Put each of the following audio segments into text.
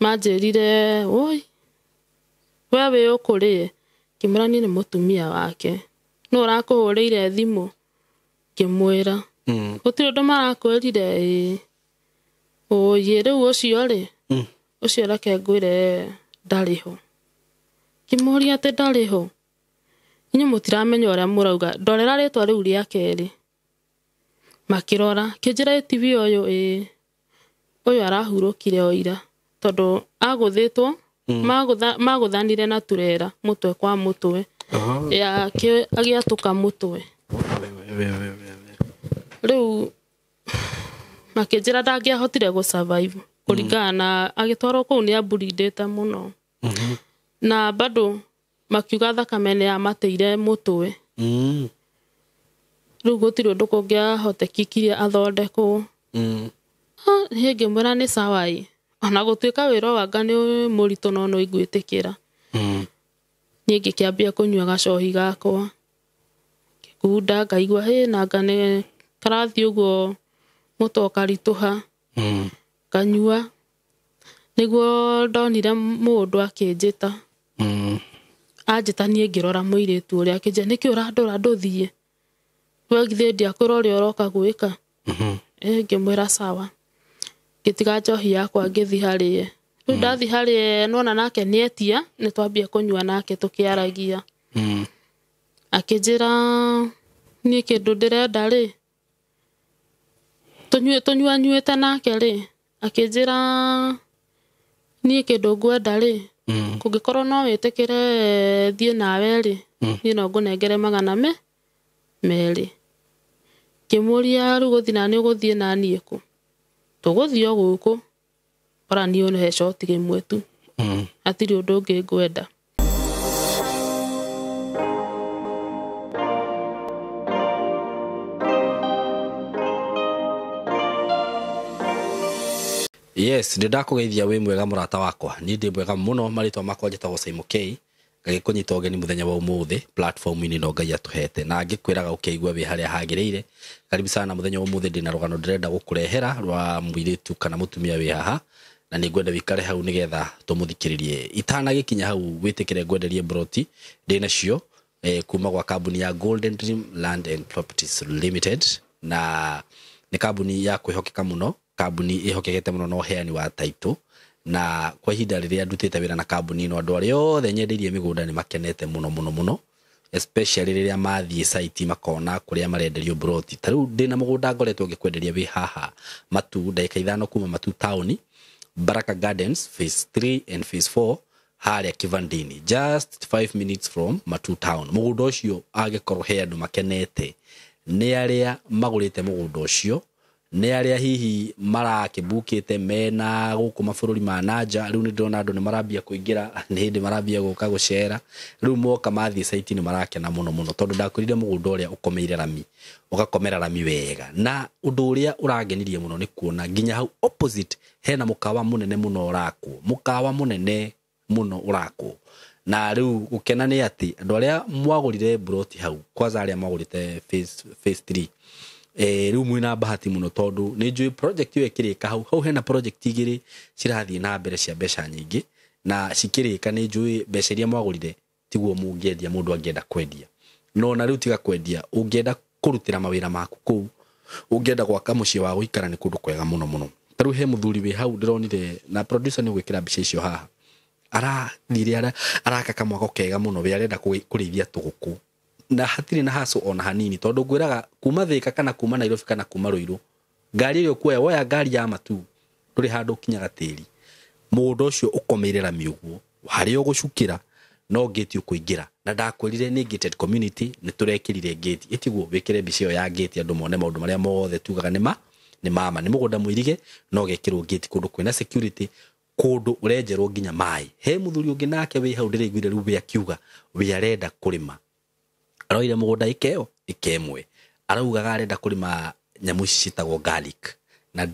manjirire oi wewe ukurie kimurani ni mutumia wake no rakuhurire thimu kimwira gutire ndo marakwirire oye riu ucio ri ucio reke ngwire ndariho kimuria ati ndariho inyu mutiramenya uria murauga ndorera ritwa riu ria keri makirora kijira TV uyu uyu arahurukire oira tondu aguthitwo maguthanire na turera mutwe kwa mutwe ya agiatuka mutwe riu makijira ndangiahotire gu survive kuringana agitwarwo kuu ni aburidete muno na bado makiuga thakame ya mateire mutwe riu gutire undu kungiahotekikirie athondekwo hingi mwira ni sawai ona gutuika wira wanga ni murito no igwitikira ni ngikiambia kunyua gacohi gakwa kunda ngaigua na ngane karathi uguo mutoka rituha kanyua niguo ndonire mundu akinjita anjita nie ngirora muiritu uria akije niki urandura nduthie wegithe ndia kurori oroka gwika ngimwira sawa gitiga njohi yakwa ngithi harie riu ndathi harie nona nake nietia ni twambia kunyua nake tukiaragia akijira nie kindu ndirenda ri tunyua nyuete nake ri akijira nie kindu ngwenda ri kungikorwo no witikire thie nawe ri ni no ngunengere magana meri kimuria ru guthina ni uguthie na nieku tuguthio guku ora ni one he shot gemwe tu atiri undu ungi ngwenda yes ndakugeithia wi mwega murata wakwa ni ndi mwega muno maritwa makwa njitagwo Simon K ngagikunyita ogeni muthenya wa umuthi platform ini no ngai atuhete na ngikwiraga ukeigua wi haria hagiriire karibu sana muthenya wa umuthi ndina rugano ndirenda gukurehera rwa mwiritu kana mutumia wi haha na ni ngwenda wikare hau nigetha tumuthikiririe itana gikinya hau witikire ngwenderie broti ndina cio kuma gwa kambuni ya Golden Dream Land and Properties Limited na ni kambuni ya kwihokeka muno kambuni ihokekete muno no heani wa title na kwa ihinda riria ndutite wira na kambuni no andu aria othe nyendeirie migunda ni makenete muno especially riria mathie site makona kuria marenderio broti tariu ndina mugunda ngoretwo ngikwenderia wi haha matu ndagika 5 kuma matu town Baraka Gardens phase 3 and phase 4 haria Kivandini just 5 minutes from matu town mugunda ucio agikorwo he andu makenete ni aria magurite mugunda ucio ni aria hihi marakibukite mena guku mabũrũri ma nanja riu ni ndona andu ni marambia kuingira ni hindi marambia guka gucera riu moka mathi site ni marakena muno tondu ndakurire mugunda uria ukomeire rami ugakomera rami wega na undu uria uragenirie muno ni kuona nginya hau opposite hena mukawa munene muno urakwo mukawa munene muno urakwo na riu gukena ni ati andu aria mwagurire broti hau kwaza aria mwagurite phase 3 riu mwina bahati muno tondu ni njui project yo ikirika hau hena project igiri cirathie na mbere cia mbeca nyingi na cikirika ni njui mbeca iria mwagurire tiguo mungiendia mundu angienda kwendia no na riu tiga kwendia ungienda kurutira mawira maku ku ungienda gwaka mucii wa guikara ni kundu kwega muno riu he muthuri wi hau ndironire na producer ni gwikira mbica icio haha arathire arakaka mwako kega muno we arenda kurithia tuguku na hatiri na haso ona hanini tondu ngwiraga kuma Thika kana kuma Nairobi kana kuma Ruiru ngari iyo kuoya woya ngari ya matu turi handu kinyaga tiri mundu ucio ukomeire rami uguo hari ugucukira no gate ukuingira na ndakwirire ni gated community ni turekirire gate itiguo wikire mbicio ya gate andu mone maundu maria mothe tugaga ni mama ni mugunda muirige no gekirwo gate kundu kwina security kundu urenjerwo nginya mai he muthuri ungi nake wi hau ndiraiguire riu we akiuga we arenda kurima aroire mugunda ikemwe araugaga arenda kurima nyamu citagwo garlic na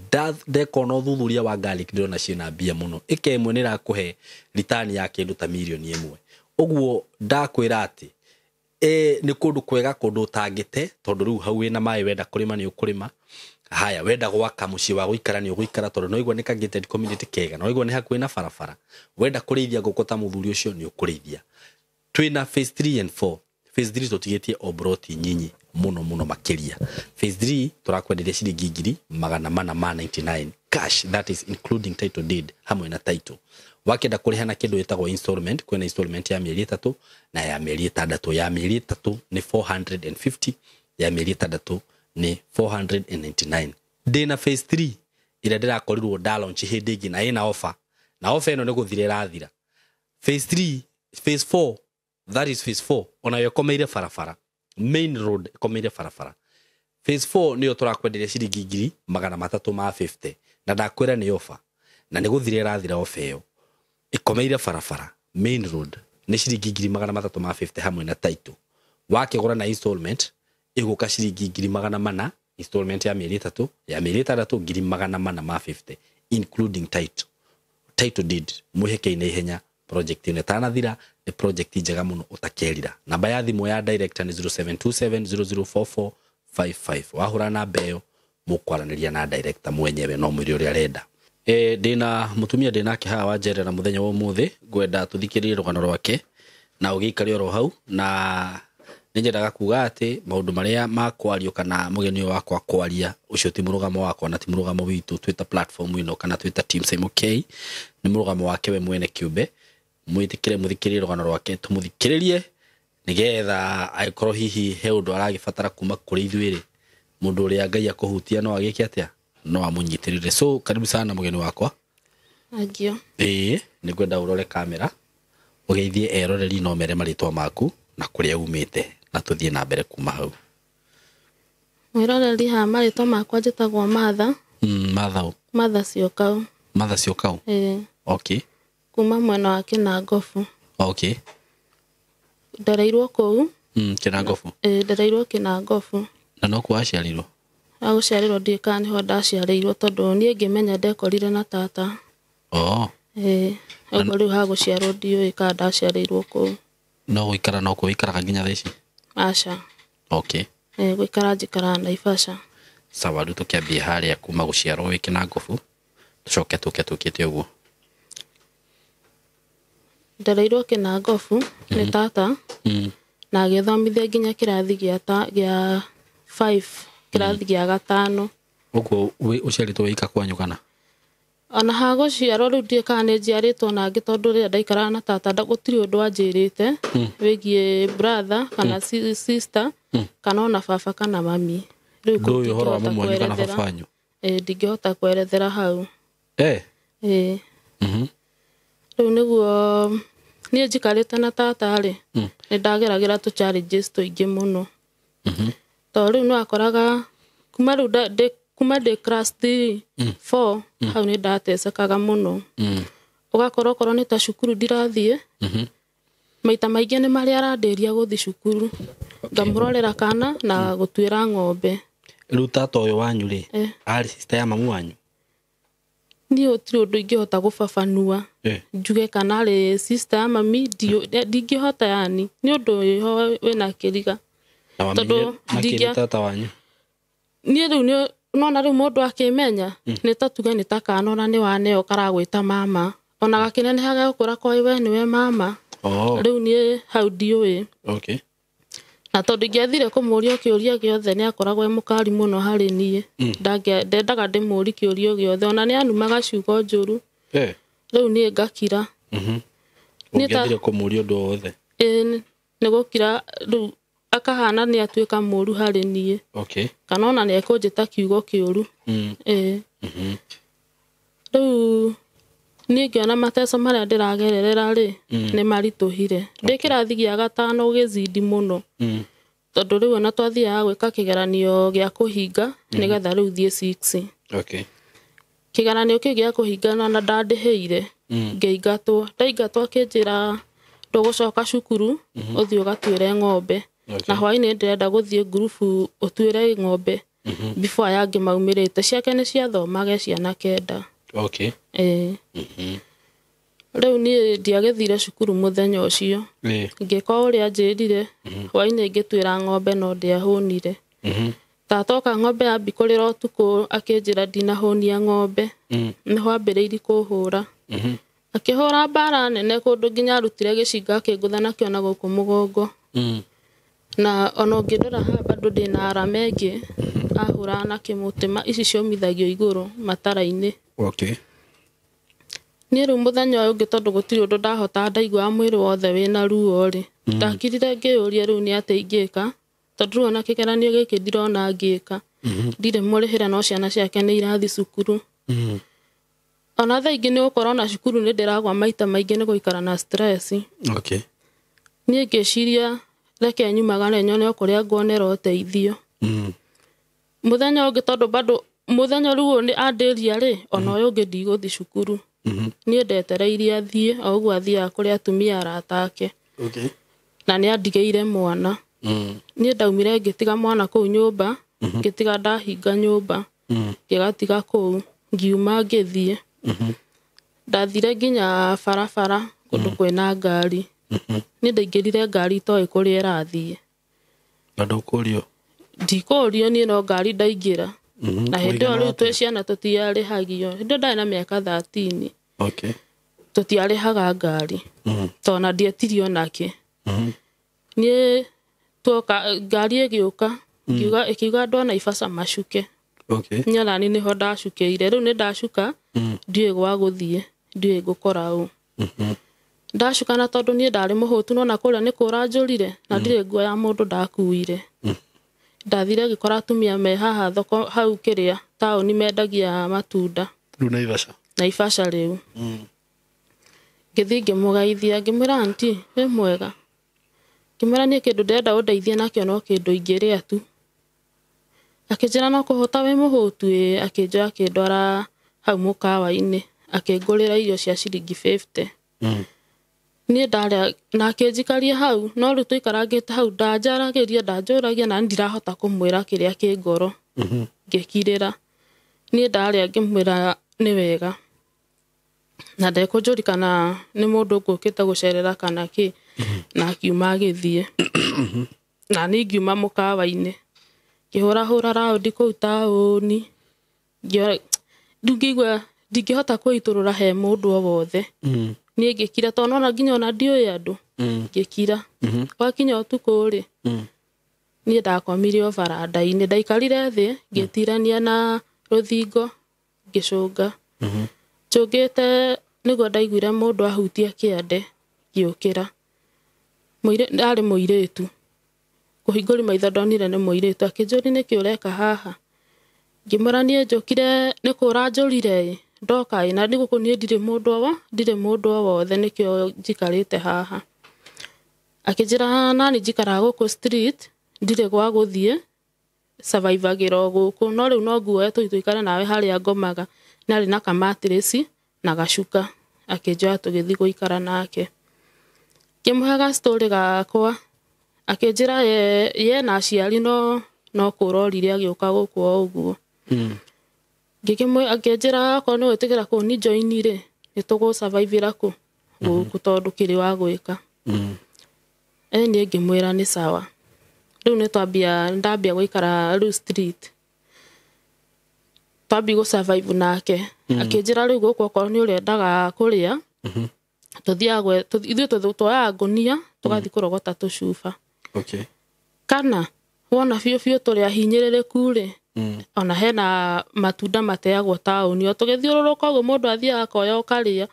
ndekona uthuthuria wa garlic ndirona ciina mbia muno ikemwe ni rakuhe return ya kindu ta milioni 1 uguo ndakwira ati nĩ kũndũ kwega kũndũ ũtangĩte tondũ rĩu hau wĩna maĩ wenda kũrĩma nĩ ũkũrĩma. Haya wenda gwaka mũciĩ wa gũikara nĩ ũgũikara tondũ no igua nĩ ka gated community kega, no igua nĩ hakuhĩ na barabara. Wenda kũrĩithia ngũkũ ta mũthuri ũcio nĩ ũkũrĩithia. Twĩna phase 3 and 4. Phase 3 tũtigĩtie obroti nyinyi mũno makĩria. Phase 3 tũrakwenderia ciringi 499 cash, that is including title deed hamwe na title. Wakenda kũrĩha na kĩndũ gĩtagwo installment, kwĩna installment ya mĩeri 3 na ya mĩeri 6. Ya mĩeri 3 nĩ 450, ya mĩeri 6 nĩ 499. Ndĩna phase 3 ĩrĩa ndĩrakorirwo launch hĩndĩ ĩngĩ na ĩna offer. Na offer ĩno nĩ gũthira ĩrathira. Phase 3, phase 4, that is phase 4, onayo ĩkomeire barabara. Main road ĩkomeire barabara. Phase 4 nĩyo tũrakwenderia ciringi 350 na ndakwĩra nĩ offer. Na nĩ gũthira ĩrathira offer ĩyo. Ikomeire barabara. Main road nĩ ciringi 350 hamwe na title. Wakĩgũra na installment ĩgũka ciringi 400, installment ya mĩeri 3, ya mĩeri 6 450 including title deed. Mũhĩke-inĩ ihenya project ĩno ĩtanathira, nĩ project njega mũno ũtakerira. Namba ya thimũ ya director nĩ 0727004455. Wahũra namba ĩyo mũkwaranĩria na director mwenyewe no mwĩrĩ ũrĩa arenda. Ndĩna mũtumia ndĩnake haha wanjerera mũthenya wa ũmũthĩ, ngwenda tũthikĩrĩrie rũgano rwake na ũgĩikare oro hau, na nĩnyendaga kuga atĩ maũndũ marĩa makwario kana mũgeni ũyũ wakwa kwaria ũcio ti mũrũgamo wakwa na ti mũrũgamo witũ twĩta platform ĩno kana twĩta Team Simon K, nĩ mũrũgamo wake we mwene kĩũmbe. Mwĩtĩkĩre mũthikĩrĩrie rũgano rwake, tũmũthikĩrĩrie nĩgetha agĩkorwo hihi he ũndũ aragĩbatara kuma kũrĩ ithuĩ mũndũ ũrĩa Ngai akũhutia no agĩke atĩa, no amũnyitĩrĩre. So karibu sana mũgeni wakwa. Agio. Nĩngwenda ũrore kamera ũgeithie eroreri no mere marĩtwa maku na kũrĩa umĩte na tũthiĩ na mbere kuma hau. Mwĩroreri ha marĩtwa makwa njĩtagwo Martha. Martha Ciokau. Martha Ciokau. Okay. Kuma mwena wa Kĩnangobu. Okay. Ndereirwo kũu. Kĩnangobu. Ndereirwo Kĩnangobu. Na no kuo aciarirwo? Agũciarirwo ndĩka nĩho ndaciarĩirwo tondũ niĩ ngĩmenya ndekorire na tata. Ũguo rĩu ha gũciarwo ndiũĩ kana ndaciarĩirwo kũu. No gũikara no kuo ikaraga nginya thaa ici? Aca. Okay. Gũikara njikara Naivasha. Sawa, rĩu tũkĩambie harĩa kuma gũciarwo wĩ Kĩnangobu tũcoke tũkĩte ũguo. Ndereirwo Kĩnangobu nĩ tata na agĩthomithia nginya kĩrathi gĩa 5, kĩrathi gĩa 5. Ũguo ũciarĩtwo wĩika kwanyu kana? Ona ha gũciarwo rĩu ndiĩ kana nĩ njiarĩtwo nangĩ tondũ rĩrĩa ndaikaraga na tata gũtirĩ ũndũ anjĩrĩte wĩgiĩ brother kana sister kana ona baba kana mami. Rĩu ndingĩhota kwerethera hau. Rĩu nĩguo niĩ njikarĩte na tata rĩ nĩ ndageragĩra tũ challenges tũingĩ mũno. Tondũ rĩu no akoraga kuma rĩu kuma ndĩ class 3, 4 hau nĩ ndatecekaga mũno. Ũgakora okorwo nĩ ta cukuru ndirathiĩ maita maingĩ nĩ marĩa arandĩria gũthiĩ cukuru, ngamũrorera kana na gũtuĩra ng'ombe. Rĩu tata ũyũ wanyu rĩ arĩ sister ya mamu wanyu? Niĩ gũtirĩ ũndũ ingĩhota gũbabanua njuge kana arĩ sister ya mami, ndingĩhota yani nĩ ũndũ wĩho wĩna kĩriga. Tondũ ndingĩ tata wanyu niĩ rĩu nona rĩu mũndũ akĩmenya nĩ ta tuge nĩ ta kana ona nĩ waneo karagwĩta mama, ona gakĩnenehaga gũkũra kwa we nĩwe mama. Rĩu niĩ hau ndiũĩ. Okay. Na tondũ ingĩathire kũmũria kĩũria gĩothe nĩ akoragwo e mũkari mũno harĩ niĩ. Ndendaga ndĩmũri kĩũria gĩothe ona nĩ anumaga ciugo njũru. Rĩu niĩ ngakira. Ũngĩathire kũmũria ũndũ wothe? Nĩ gũkira rĩu akahana nĩ atuĩka mũru harĩ niĩ. Okay. Kana ona nĩ ekũnjĩta kiugo kĩũru. Rĩu niĩ ngĩona mateso marĩa ndĩragererera rĩ nĩ maritũhire. Ndĩ kĩrathi gĩa 5 gĩcindi mũno. Tondũ rĩu ona twathiaga gwĩka kĩgeranio gĩa kũhinga nĩgetha rĩu thiĩ 6. Okay. Kĩgeranio kĩu gĩa kũhinga na ndandĩhĩire ngĩingatwo. Ndaingatwo akĩnjĩra ndũgũcoka cukuru ũthiĩ ũgatuĩre ng'ombe. Na hwaĩ-inĩ ndĩrenda gũthiĩ ngurubu ũtuĩre ng'ombe before yangĩ maumĩrĩte. Ciake nĩ ciathomage ciana 9. Okay. Rĩu niĩ ndiagethire cukuru mũthenya ũcio. Ngĩka ũrĩa anjĩrire, hwainĩ ngĩtuĩra ng'ombe no ndiahũnire. Tatoka ng'ombe yambi kũrĩra ũtukũ akĩnjĩra ndinahũnia ng'ombe. Nĩho ambĩrĩirie kũhũra. Akĩhũra mbara nene kũndũ nginya arutire gĩcinga akĩngũtha nakĩo na gũkũ mũgongo. Na ona ũngĩrora haha bado ndĩna arama ĩngĩ ahũraga na kĩmũtĩ ici ciomithagio igũrũ matara-inĩ. Niĩ rĩu mũthenya ũyũ ũngĩ tondũ gũtirĩ ũndũ ndahota ndaiguaga mwĩrĩ wothe wĩna ruo rĩ. Ndakirire ngĩyũria rĩu nĩ atĩa ingĩka tondũ rĩu ona kĩgeranio gĩkĩ ndirona ngĩka. Ndirĩ mũrĩhĩre no ciana ciake nĩ irathi cukuru. Ona thaa ingĩ nĩ gũkorwo na cukuru nĩ ndĩragwa maita maingĩ nĩ gũikara na stress. Niĩ ngĩciria reke nyumagare nyone kũrĩa nguonera ũteithio. Mũthenya ũngĩ tondũ bado mũthenya rĩu nĩ andĩria rĩ ona ũyũ ũngĩ ndigũthi cukuru. Niĩ ndetereire athiĩ o ũguo athiaga kũrĩ atumia arata ake. Na nĩ andigĩire mwana. Niĩ ndaumire ngĩtiga mwana kũu nyũmba, ngĩtiga ndahinga nyũmba, ngĩgatiga kũu, ngiuma ngĩthiĩ. Ndathire nginya barabara kũndũ kwĩna ngari. Niĩ ndaingĩrire ngari itoĩ kũrĩa ĩrathiĩ. Na ndũkũrio? Ndikũrio niĩ no ngari ndaingĩra. Na hĩndĩ ĩyo rĩu twĩ ciana tũtiarĩhagio. Hĩndĩ ĩyo ndarĩ na mĩaka 13. Tũtiarĩhaga ngari. Tona ndietirio nakĩ. Niĩ tuoka ngari ĩgĩũka ĩkiuga andũ a Naivasha macuke. Niĩ ona niĩ nĩho ndacukĩire. Rĩu nĩ ndacuka ndiũĩ gwa gũthiĩ, ndiũĩ ngũkora ũũ. Ndacuka na tondũ niĩ ndarĩ mũhũtu no na kũrĩa nĩ kũranjũrire na ndirĩ nguo ya mũndũ ndakuire. Ndathire ngĩkora atumia me haha thoko hau kĩrĩa taũni mendagia matunda. Rĩu Naivasha? Naivasha rĩu. Ngĩthiĩ ngĩmũgeithia ngĩmwĩra aunty wĩ mwega. Ngĩmwĩra niĩ kĩndũ ndĩrenda ũndeithie nakĩo no kĩndũ ingĩrĩa tu. Akĩnjĩra no kũhũta wĩ mũhũtu ĩ. Akĩnjoya akĩndwara hau mũkawa-inĩ akĩngũrĩra irio cia ciringi 50. Niĩ ndarĩa na akĩnjikaria hau no rĩu tũikarangĩte hau ndanjũragia na ndirahota kũmwĩra kĩrĩa kĩ ngoro. Ngĩkirĩra. Niĩ ndarĩa ngĩmwĩra nĩ wega. Na ndekũnjũrikana nĩ mũndũ ngũkĩte gũcerera kana kĩ. Na akiuma agĩthiĩ. Na niĩ ngiuma mũkawa-inĩ. Ngĩhũra raundi kũu taũni. Ngĩigua ndingĩhota kwĩitũrũra he mũndũ o wothe. Niĩ ngĩkira tondũ ona nginya ona ndiũĩ andũ. Ngĩkira. Gwakinya ũtukũ rĩ. Niĩ ndakomire o baranda-inĩ. Ndaikarire thĩ ngĩtirania na rũthingo ngĩcũnga. Njũngĩte nĩguo ndaiguire mũndũ ahutia kĩande ngĩũkĩra. Arĩ mũirĩtu. Kũhingũri maitho ndonire nĩ mũirĩtu. Akĩnjũria nĩkĩ ũreka haha. Ngĩmwĩra niĩ njũkire nĩ kũranjũrire ndoka na nĩ gũkũ niĩ ndirĩ mũndũ o wothe nĩkĩo njikarĩte haha. Akĩnjĩra nani njikaraga gũkũ street ndirĩ gwa gũthiĩ survivagĩra o gũkũ no rĩu no nguoye tũikare nawe harĩa ngomaga. Nĩ arĩ na kamatirĩci na gacuka. Akĩnjoya tũgĩthiĩ gũikara nake. Ngĩmũhe story gakwa. Akĩnjĩra ye na aciari no kũrorire agĩũka gũkũ o ũguo. Akĩnjĩra akorwo nĩ gwĩtĩkĩra kũni join rĩ nĩ tũgũ-survivĩra kũ gũkũ tondũ kĩrĩ wa gwĩka. Niĩ ngĩmwĩra nĩ sawa. Rĩu ndambia gũikara rĩu street. Twambi gũ-survive nake. Akĩnjĩra rĩu gũkũ okorwo nĩ ũrĩendaga kũrĩa ithuĩ twoyaga ngũnia tũgathiĩ kũrogota tũcuba. Kana wona biũ tũrĩa hinyĩrĩrĩku rĩ ona hena matunda mateagwo taũni o tũgĩthiũrũrũka ũguo mũndũ athiaga akoya ũkarĩa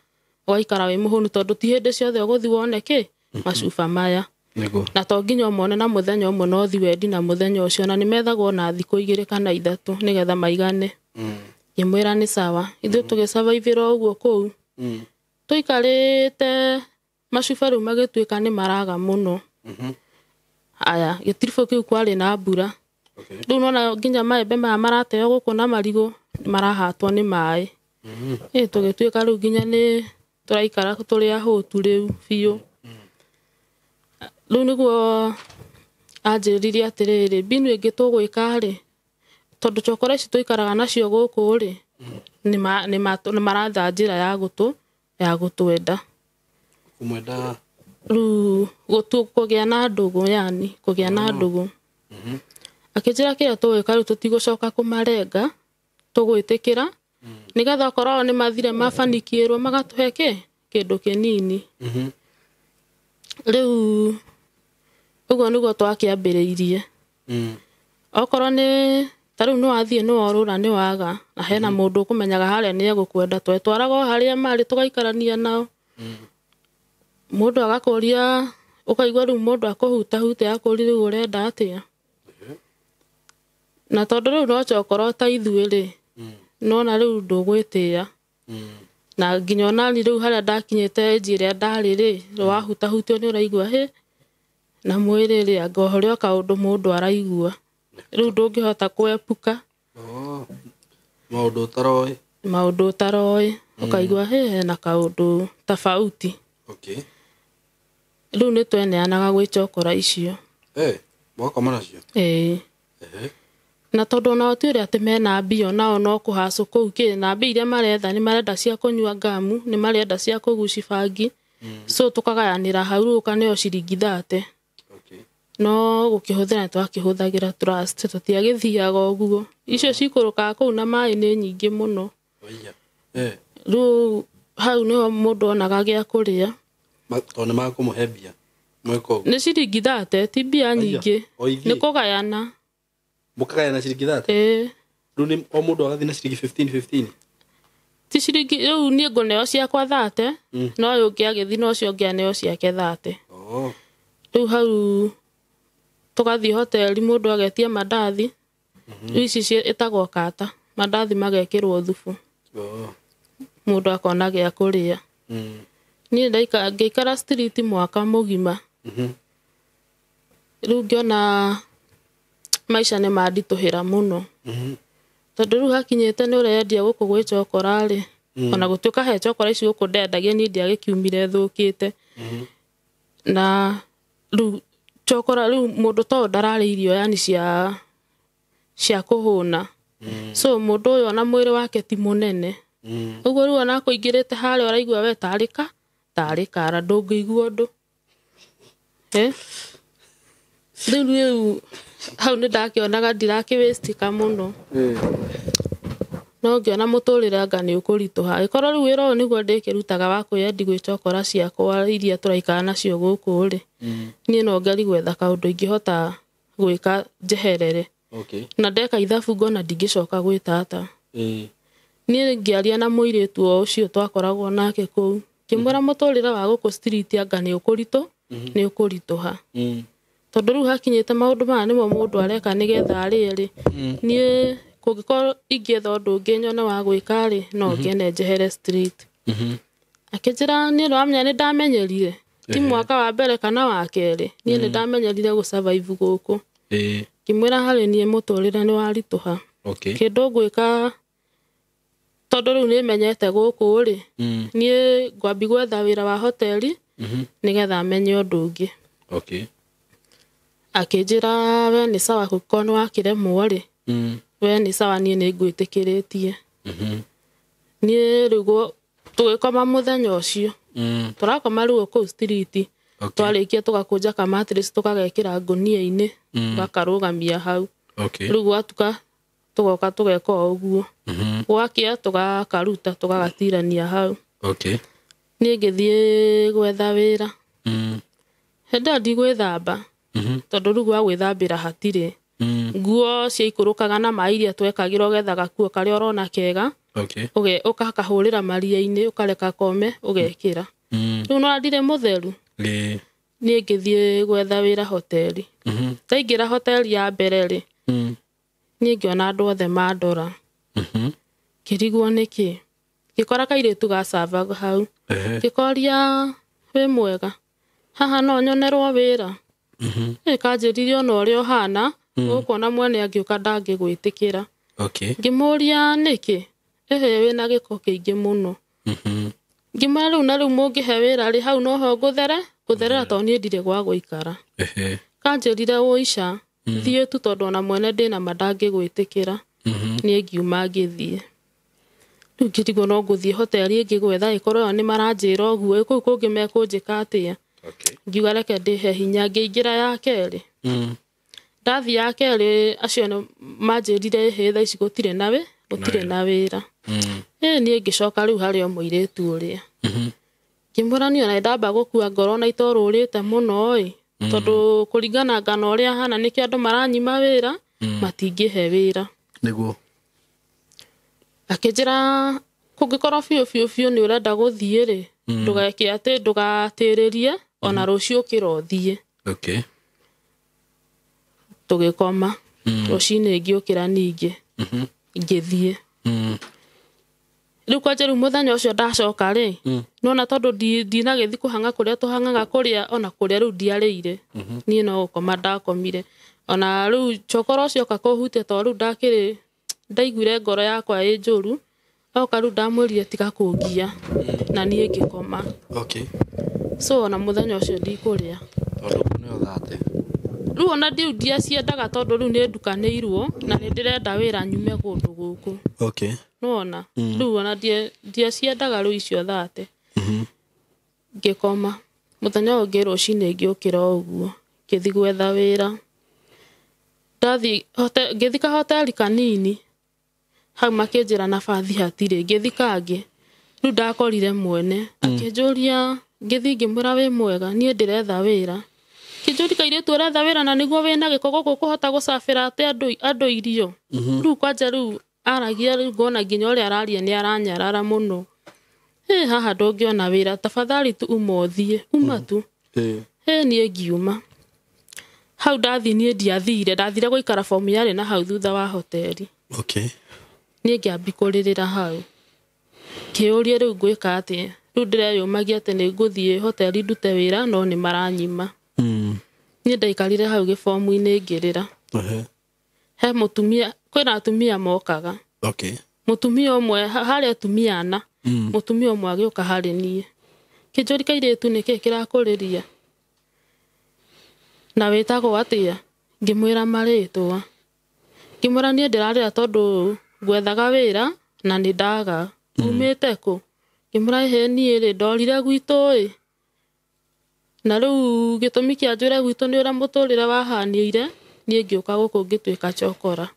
ũgaikara wĩ mũhũnu tondũ ti hĩndĩ ciothe ũgũthiĩ wone kĩ macuba maya. Na to nginya ũmone na mũthenya ũmwe no ũthiĩ wendi na mũthenya ũcio na nĩ methagwo na thikũ 2 kana 3 nĩgetha maigane. Ngĩmwĩra nĩ sawa. Ithuĩ tũgĩ-survivĩra ũguo kũu. Tũikarĩte macuba rĩu magĩtuĩka nĩ maraga mũno. Aya gĩtiribũ kĩu kwarĩ na mbura. Rĩu nona nginya maembe maya marateo gũkũ na marigũ marahatwo nĩ maĩ. Tũgĩtuĩka rĩu nginya nĩ tũraikara tũrĩ ahũtu rĩu biũ. Rĩu nĩguo anjĩrire atĩrĩrĩ mbinu ĩngĩ tũgwĩka rĩ tondũ chokora ici tũikaraga nacio gũkũ rĩ nĩ maratha njĩra ya ya gutwenda kumwenda ru kugĩa na ndũgũ yani kugĩa na ndũgũ akĩnjĩra kĩrĩa tũgwĩka rĩu tũtigũcoka kũmarenga tũgwĩtĩkĩra nĩgetha okorwo nĩ mathire mafanikĩrwo magatũhe kĩndũ kĩnini rĩu ũguo nĩguo twakĩambĩrĩirie okorwo nĩ tarĩu nĩ wathiĩ nĩ worũra nĩ waga na hena mũndũ ũkũmenyaga harĩa nĩ egũkwenda twetwaraga harĩa marĩ tũgaikarania nao mũndũ agakũria ũkaigua rĩu mũndũ akũhutahuta akũri rĩu ũrenda atĩa na tondũ rĩu no chokorwo ta ithuĩ rĩ nona rĩu ndũgwĩtĩa na nginya onani rĩu harĩa ndakinyĩte ĩnji ĩrĩa ndarĩ rĩ wahutahutio nĩ ũraigua na mwĩrĩ rĩ anga ũrĩa kaũndũ mũndũ araigua rĩu ndũngĩhota kwepuka maũndũ ũtaroĩ ũkaigua hena kaũndũ tofauti rĩu nĩ tweneanaga gwĩ chokora icio mwakoma nacio na tondũ nao ti ũrĩa atĩ mena mbia nao no kũhacũ kũu na mbia iria maretha nĩ marenda cia kũnyua ngamu nĩ marenda cia kũguci bangi so tũkagayanĩra hau rĩu ũkaneo ciringi 30 no gũkĩhũthĩra twakĩhũthagĩra trust tũtiagĩthiaga ũguo icio cikũrũkaga kũu na maĩ nĩ nyingĩ mũno rĩu hau nĩho mũndũ onaga gĩa kũrĩa tondũ nĩ makũmũhe mbia nĩ ciringi 30 ti mbia nyingĩ nĩ kũgayana mũkagayana ciringi 30 rĩu o mũndũ agathiĩ na ciringi 15 ti ciringi rĩu niĩ ngũneo ciakwa 30 no ũyũ ũngĩ agĩthiĩ na ũcio ũngĩ aneo ciake 30 rĩu hau tũgathiĩ hoteli mũndũ agetia mandathi rĩu ici ĩtagwo kata mandathi magekĩrwo thubu mũndũ akona gĩa kũrĩa niĩ ngĩikara street mwaka mũgima rĩu ngĩona maisha nĩ manditũhĩra mũno tondũ rĩu hakinyĩte nĩ ũrendia gũkũ gwĩ chokora rĩ ona gũtuĩka he chokora ici gũkũ ndendagia niĩ ndiagĩkiumire thũkĩte na rĩu chokora rĩu mũndũ to ndararĩ irio yani cia kũhũna so mũndũ ũyũ ona mwĩrĩ wake ti mũnene ũguo rĩu ona kũingĩrĩte harĩa ũraigua we tarĩ kara ndũngĩigua ũndũ rĩu hau nĩ ndakĩonaga ndirakĩwĩstika mũno no ngĩona mũtũrĩre anga nĩ ũkũritũha ĩkorwo rĩu wĩra ũyũ nĩguo ndĩkĩrutaga wa kwĩyendi gwĩ chokora ciakwa iria tũraikara nacio gũkũ rĩ niĩ no ngeri gwetha kaũndũ ingĩhota gwĩka njeherere na ndeka ithabu ngona ndingĩcoka gwĩ tata niĩ ngĩaria na mũirĩtu ũcio twakoragwo nake kũu ngĩmwĩra mũtũrĩre wa gũkũ street anga nĩ ũkũritũha tondũ rĩu hakinyĩte maũndũ maya nĩmo mũndũ areka nĩgetha arĩe rĩ niĩ kũngĩkorwo ingĩetha ũndũ ũngĩ nyone wa gwĩka rĩ no ngene njehere street akĩnjĩra niĩ nĩwamenya nĩ ndamenyerire ti mwaka wa mbere kana wa kerĩ niĩ nĩ ndamenyerire gũsurvive gũkũ ngĩmwĩra harĩ niĩ mũtũrĩre nĩ waritũha kĩndũ ngwĩka tondũ rĩu nĩ menyete gũkũ rĩ niĩ ngwambi gwetha wĩra wa hoteli nĩgetha menye ũndũ ũngĩ akĩnjĩra we nĩ sawa gũkorwo nĩ wakĩremwo rĩ we nĩ sawa niĩ nĩ ngwĩtĩkĩrĩtie niĩ rĩu tũgĩkoma mũthenya ũcio tũrakoma rĩu kũu street twarĩkia tũgakũnja ka mattress tũkagekĩra ngũnia-inĩ tũkarũgamia hau rĩu gwatuka tũgoka tũgeka ũguo gwakĩa tũgakaruta tũgagatirania hau niĩ ngĩthiĩ gwetha wĩra hĩndĩ ndigwĩthamba tondũ rĩu gwa gwĩthambĩra hatirĩ nguo ciaikũrũkaga na maĩ iria twekagĩra ũgetha gakuo karĩa ũrona kega ũkakahũrĩra maria-inĩ ũkareka kome ũgekĩra rĩu no ndirĩ mũtheru niĩ ngĩthiĩ gwetha wĩra hoteli ndaingĩra hoteli ya mbere rĩ niĩ ngĩona andũ othe mandora kĩrigwo nĩkĩ ngĩkora kairĩtu gacavaga hau ngĩkoria wĩ mwega haha no nyonerwo wĩra kanjĩrire ona ũrĩa ũhana ũkuona mwene angĩũka ndangĩgwĩtĩkĩra ngĩmũria nĩkĩ wĩna gĩko kĩingĩ mũno ngĩmwĩra rĩu na rĩu mũngĩhe wĩra rĩ hau noho ngũtherera tondũ niĩ ndirĩ gwa gũikara kanjĩrire ũica thiĩ tu tondũ ona mwene ndĩna ma ndangĩgwĩtĩkĩra niĩ ngiuma ngĩthiĩ Rĩu ngĩtigwo no ngũthiĩ hoteli ĩngĩ gwetha ĩkorwo nĩ maranjĩra ũguo kũu kũngĩ mekũnjĩka atĩa. Ngiuga reke ndĩhe hinya ngĩingĩra ya kerĩ. Ndathi ya kerĩ acio manjĩrire thaa ici gũtirĩ na wĩra. Niĩ ngĩcoka rĩu harĩ o mũirĩtu ũrĩa. Ngĩmwĩra niĩ ona ndamba gũkua ngoro na itorũrĩte mũno tondũ kũringana ngana ũrĩa hana nĩkĩo andũ maranyima wĩra matingĩhe wĩra. Nĩguo. Akĩnjĩra kũngĩkorwo biũ nĩ ũrenda gũthiĩ rĩ ndũgeke atĩ ndũgatĩrĩrie ona rũciũ ũkĩra ũthiĩ. Tũgĩkoma rũcinĩ ngĩũkĩra ningĩ ngĩthiĩ. Rĩu kwanja rĩu mũthenya ũcio ndacoka rĩ nona tondũ ndinagĩthi kũhanga kũrĩa tũhangaga kũrĩa ona kũrĩa rĩu ndiarĩire. Niĩ no gũkoma ndakomire. Ona rĩu chokora ũcio oka kũhutia tondũ rĩu ndakĩrĩ ndaiguire ngoro yakwa ĩ njũru. Oka rĩu ndamwĩrire tiga kũngia na niĩ ngĩkoma. So ona mũthenya ũcio ndikũrĩa. Rĩu ona ndiaciendaga tondũ rĩu nĩ ndukanĩirwo na nĩ ndĩrenda wĩra nyume kũndũ gũkũ. Nona rĩu ona ndiaciendaga rĩu icio thate. Ngĩkoma mũthenya ũngĩ rũcinĩ ngĩũkĩra ũguo ngĩthi gwetha wĩra. Ngĩthi kahoteli kanini hau makĩnjĩra nabathi hatirĩ. Ngĩthi kangĩ rĩu ndakorire mwene akĩnjũria ngĩthi ngĩmwĩra wĩ mwega niĩ ndĩretha wĩra. Kĩnjũri kairĩtu ũretha wĩra na nĩguo wĩna gĩko gũkũ kũhota gũcabĩra atĩ andũ irio. Rĩu kwanja rĩu aragia rĩu ngona nginya ũrĩa araria nĩ aranyarara mũno. Haha ndũngĩona wĩra tafadhali tu ũthiĩ uma tu. Niĩ ngiuma. Hau ndathi niĩ ndathire gũikara fomu yarĩ na hau thutha wa hoteli. Niĩ ngĩambi kũrĩrĩra hau. Kĩũria rĩu ngwĩka atĩa. Rĩu ndĩreyũmagia atĩ nĩ ngũthiĩ hoteli ndute wĩra no nĩ maranyima. Niĩ ndaikarire hau gĩbomu-inĩ ngĩrĩra. He mũtumia kwĩna atumia mokaga. Mũtumia ũmwe harĩ atumia ana. Mũtumia ũmwe agĩũka harĩ niĩ. Kĩnjũri kairĩtu nĩkĩ kĩrakũrĩria. Na wĩtagwo atĩa. Ngĩmwĩra marĩtwa. Ngĩmwĩra niĩ ndĩrarĩra tondũ gwethaga wĩra na nĩ ndaga. Umĩte kũ. Ngĩmwĩra niĩ rĩ ndorire gwitũ na rĩu gĩtũmi kĩa njũre gwitũ nĩ ũrĩa mũtũrĩre wahanĩire niĩ ngĩũka gũkũ ngĩtuĩka chokora.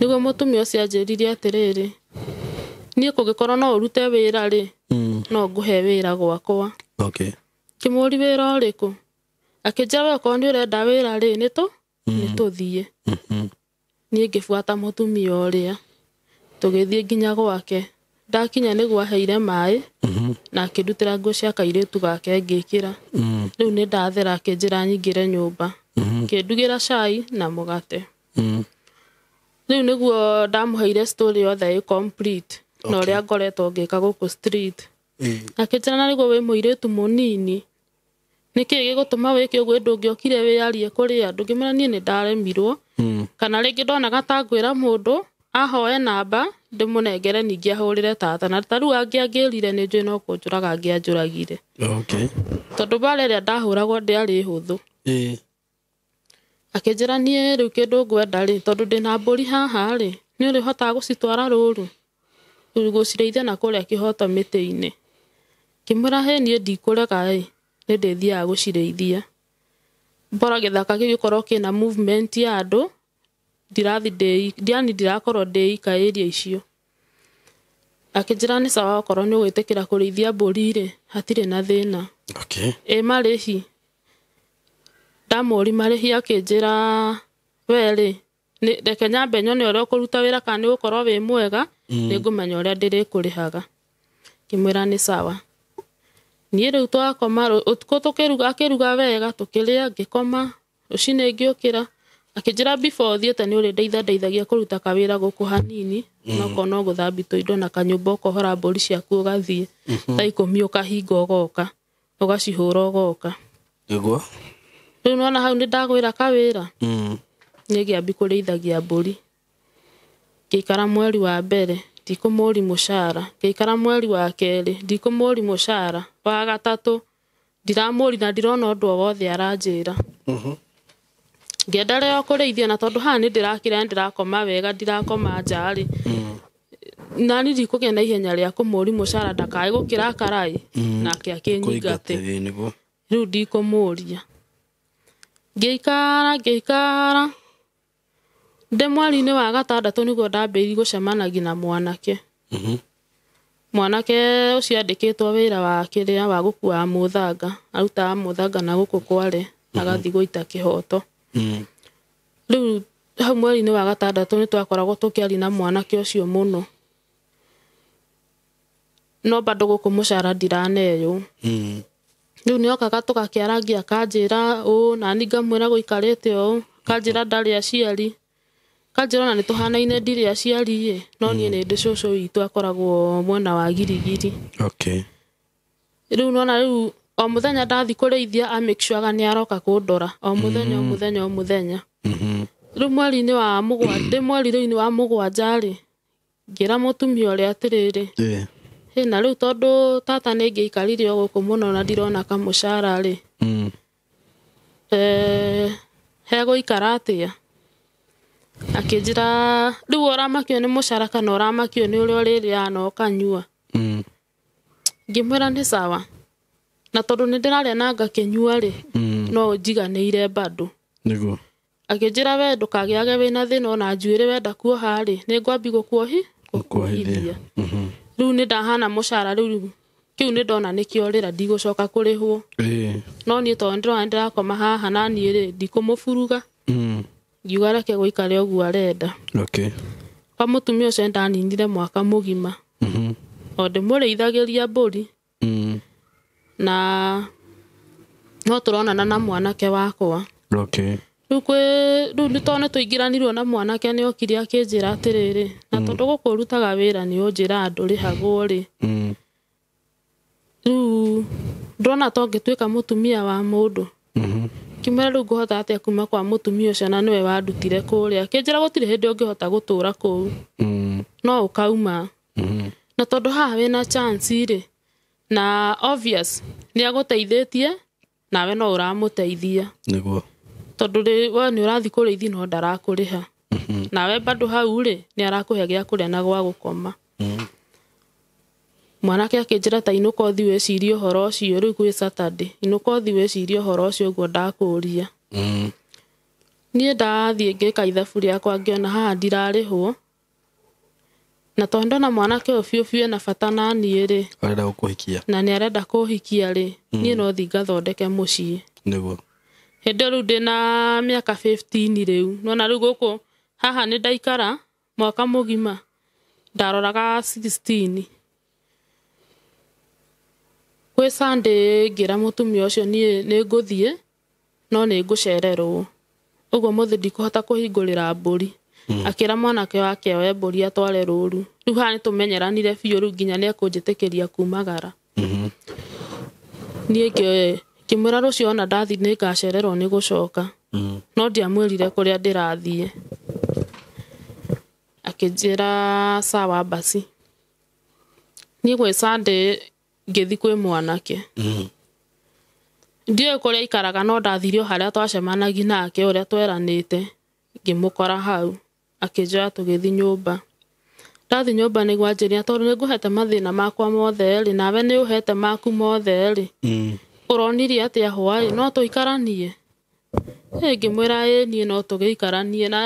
Nĩguo mũtumia ũcio anjĩrire atĩrĩrĩ niĩ kũngĩkorwo no ũrute wĩra rĩ no ngũhe wĩra gwakwa. Kĩmũri wĩra ũrĩkũ. Akĩnjĩra we okorwo nĩ ũrenda wĩra rĩ nĩtũthiĩ. Niĩ ngĩbuata mũtumia ũrĩa tũgĩthiĩ nginya gwake. Ndakinya nĩguo aheire maĩ na akĩndutĩra nguo cia kairĩtu gake ngĩkĩra. Rĩu nĩ ndathera akĩnjĩra nyingĩre nyũmba. Akĩndugĩra cai na mũgate. Rĩu nĩguo ndamũheire story yothe ĩ complete na ũrĩa ngoretwo ngĩka gũkũ street. Akĩnjĩra na nĩguo wĩ mũirĩtu mũnini nĩkĩĩ gĩgũtũma wĩke ũguo ndũngĩokire wĩyarie kũrĩ andũ. Ngĩmwĩra niĩ nĩ ndaremirwo kana rĩngĩ ndonaga ta ngwĩra mũndũ ahoe namba ndĩmũnengere ningĩ ahũrĩre tata na tarĩu angĩangĩrire nĩ njũĩ no kũnjũraga angĩanjũragire. Tondũ bara ĩrĩa ndahũragwo ndĩarĩ hũthũ. Akĩnjĩra niĩ rĩu kĩndũ ngwenda rĩ tondũ ndĩna mbũri haha rĩ nĩ ũrĩhotaga gũcitwara rũru gũcirĩithia na kũrĩa kĩhoto mĩtĩ-inĩ. Ngĩmwĩra niĩ ndikũrega nĩ ndĩthiaga gũcirĩithia. Bora gĩthaka gĩgĩkorwo kĩna movement ya andũ ndirakorwo ndĩika area icio. Akĩnjĩra nĩ sawa okorwo nĩ ũgwĩtĩkĩra kũrĩithia mbũri rĩ hatirĩ na thĩna. Marĩhi. Ndamũri marĩhi akĩnjĩra we rĩ reke nyambe nyone ũrĩa ũkũruta wĩra kana nĩ ũgũkorwo wĩ mwega nĩ ngũmenya ũrĩa ndĩrĩkũrĩhaga. Ngĩmwĩra nĩ sawa. Niĩ rĩu twakoma ũtukũ akĩruga wega tũkĩrĩa ngĩkoma rũcinĩ ngĩũkĩra. Akĩnjĩra before ũthiĩte nĩ ũrĩndeithagia kũruta kawĩra gũkũ hanini nokorwo no gũthambia tũindo na kanyũmba ũkohora mbũri ciaku ũgathiĩ thaa 10 ũkahinga ũgoka ũgacihũra ũgoka. Rĩu nona hau nĩ ndagwĩra kawĩra. Niĩ ngĩambi kũrĩithagia mbũri. Ngĩikara mweri wa mbere ndikũmũri mũcara. Ngĩikara mweri wa kerĩ ndikũmũri mũcara. Wa gatatũ ndiramũri na ndirona ũndũ o wothe aranjĩra. Ngĩenderea kũrĩithia na tondũ haha nĩ ndĩrakĩra ndĩrakoma wega ndirakoma nja rĩ nani ndikũgĩa na ihenya rĩa kũmũũria mũcara ndakae gũkĩrakara nake akĩnyingate rĩu ndikũmũũria ngĩikara ndĩ mweri-inĩ wa gatandatũ nĩguo ndambĩrĩirie gũcemanagia na mwanake mwanake ũcio andĩkĩtwo wĩra wa kĩrĩa wa gũkua mũthanga arutaga mũthanga na gũkũ Kware agathiĩ gũita kĩhoto rĩu hau mweri-inĩ wa gatandatũ nĩ twakoragwo tũkĩaria na mwanake ũcio mũno no bado gũkũ mũcara ndiraneywo rĩu nĩokaga tũgakĩaragia akanjĩra na niĩ ngamwĩra gũikarĩte ũũ kanjĩra ndarĩ aciari kanjĩra ona nĩtũhanaine ndirĩ aciari no niĩ nĩ ndĩ cũcũ witũ akoragwo mwena wa Girigiri rĩu nona rĩu o mũthenya ndathi kũrĩithia make sure nĩaroka kũndora o mũthenya rĩu mweri-inĩ wa mũgwanja ngĩra mũtumia ũrĩa atĩrĩrĩ na rĩu tondũ tata nĩngĩikarire o gũkũ mũno na ndirona kamũcara hegũikara atĩa akĩnjĩra rĩu ũramakio nĩ mũcara kana ũramakio nĩ ũrĩa ũrĩrĩaga na ũkanyua ngĩmwĩra nĩ sawa na tondũ nĩndĩrarĩa na ngakĩnyua no njiganĩire bado akĩnjĩra we ndũkagĩage wĩna thĩna ona njuĩrĩ wenda kuoha nĩngwambi gũkuohithia rĩu nĩndahana mũcara rĩu kĩu nĩndona nĩkĩorĩra ndigũcoka kũrĩhwo no niĩ tondũ ndĩrona ndĩrakoma haha na niĩ ndikũmũburuga ngiuga reke gũikare ũguo arenda kwa mũtumia ũcio ndaninire mwaka mũgima o ndĩmũrĩithagĩria mbũri na no tũronana na mwanake wakwa rĩu nĩtondũ nĩtũingĩranirwo na mwanake nĩokire akĩnjĩra atĩrĩrĩ na tondũ gũkũ ũrutaga wĩra nĩũnjĩra ndũrĩhagwo rĩu ndĩrona to ngĩtuĩka mũtumia wa mũndũ kimera rĩu ngũhota atĩa kuma kwa mũtumia ũcio na nĩwe wandutire kũrĩa akĩnjĩra gũtirĩ hĩndĩ ũngĩhota gũtũũra kũu no ũkauma na tondũ haha wĩna chance na obvious nĩagũteithĩtie nawe no ũramũteithia tondũ we nĩũrathi kũrĩithi no ndarakũrĩha nawe bado hau nĩarakũhe gĩa kũrĩa na gwa gũkoma mwanake akĩnjĩra ta inũka ũthi wĩcirie ũhoro ũcio rĩu gwĩ Saturday inũka ũthi wĩcirie ũhoro ũcio ũguo ndakũria niĩ ndathiĩ ngĩka ithabu rĩakwa ngĩona haha ndirarĩhwo na tondũ ndona mwanake ũyũ biũ ena bata na niĩ arenda gũkũhikia na nĩarenda kũhikia niĩ no thi ngathondeke mũciĩ hĩndĩ rĩu ndĩna mĩaka 15 rĩu nona rĩu gũkũ haha nĩndaikara mwaka mũgima ndaroraga 16 gwĩ Sunday ngĩra mũtumia ũcio niĩ nĩngũthiĩ no nĩngũcererwo ũguo mũthĩ ndikũhota kũhingũrĩra mbũri akĩra mwanake wake oe mbũri atware rũru rĩu haha nĩtũmenyeranire biũ rĩu nginya nĩekũnjĩtĩkĩria kumagara niĩ ngĩmwĩra rũciũ ona ndathi nĩngacererwo nĩ gũcoka no ndiamwĩrire kũrĩa ndĩrathiĩ akĩnjĩra sawa basi niĩ gwĩ Sunday ngĩthi kwĩ mwanake ndiũĩ kũrĩa aikaraga no ndathire o harĩa twacemanagia nake ũrĩa tweranĩte ngĩmũkora hau akĩnjoya tũgĩthi nyũmba ndathi nyũmba nĩguo anjĩria tondũ nĩngũhete mathĩna makwa mothe nawe nĩũhete maku mothe ũronirie atĩa hwaĩ no tũikaranie ngĩmwĩra niĩ no tũgĩikaranie na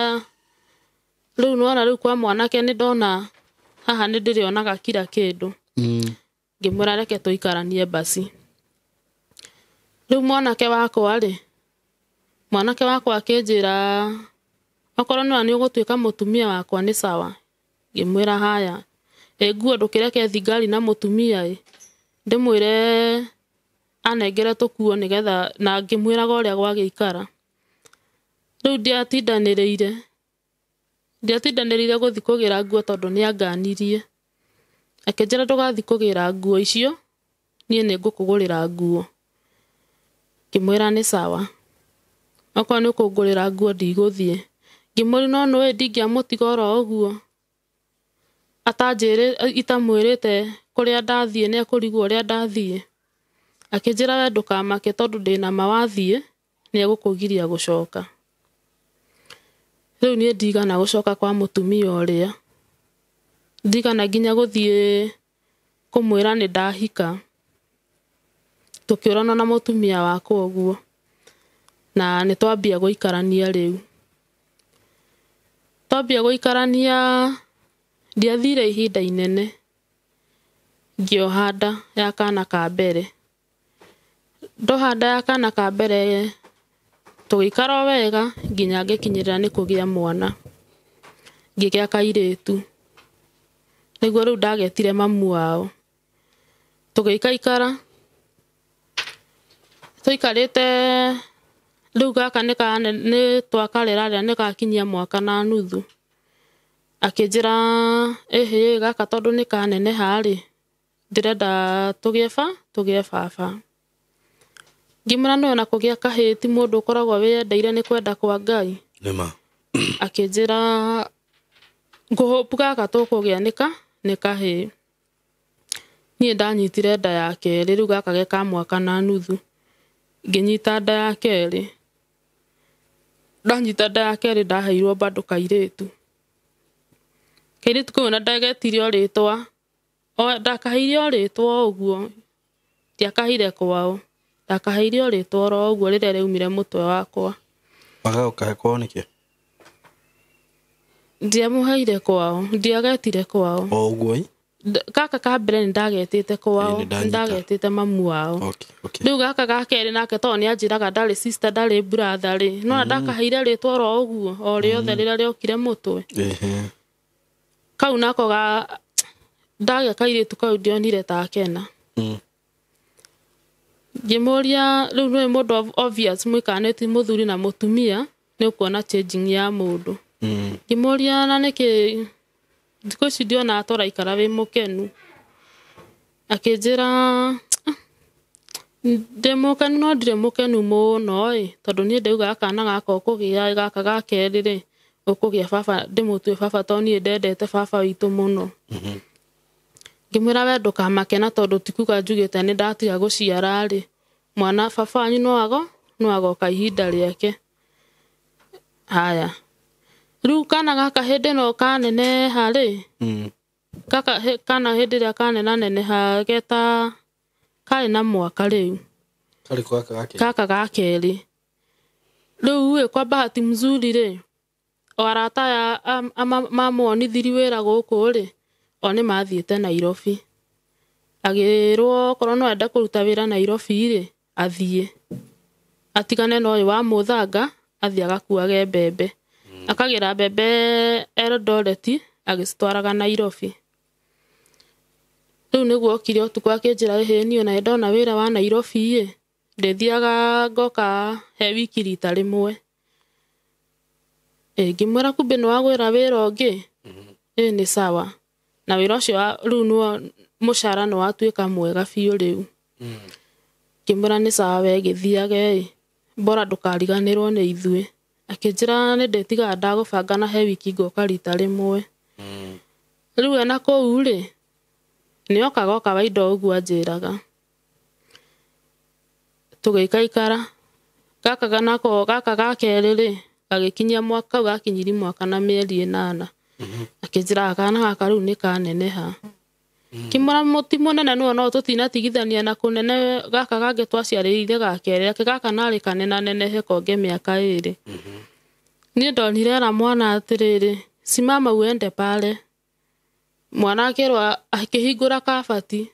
rĩu nĩwona rĩu kwa mwanake nĩndona haha nĩndĩrĩonaga kila kĩndũ ngĩmwĩra reke tũikaranie basi rĩu mwanake wakwa akĩnjĩra okorwo nĩwe nĩũgũtuĩka mũtumia wakwa nĩ sawa ngĩmwĩra haya nguo ndũkĩreke thigari na mũtumia ndĩmwĩre anengere tũkuo nĩgetha na ngĩmwĩraga ũrĩa gwagĩikara rĩu ndiatindanĩrire gũthi kũgĩra nguo tondũ nĩanganirie akĩnjĩra ndũgathi kũgĩra nguo icio niĩ nĩngũkũgũrĩra nguo ngĩmwĩra nĩ sawa okorwo nĩũkũngũrĩra nguo ndigũthiĩ ngĩmwĩra no nĩũĩ ndingĩamũtiga oro ũguo itamwĩrĩte kũrĩa ndathiĩ nĩekũrigwo ũrĩa ndathiĩ akĩnjĩra we ndũkamake tondũ ndĩna ma wathiĩ nĩegũkũgiria gũcoka rĩu niĩ ndigana gũcoka kwa mũtumia ũrĩa ndigana nginya guthie kumwira ni ndahika tukiurana na mutumia wakwa uguo na ni twambia guikarania riu twambia guikarania ndiathire ihinda inene ngiohanda ya kana ka mbere ndohanda ya kana ka mbere tugikara wega nginya ngikinyirira ni kugia mwana ngigia kairitu niguo riu ndagetire mamu wao tugikaikara tuikarite riu gaka ni twakarera ria nikakinyia mwaka na nuthu akinjira gaka tondu ni kanene hari ndirenda tugie baba ngimura no na kugia kahiti mundu ukoragwo wiyendeire ni kwenda kwa Ngai nima akinjira nguhopu gaka tukugia ni kahi nie ndanyitire nda yake riu gaka geka mwaka na nuthu nginyita nda yake ri ndanyita nda yake ri ndaheirwo bado kairitu kuna ndagetirio ritwa ndakaheirio ritwa uguo ndiakahire kwao ndakaheirio ritwa ro uguo riria riumire mutwe wakwa waga ukahe kwao niki ndiamuheire kwao ndiagetire kwao o uguo gaka ka mbere ndagetite kwao ndagetite mamu wao riu gaka gakeri nake to ni anjiraga ndari sister ndari brother ri no ndakaheire ritwa ro uguo o riothe riria riokire mutwe kau nako ga ndagia kairitu kau ndionire ta kena ngimuria riu ni mundu obvious mwikaneti muthuri na mutumia ni ukuona changing ya mundu ngimuria na niki ndiko cidio na atora ikara wi mukenu akinjira ndemukenu no ndire mukenu muno tondu ni ndauga kana gaka ukugia gaka gakeri ri ukugia baba ndimutwe baba to ni ndendete baba witu muno ngimwira we ndukamakena tondu tikuga njugite ni ndatiga guciara ri mwana baba wanyu no agoka ihinda riake haya riu kana gaka hindi no kanene hari kaka kana hindi ria kanena nene ha geta kari na mwaka riu kaka gakeri riu kwa bahati mzuri ri orata ya mamonithiri wira guku ri oni mathiete Nairobi agirwo korwo no enda kuruta wira Nairobi ri athie atigane no wa muthanga athie agakuage mbembe akagira mbembe Eldoret agistwaraga Nairobi riu niguo kire utuku akinjira niyo na ndona wira wa Nairobi ndithiaga ngoka he wiki rita rimwe ngimwira kumbe no agwira wira ungi ni sawa na wira ucio riu no mushara no atuika mwega biu riu ngimwira ni sawa we githiage bora ndukariganirwo ni ithue akinjira ni ndetiga ndagubanga na he wiki ngoka rita rimwe riu ena kou ri ni okaga kawaida uguo anjiraga tugiikaikara gaka gakeri ri agikinyia mwaka gakinyiri mwaka na mieri 8 akinjira kana gaka riu ni kaneneha kimura muti munene no tutinatigithania na kunene gaka gange twaciarĩire gakeri gaka nari kanena nenehe konge miaka 2 ni ndonire ra mwana atiriri simama uende pale mwana akerwa akihingura kabati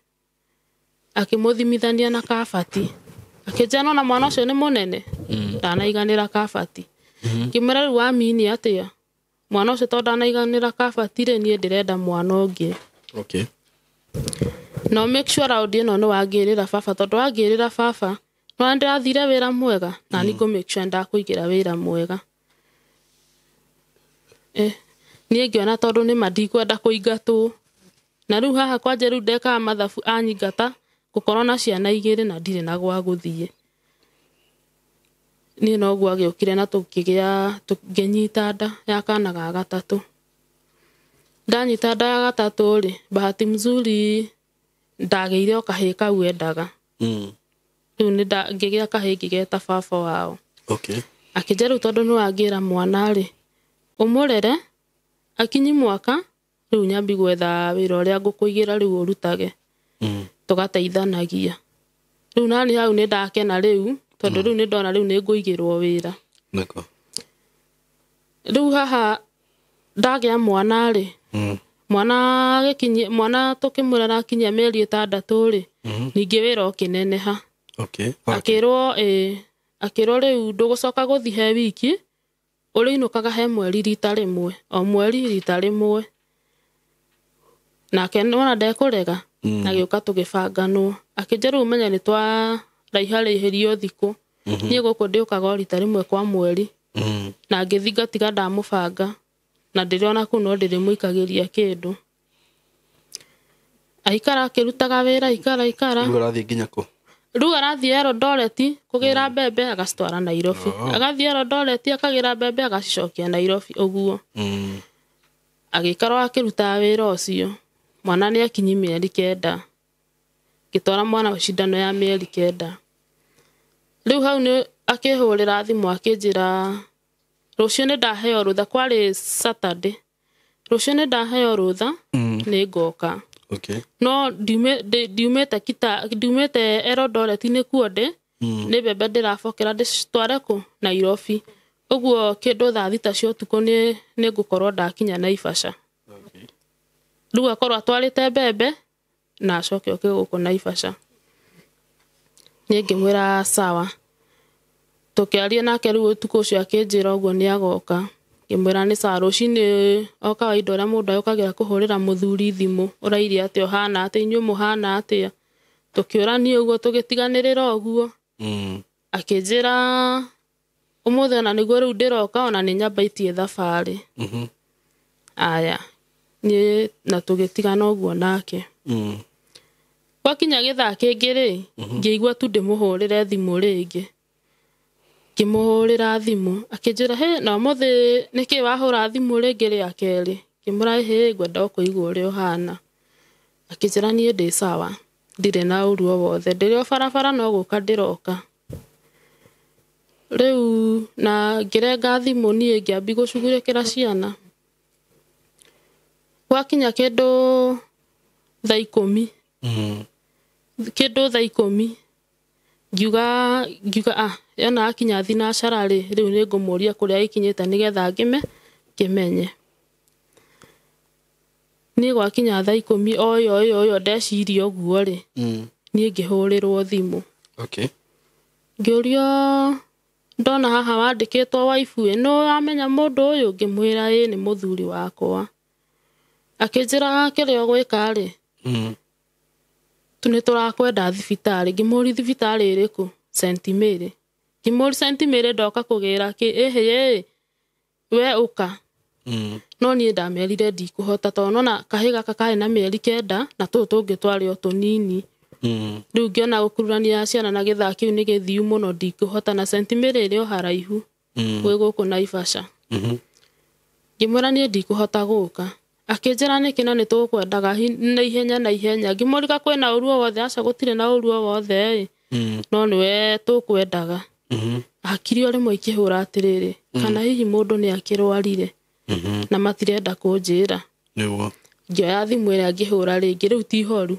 akimuthimithania na kabati akijana na mwana ucio ni munene ndanaiganira kabati kimera riu amini atia mwana ucio to ndanaiganira kabati ri ni ndirenda mwana ungi no make sure audie no wagirira baba tondu wagirira baba no ndirathire wira mwega na ni go make sure ndakuigira wira mwega ni ngiona tondu ni mandikwenda kuingatwo na riu haha kwanje riu ndeka mathabu anyingata gukorwo na ciana 2 na ndire na gwa guthie ni no gwa giukire na tukinyita nda ya kana ga gatatu ndanyita nda ya gatatu ri bahati mzuri ndageire okahika wendaga riu ni ngigia kahiki geta baba wao akinjeru tondu no agira mwana ri umurere akinyi mwaka riu nyambi gwetha wira uria ngukuigira riu urutage tugateithanagia riu nani hau ni ndakena riu tondu riu ni ndona riu ni nguigirwo wira niko riu haha ndagia mwana ri mwana tukimurera akinyia mieri 6 ri ningi wira ukineneha akirwo riu ndugucoka guthi he wiki uriinukaga he mweri rita rimwe o mweri rita rimwe nake nona ndekurega agiuka tugibanganwo akijeru umenya ni twa raiharihirio thiku nie guku ndiukaga rita rimwe kwa mweri na ngithinga tiga ndamubanga na ndiriona ku no ndirimuikagiria kindu aikara akirutaga wira ikara urathi nginya ku riu arathi Eldoret kugira mbembe agacitwara Nairobi agathi Eldoret akagira mbembe agacicokia Nairobi uguo agikara akiruta wira ucio mwana ni akinyi mieri 9 gitwara mwana cindano ya mieri 9 riu hau ni akihurira thimu akinjira rucio ni ndaheo rutha kwari Saturday rucio ni ndaheo rutha ni ngoka no ndiumete Eldoret ni kuonde ni bebe ndirabokera ndicitware ku Nairobi uguo kindu thaa 6 cia utuku ni ngukorwo ndakinya Naivasha riu akorwo atwarite bebe na acoke guku Naivasha ni ngimwira sawa tukiaria nake riu utuku ucio akinjira uguo ni agoka ngimwira ni sawa rucini o kawaida uria mundu ayukagira kuhurira muthuri thimu urairia ati ohana ati inyu muhana ati tukiurania uguo tugitiganirira uguo akinjira umuthe na niguo riu ndiroka ona ni nyambaitie thabari aya ni na tugitigana uguo nake wakinya githaa kingi ri ngiigua tu ndimuhurire thimu ringi kimuhurira thimu akinjira he na muthe niki wahura thimu ringi ri akeri kimura he ngwenda kuigua uri ohana akinjira nie ndi sawa ndire na uru wothe ndirio barabara no guka ndiroka riu na ngirenga thimu nie ngiambi gucugurikira ciana wakinya kindu thaa 10 kindu thaa 10 ngiuga yana akinya thinacara ri riu ni ngumuria kuria ikinyite nigetha kimenye ni gwakinya thaa 10 oyo ndeciria uguo ri ni ngihurirwo thimu ngiurio ndona haha wandikitwo waifu no amenya mundu uyu ngimwira ni muthuri wakwa akinjira kirio gwika ri tuni turakwenda thibitari ngimuri thibitari iriku St Mary ngimuri St Mary ndoka kugira ki we uka no ni ndamerire ndikuhota tono na kahiga kakae na mieri 9 na tungi twari o tunini riu ngiona gukururania ciana na githaa kiu ni githiu muno ndikuhota na St Mary iri o haraihu gwi guku Naivasha ngimura ni ndikuhota guka akinjira nikina ni tukwendaga na ihenya ngimurika kwina uruo wothe aca gutire na uruo wothe no niwe tukwendaga akiri ori mo ikihura atiriri kana hihi mundu ni akirwarire na matirenda kunjira niwo ngioya thimu ira ngihura ringi riu ti horu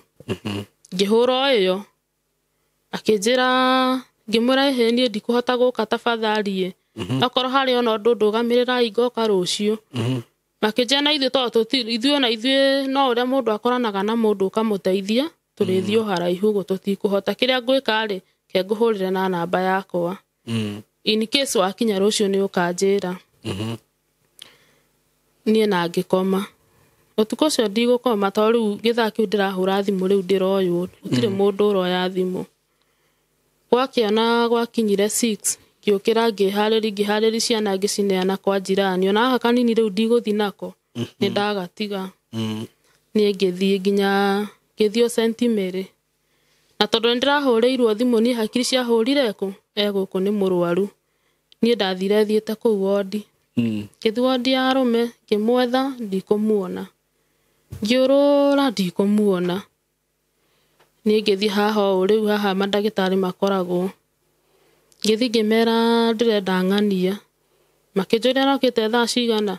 ngihura iyo akinjira ngimura ni ndikuhota guka tafadhali akoro hari ona ndugamirira igoka rucio makijana ithu to ithuo na ithuo no uria mundu akoranaga na mundu kamuteithia turithio haraihu gututikuhota kiria ngwika ri ke nguhurire na namba yakwa in case wakinya rucio ni ukanjira nie na ngikoma utuko cio ndigukoma to riu githaa kiu ndirahura thimu riu ndiroywo gutire mundu uroya thimu gwakiona gwakinyire 6 kiukira ngihariri ciana ngicineana kwa jirani ona haha kanini riu ndiguthi nako ni ndagatiga ni ngithii nginya ngithio St Mary na tondu ndirahuriirwo thimu ni hakiri cia hurire ku guku ni murwaru ni ndathire thiete ku wodi kithi wodi ya arume kimwetha ndikumuona ngiurura ndikumuona ni ngithi haha riu haha mandagitari makoragwo ngithi ngimera ndirenda ng'ania makijurira okite thaa cigana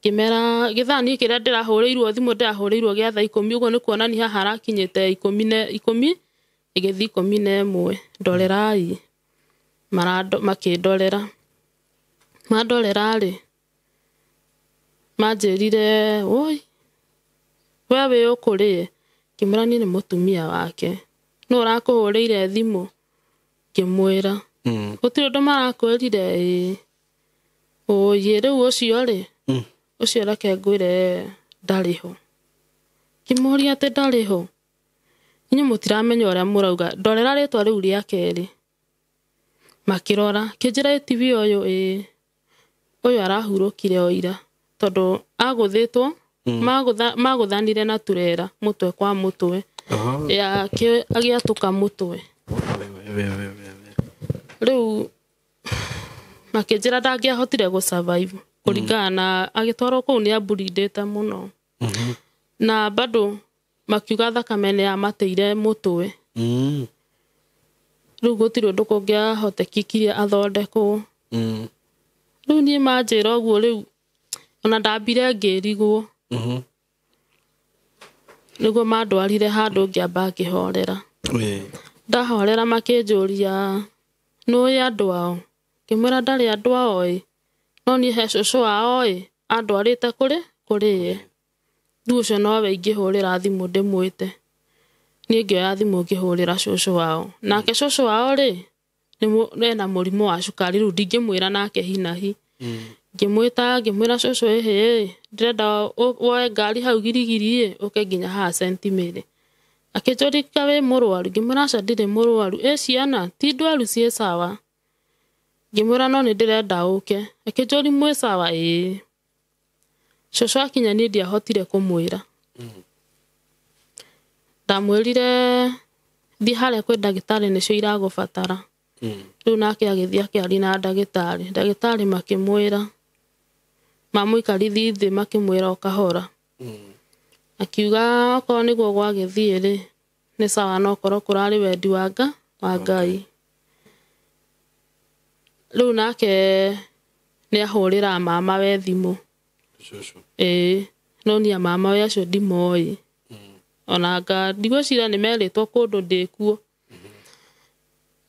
kimera githani kiria ndirahuriirwo thimu ndirahuriirwo gia thaa 10 uguo ni kuonania haha harakinyite 10 igithi 11 ndorerai makindorera mandorera ri manjirire oi wewe ukurie kimera ni mutumia wake no rakuhuriire thimu kimwira gutire ndo marakwirire oye riu ucio ri ucio reke ngwire ndariho kimuria ati ndariho inyu mutiramenya uria murauga ndorera ritwa riu ria keri makirora kijira TV uyu uyu arahurukire oira tondu aguthitwo maguthanire na turera mutwe kwa mutwe ya agiatuka mutwe riu makijira ndangiahotire gu survive kuringana agitwarwo kuu ni aburidete muno na bado makiuga thakame ni amateire mutwe riu gutire undu kungiahotekirie athondekwo riu ni manjira uguo riu ona ndambire ngirigwo niguo mandwarire handu ngiamba ngihorera ndahorera makinjuria nui andu ao kimwira ndari andu ao no ni he cucu wao andwarite kuri riu ucio nowe ingihurira thimu ndimwite ni ngioya thimu ngihurira cucu wao nake cucu wao ri ni na murimu wa cukari riu ndingimwira nake hinahi ngimwita ngimwira cucu ndirenda woe ngari hau girigiri uke nginya ha sentimere akijorika we murwaru ngimwira aca ndire murwaru ciana ti ndwaru cie sawa ngimwira no ni ndirenda uke akijori mwe sawa cucu akinya ni ndiahotire kumwira ndamwirire thi haria kwi ndagitari nicio iragubatara riu nake agithia akiari na ndagitari makimwira mamuikarithi thi makimwira ukahora akiuga okorwo niguo gwagithie ri ni sawa no korwo kurari wendi wa Ngai riu nake ni ahurira mama we thimu no ni mama we acio ndimoi ona nga ndigwicira ni meritwo kundu ndikuo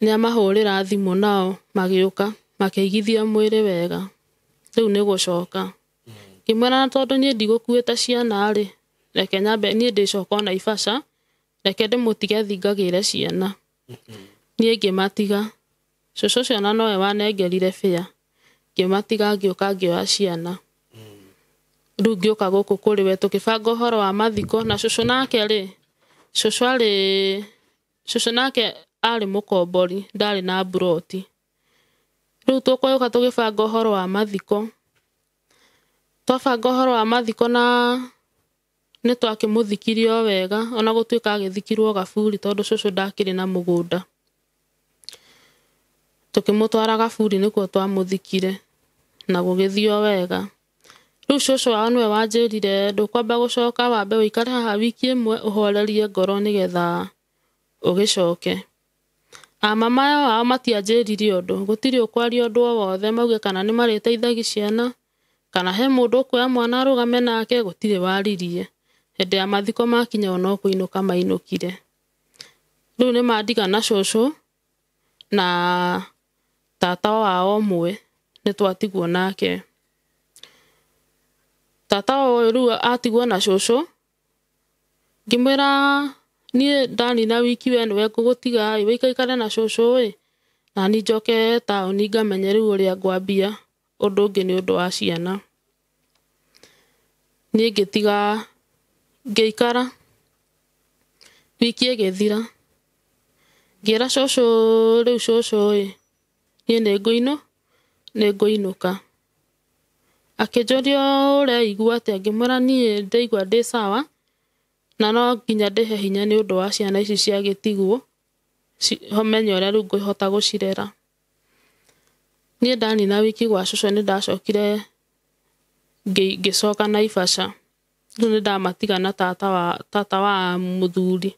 ni amahurira thimu nao magiuka makeigithia mwiri wega riu ni gucoka kimwira tondu ni ndigukuita ciana ri reke nyambe ni ndicoka na Naivasha reke ndimutige thingagire ciana ni ngimatiga cucu ciana nowe wanengerire fia ngimatiga ngiuka ngioya ciana riu ngioka guku kuri we tukibanga uhoro wa mathiko na cucu nake ri cucu nake ari mukombori ndari na broti riu tukoyuka tugibanga uhoro wa mathiko twabanga uhoro wa mathiko na ni twakimuthikirio wega ona gutuika agithikirwo gaburi tondu cucu ndakiri na mugunda tukimutwara gaburi nikuo twamuthikire na gugithio wega riu cucu wao niwe wanjirire ndukwamba gucoka wambe wikare haha wiki imwe uhorerie ngoro nigetha ugicoke mama yao matianjirire undu gutiri ukwaria undu wothe mauge kana ni mariteithagia ciana kana he mundu kuoya mwana arugame nake gutire waririe hindi ya mathiko makinya ona kuinuka mainukire riu ni mandiga na cucu na tata wao mwe ni twatigwo nake tata wao riu atigwo na cucu ngimwira ni ndani na wiki we niwe ngugutiga wikaikare na cucu na ni njoke tauni ngamenye riu uria ngwambia undu ungi ni undu wa ciana ni ngitiga ngiikara wiki igithira ngira cucu riu cucu ni nguinuka akijoria ureigua atia ngimwira ni ndaigua ndi sawa na no nginya ndihe hinya ni undu wa ciana ici cia gitigwo homenye uria riu ngihota gucirera ni ndani na wiki gwa cucu ni ndacokire ngicoka Naivasha riu ni ndamatiga na tata wa muthuri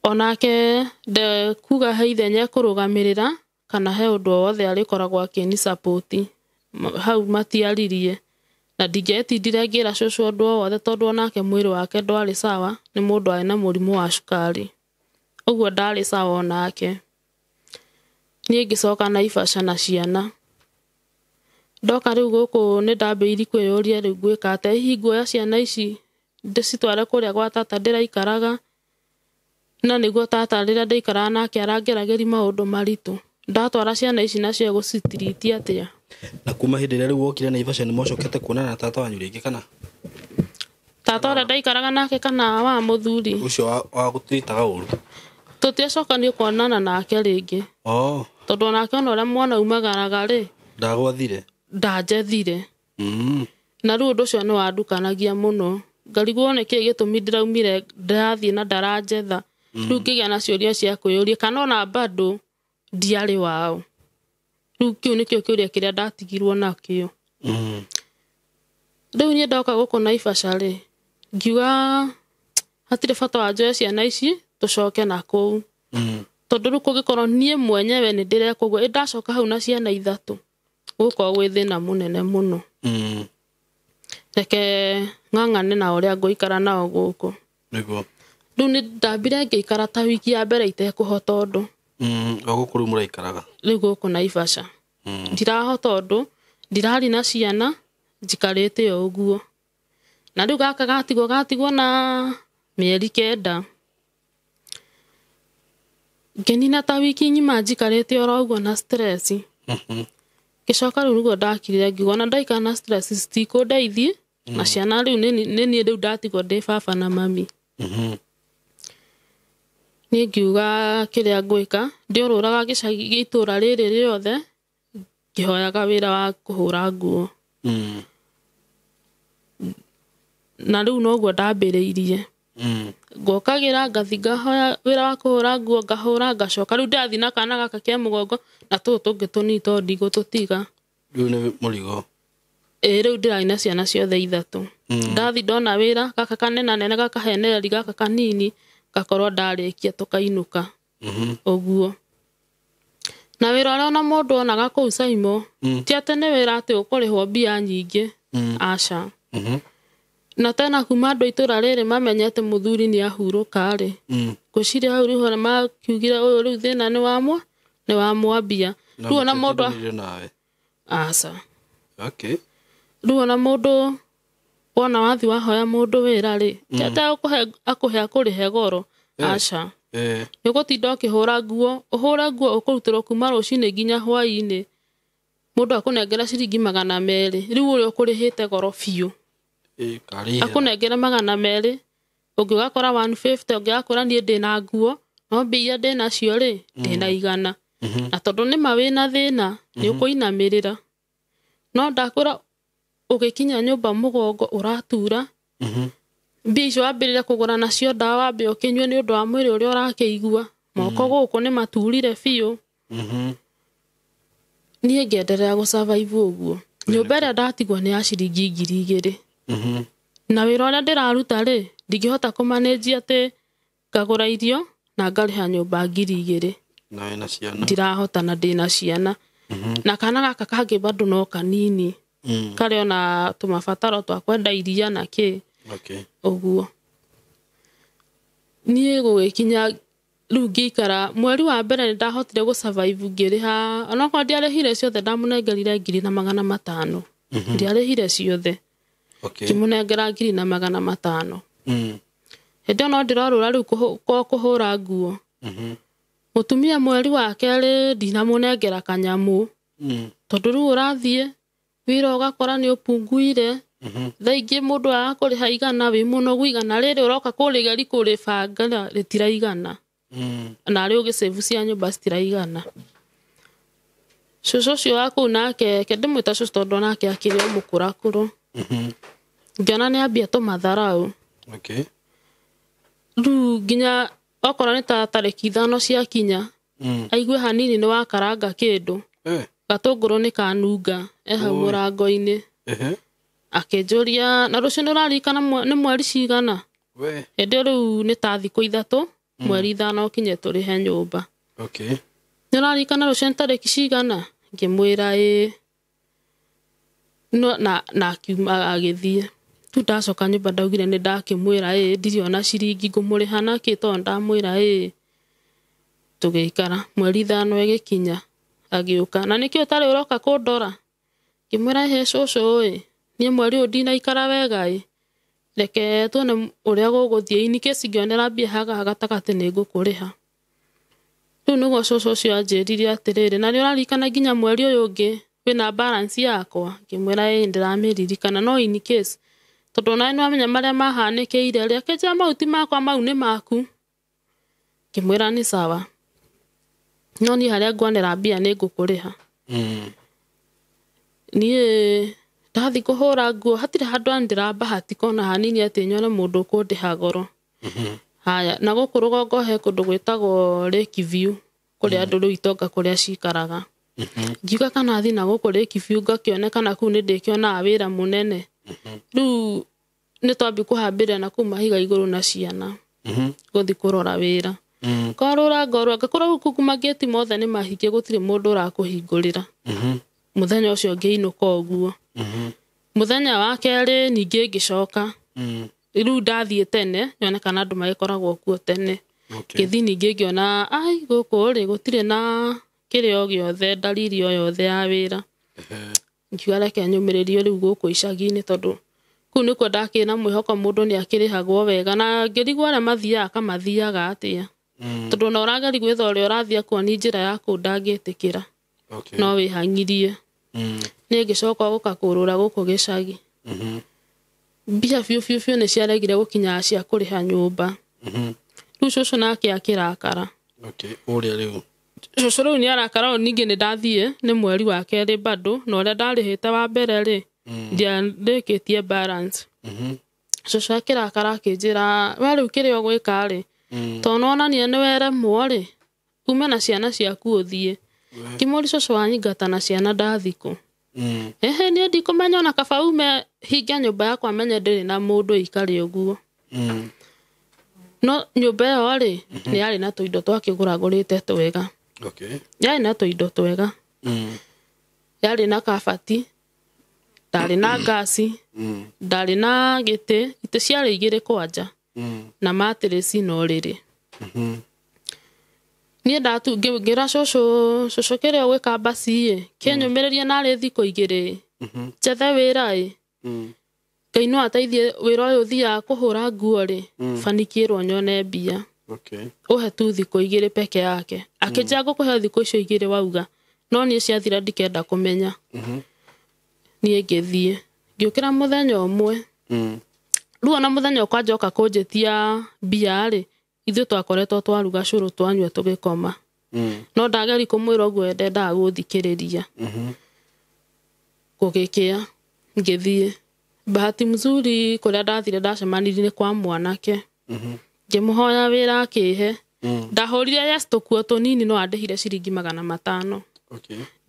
onake kuga he ithenya kurugamirira kana he undu wothe arikoragwo akini support hau matiaririe na ndingetindire ngira cũcũ ũndũ o wothe tondũ onake mwĩrĩ wake ndwarĩ sawa nĩ mũndũ arĩ na mũrimũ wa cukari ũguo ndarĩ sawa onake niĩ ngĩcoka Naivasha na ciana ndoka rĩu gũkũ nĩ ndambĩrĩirie kwĩyũria rĩu ngwĩka atĩa hihi nguoya ciana ici ndĩcitware kũrĩa gwa tata ndĩraikaraga na nĩguo tata rĩrĩa ndaikaraga nake arangeragĩria maũndũ maritũ ndatwara ciana ici nacio gũcitiriti atĩa na kuma hĩndĩ ĩrĩa rĩu wokire Naivasha nĩ mũcokete kuonana na tata wanyu rĩngĩ kana tata ũrĩa ndaikaraga nake kana wa mũthuri ũcio wa gũtiritaga ũru tũtiacokanio kuonana nake rĩngĩ tondũ onake ona ũrĩa mwana umagaraga rĩ ndagwathire ndanjethire na rĩu ũndũ ũcio nĩ wandukanagia mũno ngarigwo nĩkĩ gĩtũmi ndĩraumire ndĩrathiĩ na ndaranjetha rĩu ngĩgĩa na ciũria cia kwĩyũria kana ona bado ndiarĩ wao rĩu kĩu nĩkĩo kĩũria kĩrĩa ndatigirwo nakĩo rĩu niĩ ndoka gũkũ Naivasha rĩ ngiuga hatirĩ bata wa njoe ciana ici tũcoke na kũu tondũ rĩu kũngĩkorwo niĩ mwenyewe nĩ ndĩreka ũguo ndacoka hau na ciana ithatũ gũkorwo gwĩ thĩna mũnene mũno reke ng'ang'ane na ũrĩa ngũikara nao gũkũ nĩguo rĩu nĩ ndambire ngĩikara ta wiki ya mbere itekũhota ũndũ gũkũ rĩu mũraikaraga rĩu gũkũ Naivasha ndirahota ũndũ ndirarĩ na ciana njikarĩte o ũguo na rĩu gaka gatigwo na mĩeri 9 ngenina ta wiki ng'ima njikarĩte oro ũguo na stress gĩcoka rĩu nĩguo ndakirire ngiuga na ndaikara na stress citikũndeithie na ciana rĩu nĩ niĩ rĩu ndatigwo ndĩ baba na mami niĩ ngiuga kĩrĩa ngwĩka ndiũrũraga gĩcagi itũra rĩrĩ rĩothe ngĩhoyaga wĩra wa kũhũra nguo na rĩu noguo ndambĩrĩirie ngokagĩra ngathi ngahoya wĩra wa kũhũra nguo ngahũra ngacoka rĩu ndathiĩ na kana gaka kĩa mũgongo na tũtũ tũngĩ tũnini tondũ ndigũtũtiga rĩu nĩ mũrigo rĩu ndĩrarĩ na ciana ciothe ithatũ ndathi ndona wĩra gaka kanenanene gakahenereri gaka kanini gakorwo ndarĩkia tũkainũka ũguo na wĩra ũrĩa ona mũndũ onaga kũu Saimo ti atĩ nĩ wĩra atĩ ũkũrĩhwo mbia nyingĩ aca na tena kuma andũ itũra rĩrĩ mamenyete mũthuri nĩ ahurũka rĩ ngwĩciria hau rĩu hore makiugire ũyũ rĩu thĩna nĩ wamwambia rĩu ona mũndũ aca rĩu ona mũndũ wona wathi wahoya mũndũ wĩra rĩ ti atĩ akũhe akũrĩhe goro aca nĩ gũtinda ũkĩhũra nguo ũhũre nguo ũkũrutĩrwo kuma rũcinĩ nginya hwaĩ-inĩ mũndũ akũnengera ciringi 200 rĩu ũrĩa ũkũrĩhĩte goro biũ akũnengera 200 ũngĩgakora 150 ũngĩgakora niĩ ndĩna nguo no mbia iria ndĩnacio rĩ ndĩna 100 na tondũ nĩ mawĩna thĩna nĩ ũkũinamĩrĩra no ndakwĩra ũgĩkinya nyũmba mũgongo ũratura mbia icio wambĩrĩre kũgũra nacio ndawa wambe ũkĩnyue nĩ ũndũ wa mwĩrĩ ũrĩa ũrakĩigua moko gũkũ nĩ maturire biũ niĩ ngĩenderea gũsurvive ũguo nyũmba ĩrĩa ndatigwo nĩ ya ciringi 2,000 na wĩra ũrĩa ndĩraruta rĩ ndingĩhota kũmanĩnji atĩ ngagũra irio na ngarĩha nyũmba 2,000 na wĩna ciana ndirahota na ndĩna ciana na kana gaka kangĩ bado no kanini karĩ ona tũmabataro twa kwenda iria na kĩ ũguo niĩ gũgĩkinya rĩu ngĩikara mweri wa mbere nĩ ndahotire gũsurvive ngĩrĩha onokorwo ndiarĩhire ciothe ndamũnengerire 5,000 ndiarĩhire ciothe ngĩmũnengera 5,000 hĩndĩ ĩyo no ndĩrorũra rĩu kũhũra nguo mũtumia mweri wa kerĩ ndinamũnengera kanyamũ tondũ rĩu ũrathiĩ wĩra ũgakora nĩ ũpunguire thaa ingĩ mũndũ agakũrĩha 100 wĩ mũnogu 100 rĩrĩ ũroka kũrĩgeri kũrĩbanga rĩtiraigana na rĩu gĩcĩbu cia nyũmba citiraigana cũcũ ũcio wa kũu nake ndĩmwĩta cũcũ tondũ nake akĩrĩ o mũkũrakũrũ ngĩona nĩ ambia tũmatharaũ rĩu nginya okorwo nĩ ta tarĩki 5 ciakinya aigue hanini nĩ wakaranga kĩndũ gatũngũrũ nĩ kanunga hau mũrango-inĩ akĩnjũria na rũciũ nĩ ũraririkana nĩ mweri cigana hĩndĩ rĩu nĩ ta thikũ 3 mweri 5 ũkinye tũrĩhe nyũmba nĩ ũraririkana rũciũ nĩ tarĩki cigana ngĩmwĩra no na akiuma agithie tu ndacoka nyumba ndaugire ni ndakimwira ndiri ona ciringi ngumurihana kito ndamwira tugeikara mweri 5 igikinya agiuka na nikio tari uroka kundora kimwira cucu ni mweri udina ikara wega reke tuone uria guguthie ini kesi ngionera mbia haga hagatagati ni ngukuriha riu niguo cucu ucio anjirire atiriri na niurarikana nginya mweri uyu ungi wina balance yakwa kimwira ndirameririkana no in case tondu na amenya maria mahanikiire ria keja mauti makwa mau ni maku kimwira ni sawa no ni haria ngwanera mbia ni ngukuriha ni ndathi kuhura nguo hatire handu andirabahati kona hanini ati nyone mundu kundiha goro haya na guku rugongo he kundu gwitagwo Lake View kuria andu riu itonga kuria cikaraga ngiuga kana thi na guku Lake View ngakionekana kuu ni ndikiona wira munene riu ni twambi kuhambira na kuma higa iguru na ciana guthi kurora wira korora ngorwa ngakora guku kuma gate mothe ni mahikie gutire mundu urakuhingurira muthenya ucio ngiinuka oguo muthenya wa keri ningi ngicoka riu ndathie tene nyonekana andu magikoragwo kuo tene githi ningi ngiona guku ri gutire na kirio giothe dalili o yothe ya wira ngiuga reke nyumiririo riu guku icagi-ini tondu kuu nikuo ndakina mwihoko mundu ni akirihagwo wega na ngirigwo aria mathiaga kamathiaga atia tondu na urageri gwitha uria urathia kuoni njira yaku ndangitikira no wihangirie ni ngicoka guka kurura guku gicagi mbia fiu ni ciaregire gukinya cia kuriha nyumba riu cucu nake akirakara uria riu cucu riu ni arakara ningi ni ndathie ni mweri wa keri bado na uria ndarihite wa mbere ri ndiandikitie balance cucu akirakara akinjira we riu kiria ugwika ri tononania ni weremwo ri ume na ciana ciaku uthie kimuri cucu wanyingata na ciana ndathiko ni ndikumenya ona kaba ume hinga nyumba yakwa menye ndiri na mundu ikari uguo no nyumba yo ri ni yari na tuindo twakiguragurite twega yari na tuindo twega yari na kabati ndari na gasi ndari na gite ciari igiri kwanja na matress no riri ni ndatu ngira cucu kiria gwika basi kinyumiririe nari thiko igiri jethe wira Ngai no ateithie wira uyu thia kuhura nguo ri fanikirwo nyone mbia uhe tu thiko igiri peke yake akija gukuhe thiko icio igiri wauga no ni ciathira ndikenda kumenya ni ngithie ngiukira muthenya umwe riu ona muthenya ukwanjoka kunjitia mbia ri ithu twakoretwo twaruga curu twanyua tugikoma no ndageri kumwira uguo ndenda guthikiriria gugikia ngithie bahati mzuri kuria ndathire ndacemanirie kwa mwanake ngimuhoya wira akihe ndahurire yes tukuo tunini no andihire ciringi 500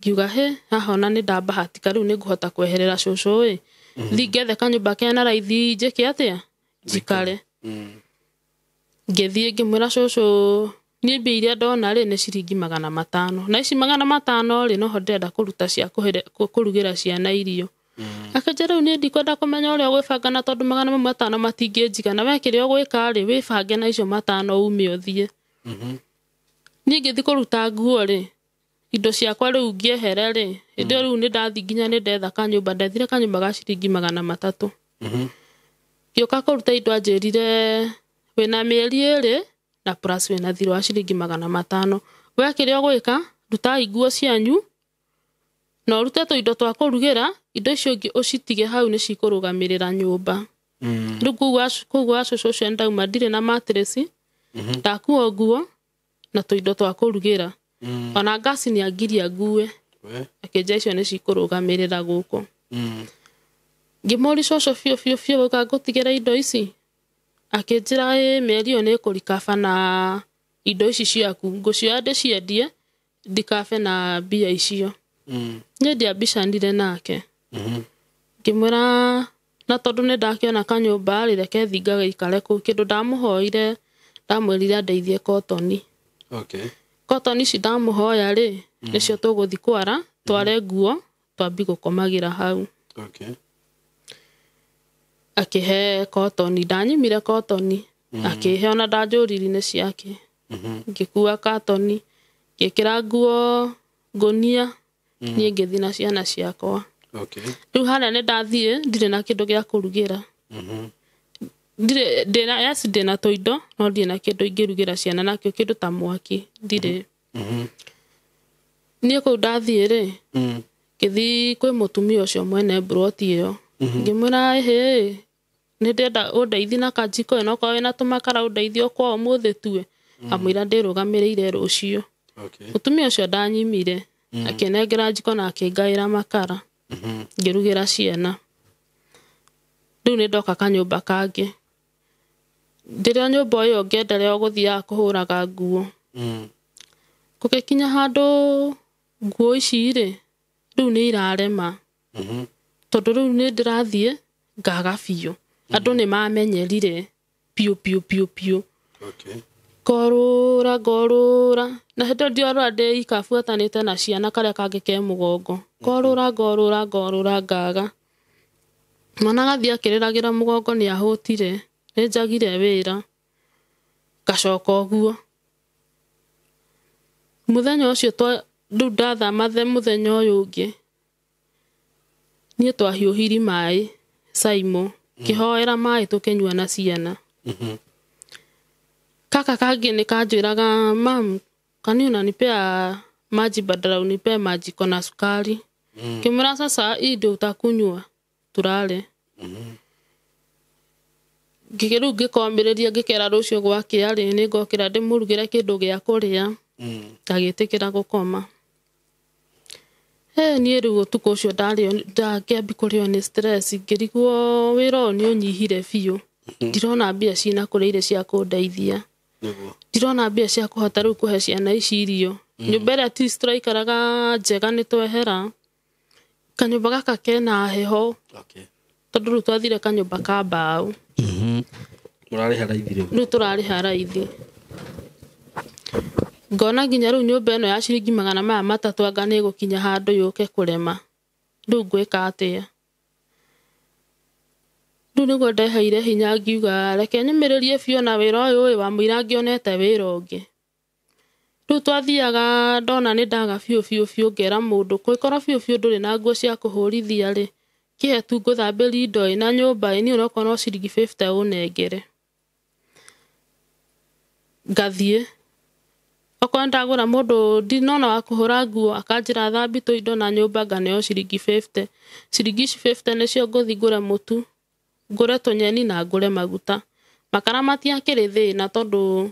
ngiuga haha ona ni ndabahatika riu ni nguhota kweherera cucu thigethe kanyumba kena raithi njike atia njikare ngithie ngimwira cucu ni mbia iria ndona ri ni ciringi 500 na ici 500 ri no ndenda kuruta cia kurugira ciana irio akajera riu ni ndikwenda kumenya uria gwibanga tondu 500 matinginjiga na wekire ogwika ri wibange na icio 5 ume uthie ni ngithi kuruta nguo ri indo ciakwa riu ngiehere ri indo riu ni ndathi nginya ni ndetha kanyumba ndethire kanyumba ga ciringi 300 ngioka kuruta indo anjirire wina mieri iri na plus wina thiro wa ciringi 500 wekire ogwika ruta nguo cianyu no rute to indo twa kurugira indo icio ngi ucitige hau ni cikurugamirira nyumba riu kugwa cucu ndauma ndire na matress ndakuo nguo na to indo twa kurugira ona gasi ni angiria ngue akinja icio ni cikurugamirira guku ngimuri cucu fio guka gutigera indo ici akinjira mieri yo ni kurikaba na indo ici ciaku ngucio ndiciendie ndikabe na mbia icio ni ndia bicandire nake ngimwira na tondu ni ndakiona kanyumba ri reke thinga gikare ku kindu ndamuhoire ndamwirire ndeithie cotton cotton ici ndamuhoya ri nicio tuguthi kwara tware nguo twambi gukomagira hau Okay. Akihe kotoni, ndanyimire kotoni. Akihe ona ndanjũriri-inĩ ciake. Ngĩkua katoni, ngĩkĩra nguo ngũnia, niĩ ngĩthiĩ na ciana ciakwa. Okay. Rĩu harĩa nĩ ndathiĩ, ndirĩ na kĩndũ gĩa kũrugĩra. Ndĩna tũindo, no ndirĩ na kĩndũ ingĩrugĩra ciana nakĩo, kĩndũ ta mwaki, ndirĩ. Niĩ kũu ndathiĩ-rĩ, ngĩthiĩ kwĩ mũtumia ũcio mwene mburoti ĩyo. Ngĩmwĩra hĩ, nĩndĩrenda ũndeithie na kanjiko ĩno, okorwo wĩna tũmakara ũndeithie okorwo ũmũthĩ tue. Ngamwĩra ndĩrũgamĩrĩire rũciũ. Mũtumia ũcio ndanyimire, akĩnengera njiko na akĩngaĩra makara. Ngĩrugĩra ciana. Rĩu nĩ ndoka kanyũmba kangĩ. Ndĩrĩ nyũmba ĩyo ngĩenderea gũthiaga kũhũraga nguo. Gũgĩkinya handũ nguo ici-rĩ, rĩu nĩ irarema. Tondũ rĩu nĩ ndĩrathiĩ ngaga biũ. Andũ nĩ mamenyerire piũ. Ngorũra. Na hĩndĩ ndiorũra ndĩ ika buatanĩte na ciana karĩa kangĩ ke mũgongo. Ngorũra ngaga. Mwana agathiĩ akĩrĩragĩra mũgongo nĩ ahũtire. Nĩ njagire wĩra. Ngacoka ũguo. Mũthenya ũcio rĩu ndathama mũthenya ũyũ ũngĩ. Niĩ twahiũhiri maĩ Saimo. Kĩhoera maĩ tũkĩnyua na ciana. Kaka kangĩ nĩ kanjĩraga, mam, can you unanipea maji badala unipee maji kona sukari? Kimwĩra sasa hii ndio utakunywa turare. Rĩu ngĩkomĩrĩria ngĩkera rũciũ gwakĩa-rĩ, nĩ ngokĩra ndĩmũrugĩre kĩndũ gĩa kũrĩa. Ngagĩtĩkĩra gũkoma. Niĩ rĩu ũtukũ ũcio ndakĩambi kũrĩo nĩ stress, ngĩrigwo wĩra ũyũ nĩ ũnyihire biũ. Ndirona mbia ciĩna kũrĩa irĩ cia kũndeithia. Ndirona mbia cia kũhota rĩu kũhe ciana ici irio. Nyũmba ĩrĩa ti tũraikaraga njega nĩ twehera. Kanyũmba gaka kena heho. Tondũ rĩu twathire kanyũmba ka mbaũ. Mũrarĩha raithi rĩu? Rĩu tũrarĩha raithi. Ngona nginya rĩu nyũmba ĩno ya ciringi 300 anga nĩ gũkinya handũ yũke kũrema. Rĩu ngwĩka atĩa? Rĩu nĩguo ndeheire hinya ngiuga reke nyũmĩrĩrie biũ na wĩra ũyũ wamũira ngĩonete wĩra ũngĩ. Rĩu twathiaga ndona nĩ ndaga biũ ngera mũndũ kũĩkora biũ ndũrĩ na nguo cia kũhũrithia-rĩ, kĩhe tu ngũthambĩria indo ĩna nyũmba ĩni onokorwo no ciringi 50 ũnengere. Ngathiĩ. Okorwo ndagũra mũndũ ndinona wa kũhũra nguo akanjĩra thambi tũindo na nyũmba nganeo ciringi 50. Ciringi 50 nĩcio ngũthi ngũre mũtu, ngũre tũnyeni na ngũre maguta. Makara matiakĩrĩ thĩna tondũ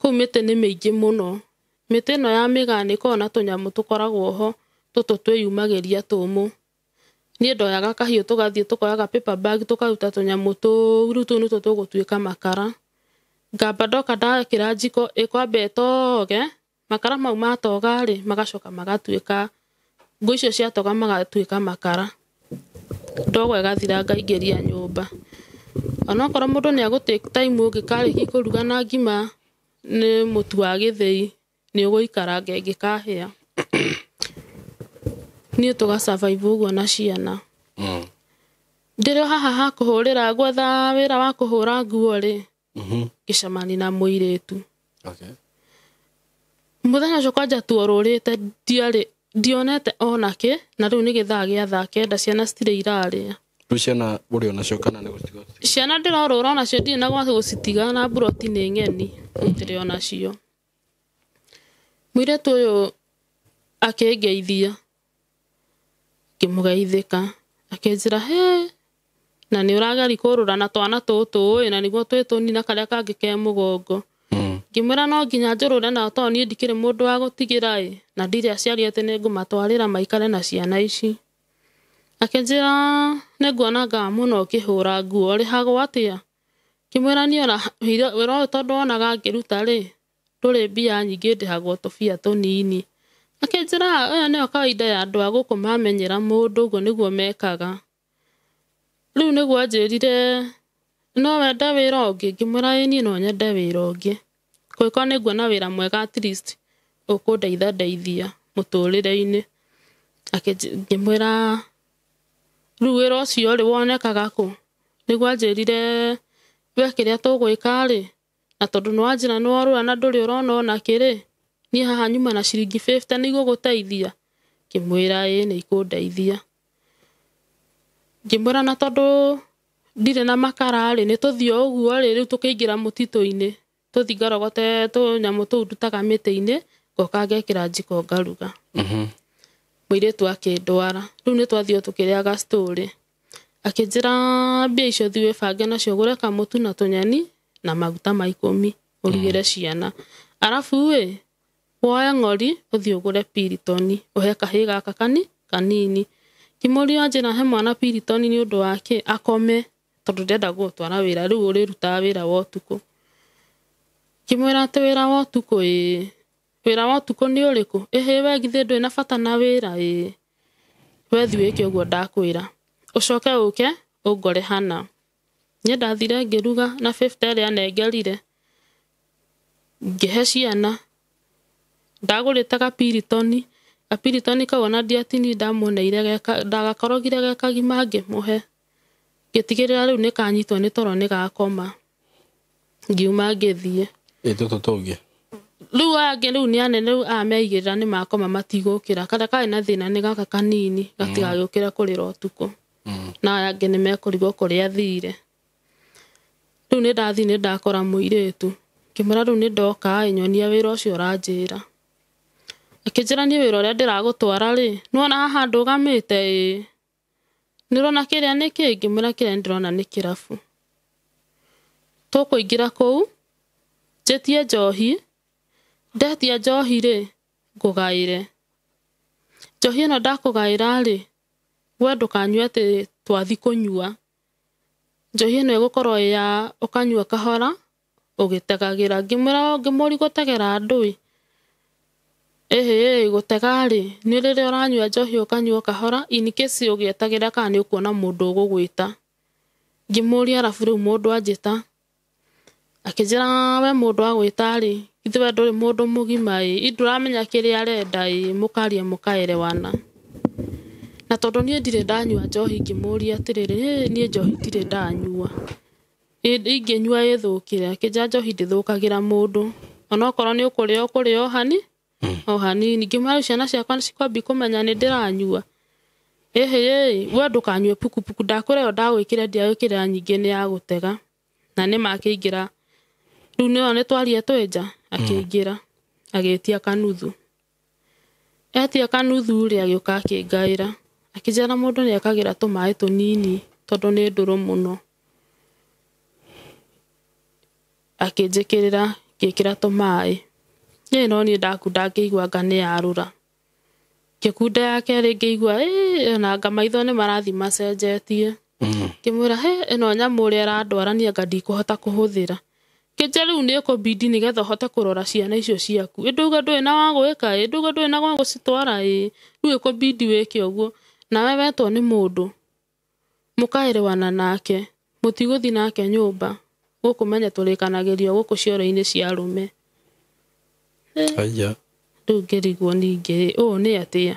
kũu mĩtĩ nĩ mĩingĩ mũno. Mĩtĩ ĩno ya mĩgaa nĩ ĩkoragwo na tũnyamũ tũkoragwo ho tũtũ twĩyumagĩria tũmũ. Niĩ ndoyaga kahiũ tũgathiĩ tũkoyaga paper bag tũkaruta tũnyamũ tũu, rĩu tũu nĩtuo tũgũtuĩka makara. Ngamba ndoka ndekĩra njiko ĩkwamba ĩtoge, makara mau matoga-rĩ magacoka magatuĩka, ngũ icio ciatoga magatuĩka makara. Ndogo ĩgathira ngaingĩria nyũmba. Onokorwo mũndũ nĩ agũ-take time ũngĩkarĩkia kũruga na ngima nĩ mũtu wa gĩthĩi nĩ ũgũikaranga ĩngĩkahĩa. Niĩ tũga survive ũguo na ciana. Ndĩrĩ haha ha kũhũrĩra gwetha wĩra wa kũhũra nguo-rĩ, ngĩcemania na mũirĩtu. Mũthenya ũcio kwanja tuorũrĩte ndionete onakĩ, na rĩu nĩ gĩthaa gĩa thaa 9 ciana citirĩ irarĩa. Rĩu ciana ũrĩ onacio kana nĩ gũcitiga? Ciana ndĩrorũra onacio ndirĩ na gwa gũcitiga na mburoti nĩ ng'eni, ndirĩ onacio. Mũirĩtu ũyũ akĩngeithia. Ngĩmũgeithĩka. Akĩnjĩra na nĩ ũrageri kũrũra na twana tũtũ na nĩguo twĩ tũnini na karĩa kangĩ ke mũgongo. Ngĩmwĩra no nginya njũrũre nao tondũ niĩ ndikĩrĩ mũndũ wa gũtigĩra na ndirĩ aciari atĩ nĩ ngũmatwarĩra maikare na ciana ici. Akĩnjĩra nĩnguonaga mũno ũkĩhũra nguo ũrĩhagwo atĩa? Ngĩmwĩra niĩ ona wĩra ũyũ tondũ wonaga ngĩruta-rĩ, ndũrĩ mbia nyingĩ ndĩhagwo tũbia tũnini. Akĩnjĩra ĩyo nĩyo kawaida ya andũ a gũkũ mamenyera mũndũ ũguo nĩguo mekaga. Rĩu nĩguo anjĩrire no wende wĩra ũngĩ? Ngĩmwĩra ĩ niĩ no nyende wĩra ũngĩ. Kũngĩkorwo nĩnguona wĩra mwega at least ũkũndeithia mũtũrĩre-inĩ. Ngĩmwĩra riu wira ucio ri wonekaga ku niguo anjirire we kiria tugwika ri na tondu ni wanjira ni worura na nduri urona ona kiri ni haha nyuma na ciringi 50 niguo guteithia kimwira ni ikundeithia ngimwira na tondu ndire na makara ri ni tuthio uguo ri riu tukiingira mutito-ini tuthingarogote tunyamu tuu ndutaga miti-ini ngoka ngekira njiko ngaruga mwiritu akindwara riu ni twathio tukiriaga story akinjira mbia icio thiwe bange nacio gure kamutu na tunyeni na maguta ma 10 urugire ciana arafu we woya ng'ori uthii ugure piritoni uhe kahi gaka kanini kimuri anjira he mwana piritoni ni undu wake akome tondu ndenda gutwara wira riu uriruta wira wa utuku kimwira ati wira wa utuku wira wa utuku ni uriku we githe ndui na bata na wira we thi wike uguo ndakwira ucoke uke ungore hana nye ndathire ngiruga na 50 ria nengerire ngihe ciana ndagurite kapiritoni kawona ndiatini ndamuneire ndagakorogire gekagima ngimuhe gitigirira riu nikanyitwo ni toro nigakoma ngiuma ngithie tutungi riu angi riu ni anene riu ameigirira ni makoma matigukira kada kai na thina ni gaka kanini gatigagukira kurira utuku na angi ni mekurigwo kuria thire riu ni ndathi ni ndakora muiritu kimura riu ni ndoka nyonia wira ucio uranjira akinjira ni wira uria ndiragutwara ri nuona haha ndugamite nirona kiria ni kingi mura kiria ndirona ni kirabu tukuingira kuu jetie njohi ndetia njohi ri ngugaire njohi ino ndakugaira ri we ndukanyua ati twathi kunyua njohi ino igukorwo ya ukanyua kahora ugitegagira ngimuri gutegera ndui gutega ri ni riria uranyua njohi ukanyua kahora in case ugietagira kana ni ukuona mundu ugugwita ngimuri arafu riu mundu anjita akinjira we mundu agwita ri ithe we nduri mundu mugima nduramenya kiria arenda mukarie mukaerewana na tondu nie ndire ndanyua njohi ngimuri atiriri nie njohi ndire ndanyua inginyua ithukire akinjira njohi ndithukagira mundu ona okorwo ni ukuria hani hanini ngimara ciana ciakwa cikwambi kumenya ni ndiranyua we ndukanyue pukupuku ndakwira ndagwikire ndiagwikira nyingi ni ya gutega na ni makiingira riu ni one twarie twenja akiingira agetia kanuthu etia kanuthu ri agiuka akingaira akinjira mundu ni akagira tumai tunini tondu ni nduru muno akinjikirira ngikira tumai ye no ni ndakunda ngigua ngane yarura kikunda yake ri ngigua na ngamaitho ni marathi macenjetie kimwira ino nyamu ri arandwarania ngadi kuhota kuhuthira kijeru ni ekobidi ni getha hote kurora ciana icio ciaku nduga ndui na wagwika nduga ndui na gwacitwara riu ekobidi wike uguo na we wetwo ni mundu mukaerewana nake mutiguthi nake nyumba gukumenya turikanagirio guku cioro-ini cia rume aya riu ngirigwo ningi ni atia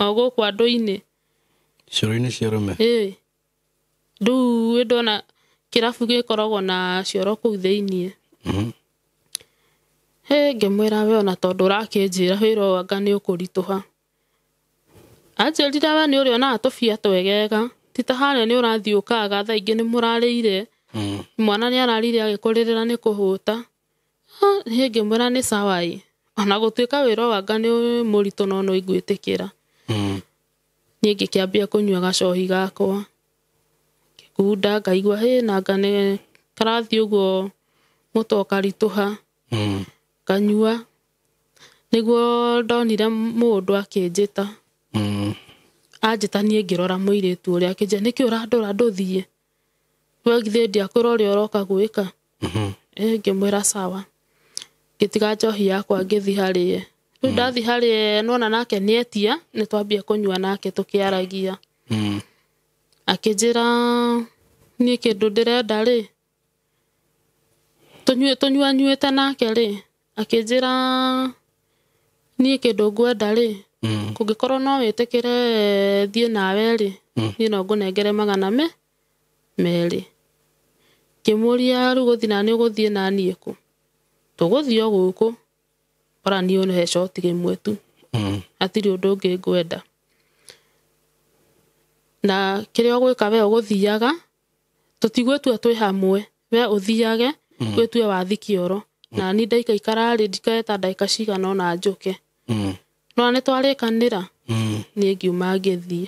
o guku andu-ini cioro-ini cia rume riu ndona kirabu gikoragwo na cioro kuu thiini ngimwira we ona tondu urakinjira wira wanga ni ukurituha anjirire we ni uriona tubia twegega tita haria ni urathiukaga thaa ingi ni murarire mwana ni ararire agikuririra ni kuhuta ngimwira ni sawa ona gutuika wira wanga ni muritu no igwitikira ni ngikiambia kunyua gacohi gakwa ngikunda ngaigua na ngane karathi uguo muto karituha kanyua niguo ndonire mundu akinjita anjita nie ngirora muiritu uria akinja niki urandura nduthie we githe ndiakwira uria uroka gwika ngimwira sawa ngitiga njohi yakwa ngithi harie riu ndathi harie nona nake nietia ni twambia kunyua nake tukiaragia akinjira ni kindu ndirenda ri tunyuanyuite nake ri akinjira ni kindu ngwenda ri kũngĩkorwo no wĩtĩkĩre thiĩ nawe rĩ niĩ no ngũnengere 200 kĩmũria rĩu gũthiĩ na nĩ ũgũthiĩ na niĩ kũ tũgũthiĩ o gũkũ ora niĩ ũhe shoti ĩmwe tu hatirĩ ũndũ ũngĩ ngwenda na kĩrĩa ũgwĩka we ũgũthiaga tũtigwĩtua twĩ hamwe we ũthiage gwĩtue wathi kĩoro na ni ndaikaikara rĩ ndikaeta ndaika cigana ona njũke no nĩ twarĩkanĩra niĩ ngiuma ngĩthiĩ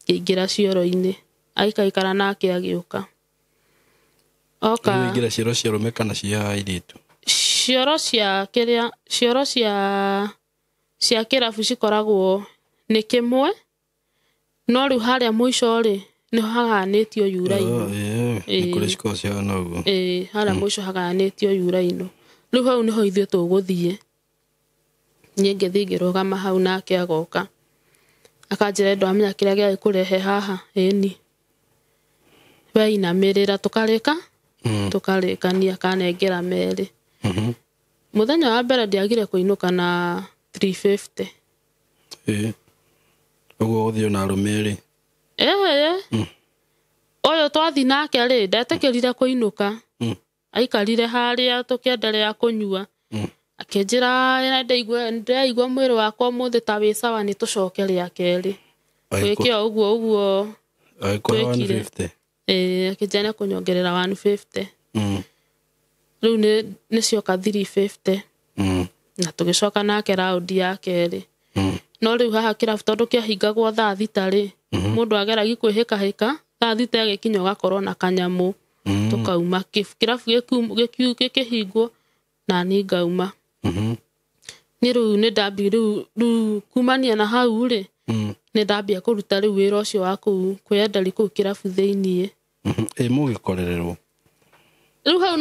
ngĩingĩra cioro-inĩ aikaikara nake agĩũka oka ngĩingĩra cioro cia rũme kana cia airĩtu cioro cia kĩrĩa cioro cia kĩrabu cikoragwo nĩ kĩmwe no rĩu harĩa mũico rĩ nĩ haganĩtio yuraino nĩ kũrĩ cikoragwo cihana ũguo harĩa mũico haganĩtio yuraino rĩu hau nĩho ithuĩ tũgũthiĩ niĩ ngĩthiĩ ngĩrũgama hau nake agoka akanjĩra ndwamenya kĩrĩa gĩakũrehe haha ĩni we inamĩrĩra tũkarĩkania akanengera 2 mũthenya wa mbere ndiagire kũinũka na 350 ũguo ũthiĩ na arũme rĩ ũyũ twathi nake rĩ ndetĩkĩrire kũinũka aikarire harĩa tũkĩenderea kũnyua akĩnjĩra ndĩraigua mwĩrĩ wakwa ũmũthĩ ta wĩ sawa nĩ tũcoke rĩa kerĩ gwĩkĩa ũguo twĩkire akĩnjĩra kũnyongerera 150 rĩu nĩ cioka 350 na tũgĩcoka nake raundi ya kerĩ no rĩu haha kĩrabu tondũ kĩahingagwo thaa thita rĩ mũndũ ageragi kwĩhĩkahĩka thaa thita gĩkinya ũgakorwo na kanyamũ tũkauma kĩrabu gĩkĩhingwo na niĩ ngauma niĩ rĩu nĩ ndambia rĩu kumania na hau rĩ nĩ ndambia kũruta rĩu wĩra ũcio wa kũu kwĩyenderi kũu kĩrabu thĩiniĩ mũgĩkorererwo rĩu hau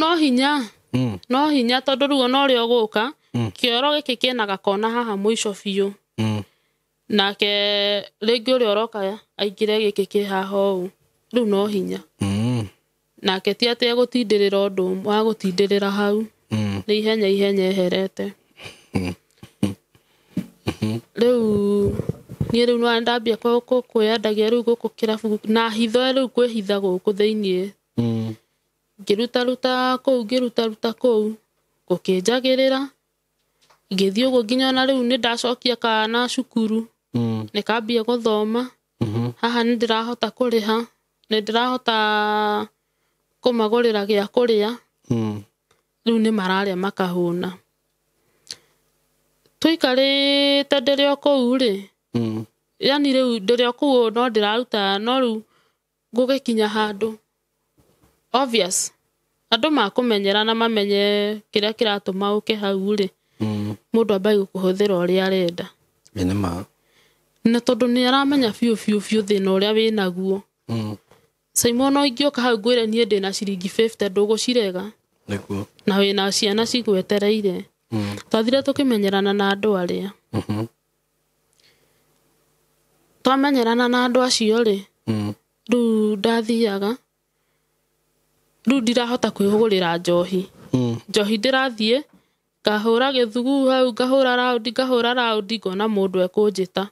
no hinya tondũ rĩu ona ũrĩa ũgũka kĩoro gĩkĩ kĩna gakona haha mũico biũ nake rĩngĩ ũrĩa ũroka aingĩre gĩkĩ kĩ haha ũũ rĩu no hinya nake ti atĩ egũtindĩrĩra ũndũ wa gũtindĩrĩra hau nĩ ihenya eherete rĩu niĩ rĩu no ndambia kwĩyendagia rĩu gũkũ kĩrabu na hitho rĩu kwĩhitha gũkũ thĩiniĩ ngĩruta kũu gũkĩnjagĩrĩra ngĩthiĩ ũguo nginya na rĩu nĩ ndacokia kana cukuru nĩkambia gũthoma haha nĩ ndĩrahota kũrĩha nĩ ndĩrahota kũmagũrĩra gĩa kũrĩa rĩu nĩ mararĩa makahũna tũikarĩte ndĩrĩ o kũu rĩ yani rĩu ndĩrĩ o kũu no ndĩraruta no rĩu gũgĩkinya handũ obvious andũ makũmenyera na mamenye kĩrĩa kĩratũma ũke hau rĩ mũndũ ambaye gũkũhũthĩra ũrĩa arenda na tondũ nĩ aramenya biũ thĩna ũrĩa wĩnaguo Simon no ingĩoka hau ngwĩre niĩ ndĩna ciringi 50 ndũgũcirega na wĩna ciana cigwetereire twathire tũkĩmenyerana na andũ arĩa twamenyerana na andũ acio rĩ rĩu ndathiaga rĩu ndirahota kwĩhũgũrĩra njohi ndĩrathiĩ ngahũra gĩthugu hau ngahũra raundi ngona mũndũ ekũnjĩta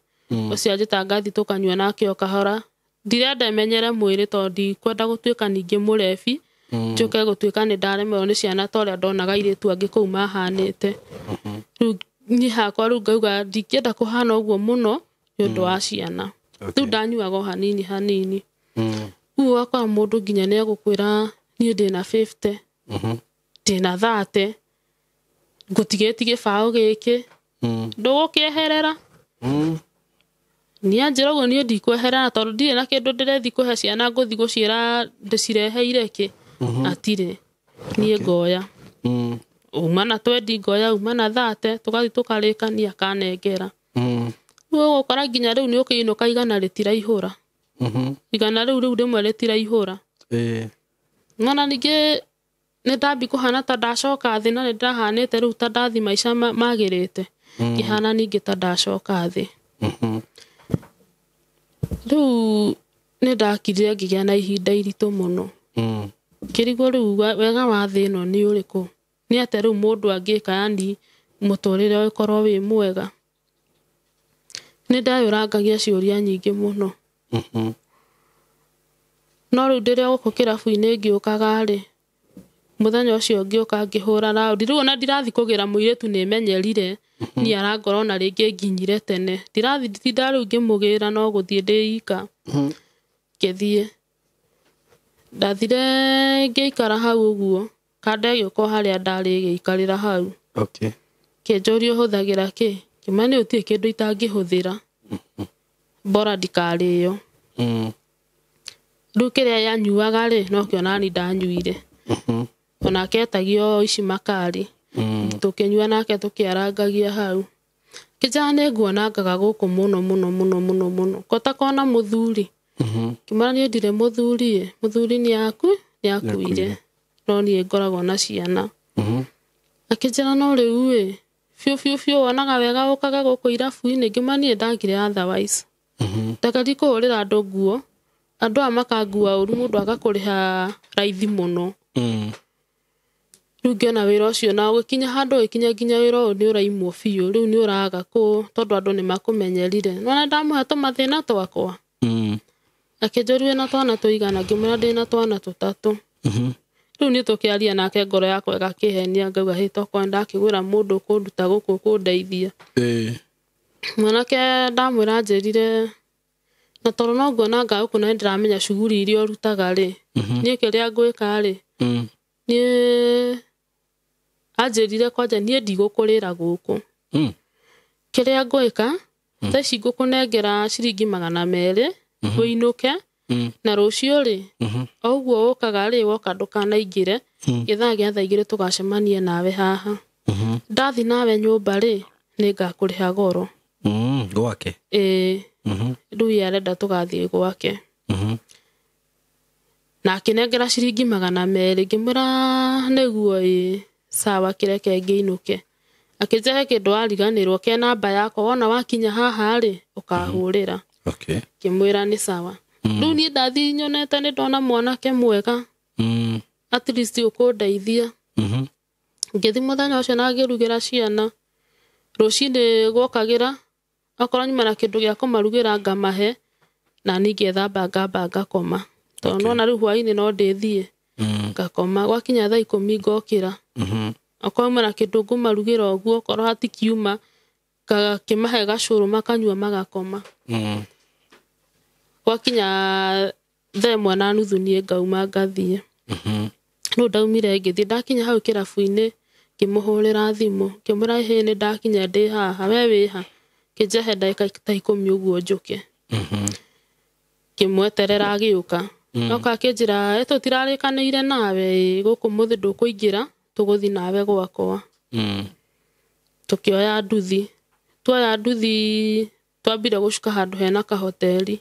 ũcio anjĩta ngathi tũkanyua nake o kahora ndirenda menyere mwĩrĩ tondũ ndikwenda gũtuĩka ningĩ mũrebi njoke gũtuĩka nĩ ndaremerwo nĩ ciana ta ũrĩa ndonaga airĩtu angĩ kũu mahanĩte rĩu niĩ hakwa rĩu ngauga ndingĩenda kũhana ũguo mũno nĩ ũndũ wa ciana rĩu ndanyuaga o hanini rĩu wakora mũndũ nginya nĩ egũkwĩra niĩ ndĩna 50 ndĩna 30 ngũtigĩti gĩbaũ gĩkĩ ndũgũkĩeherera niĩ anjĩra ũguo niĩ ndikweherera tondũ ndirĩ na kĩndũ ndĩrethi kũhe ciana ngũthi gũciĩra ndĩcireheire kĩ atirĩ niĩ ngoya uma na 20 ngoya uma na 30 tũgathi tũkarĩkania kanengera rĩu ũgũkora nginya rĩu nĩ ũkĩinũka igana rĩtiraihũra igana rĩu rĩmwe rĩtiraihũra ng'ona ningĩ nĩ ndambi kũhana ta ndacoka thĩ na nĩ ndahanĩte rĩu ta ndathi maica magĩrĩte ngĩhana ningĩ ta ndacoka thĩ rĩu nĩ ndakirire ngĩgĩa na ihinda iritũ mũno kĩrigwo rĩu wega wa thĩ ĩno nĩ ũrĩkũ nĩ atĩ rĩu mũndũ angĩka yani mũtũrĩre ũkorwo wĩ mwega nĩ ndayũrangagia ciũria nyingĩ mũno no rĩu ndĩrĩa gũkũ kĩrabu-inĩ ngĩũkaga-rĩ mũthenya ũcio ngĩũka ngĩhũra raundi rĩu ona ndirathiĩ kũgĩra mũirĩtu nĩmenyerire niĩ arangora ona rĩngĩ nginyire tene ndirathiĩ nda rĩu ngĩmũgĩra no gũthiĩ ndĩika ngĩthiĩ ndathire ngĩikara hau ũguo kanda gĩũka harĩa ndarĩ gĩikarĩra hau kĩnjũria ũhũthagĩra kĩ kĩmani ũtirĩ kĩndũ itangĩhũthĩra bora ndikarĩyo rĩu kĩrĩa yanyuaga-rĩ no kĩo nani ndanyuire onake etagio ici makari tũkĩnyua nake tũkĩarangagia hau kĩnjara nĩ nguonangaga gũkũ mũno kota kona mũthuri kĩmara niĩ ndirĩ mũthuri nĩakuire no niĩ ngoragwo na ciana akĩnjara no rĩu biũ wonaga wega ũkaga gũkũ irabu-inĩ ngĩmara niĩ ndagire otherwise ndakari kũhũrĩra andũ nguo andũ a makangua ũru mũndũ agakũrĩha raithi mũno rĩu ngĩona wĩra ũcio na gũkinya handũ gĩkinya nginya wĩra ũyũ nĩ ũraimwo biũ rĩu nĩ ũraga tondũ andũ nĩ makũmenyerire nona ndamũhe tũmathĩna twakwa akĩnjũria na twana tũigana ngĩmwĩra ndĩna twana 3 rĩu nĩ tũkĩaria nake ngoro yakwa ĩgakĩhenia ngauga hĩ tokorwo ndakĩgwĩra mũndũ kũnduta gũkũ kũndeithia mwanake ndamwĩra anjĩrire na tondũ no nguonanga gũkũ na ndĩramenya cuguri iria ũrutaga-rĩ niĩ kĩrĩa ngwĩka-rĩ niĩ anjĩrire kwanja niĩ ndigũkũrĩra gũkũ kĩrĩa ngwĩka thaa ici ngũkũnengera ciringi 200 wĩinũke na rũciũ-rĩ o ũguo ũkaga-rĩ woka ndũkanaingĩre gĩthaa gĩa thaa 2 tũgacemanie nawe haha ndathi nawe nyũmba-rĩ nĩngakũrĩha goro gwake rĩu ye arenda tũgathiĩ gwake na akĩnengera ciringi 200 ngĩmwĩra nĩguo sawa kĩreke ngĩinũke akĩnjĩra kĩndũ wariganĩrwo ke namba yakwa wona wakinya haha-rĩ ũkahũrĩra ngĩmwĩra nĩ sawa rĩu niĩ ndathi nyonete nĩ ndona mwanake mwega at least ũkũndeithia ngĩthi mũthenya ũcio na ngĩrugĩra ciana rũcinĩ gwokagĩra okorwo nyuma na kĩndũ gĩa kũmarugĩra ngamahe na niĩ ngethamba ngamba ngakoma tondũ nona rĩu hwainĩ no ndĩthiĩ ngakoma gwakinya thaa 10 ngokĩra okorwo nyuma na kĩndũ ngũmarugĩra ũguo okorwo hatikiuma ngakĩmahe gacũrũ makanyua magakoma gwakinya thaa 1:30 niĩ ngauma ngathiĩ rĩu ndaumire ngĩthiĩ ndakinya hau kĩrabu-inĩ ngĩmũhũrĩra thimũ ngĩmwĩra hĩ nĩ ndakinya ndĩ haha we wĩha kĩnjehe ndagĩka ta 10 ũguo njũke ngĩmweterera agĩũka oka akĩnjĩra tũtirarĩkanĩire nawe gũkũ mũthĩ ndũkũingĩra tũgũthi nawe gwakwa tũkĩoya nduthi tuoya nduthi twambire gũcuka handũ hena kahoteli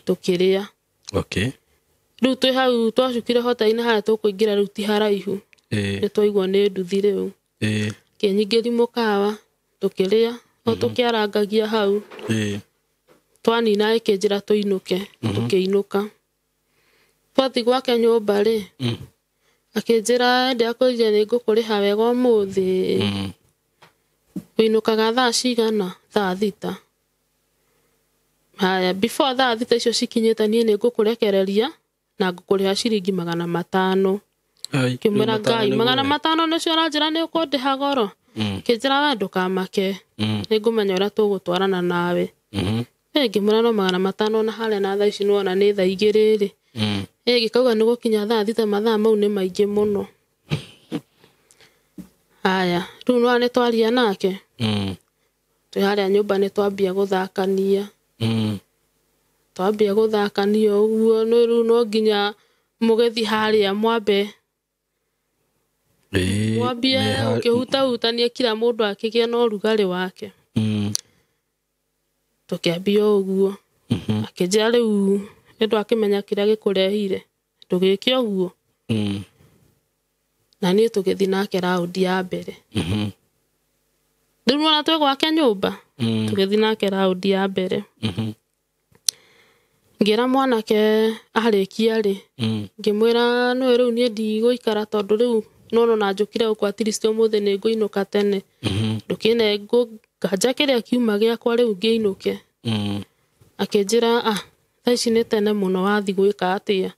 tũkĩrĩa rĩu twĩ hau twacukire hoteli-inĩ harĩa tũkũingĩra rĩu ti haraihu nĩ twaigua nĩ nduthi rĩu kĩnyingĩri mũkawa tũkĩrĩa o tũkĩarangagia hau twanina ĩkĩnjĩra tũinũke tũkĩinũka twathi gwake nyũmba-rĩ akĩnjĩra ndĩakũrire nĩ ngũkũrĩha wega ũmũthĩ wĩinũkaga thaa cigana thaa 3 haya before thaa 3 icio cikinyĩte niĩ nĩ ngũkũrekereria na ngũkũrĩha ciringi 500 kĩmwĩra ngai 500 nĩcio ũranjĩra nĩ ũkũndĩha goro kĩnjĩra we ndũkamake nĩ ngũmenya ũrĩa tũgũtwarana nawe ngĩmwĩra no 500 na harĩa na thaa ici nĩwona nĩ thaa 2 gĩkauga nĩ gũkinya thaa 3 mathaa mau nĩ maingĩ mũno haya rĩu no nĩ twaria nake twĩ harĩa nyũmba nĩ twambia gũthakania ũguo rĩu no nginya mũgĩthi harĩa mwambie ũkĩhutahutania kila mũndũ akĩgĩa na ũrugarĩ wake tũkĩambia ũguo akĩnjĩra rĩu nĩndũ akĩmenya kĩrĩa gĩkũrehire ndũgĩke ũguo na niĩ tũgĩthi nake raundi ya mbere rĩu ona twĩ gwake nyũmba tũgĩthi nake raundi ya mbere ngĩra mwanake arĩkia-rĩ ngĩmwĩra nĩwe rĩu niĩ ndigũikara tondũ rĩu nono na njũkire gũkũ at least ũmũthĩ nĩ ngũinũka tene ndũkĩne nganja kĩrĩa kiuma gĩakwa rĩu ngĩinũke Akenjira thaa ici nĩ tene mũno wathi gwĩka atĩa.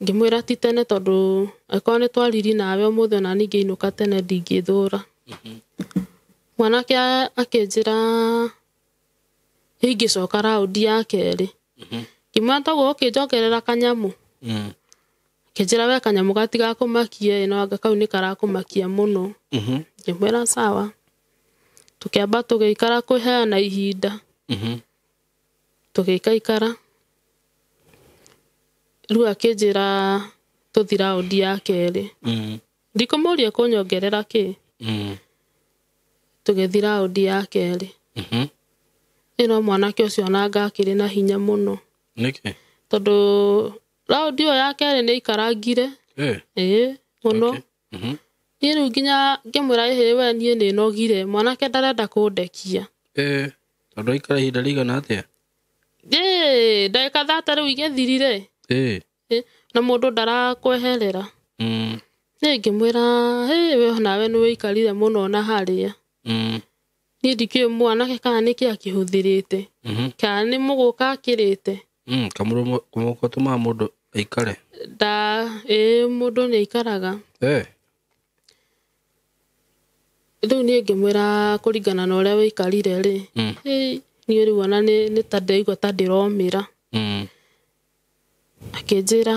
Ngĩmwĩra ti tene tondũ akorwo nĩ twariri nawe ũmũthĩ ona niĩ ngĩinũka tene ndingĩthũra. Mwanake akenjira ingĩcoka raundi ya kerĩ. Ngĩmwĩra toguo ũkĩnjokerera kanyamu. Akenjira we kanyamu gatigakũmakie no anga kau nĩ karakũmakia mũno. Ngĩmwĩra sawa. Tũkĩamba tũgĩikara kũheana ihinda. Tũgĩikaikara. Rĩu akenjira tũthi raundi ya kerĩ. Ndikũmũria kũnyongerera kĩ. Tũgĩthi raundi ya kerĩ. Ĩno mwanake ũcio ona ngakĩrĩ na hinya mũno. Nĩkĩ? Tondũ raundi ĩyo ya kerĩ nĩ aikarangire. Mũno. Niĩ rĩu nginya ngĩmwĩra we niĩ nĩ nogire mwanake ndarenda kũndekia. Tondũ aikara ihinda rĩigana atĩa? Ndagĩka 30 rĩu igĩthirire. Na mũndũ ndarakweherera. Niĩ ngĩmwĩra we nawe nĩ wĩikarire mũno na harĩa. Niĩ ndikĩũĩ mwanake kana nĩkĩ akĩhũthĩrĩte. Kana nĩ mũgũka akĩrĩte. Kamũgũka ũtũmaga mũndũ aikare. Mũndũ nĩ aikaraga. Rĩu niĩ ngĩmwĩra kũringana na ũrĩa wĩikarire rĩ. Niĩ rĩu ona nĩ ta ndaigua ta ndĩromĩra. Akenjĩra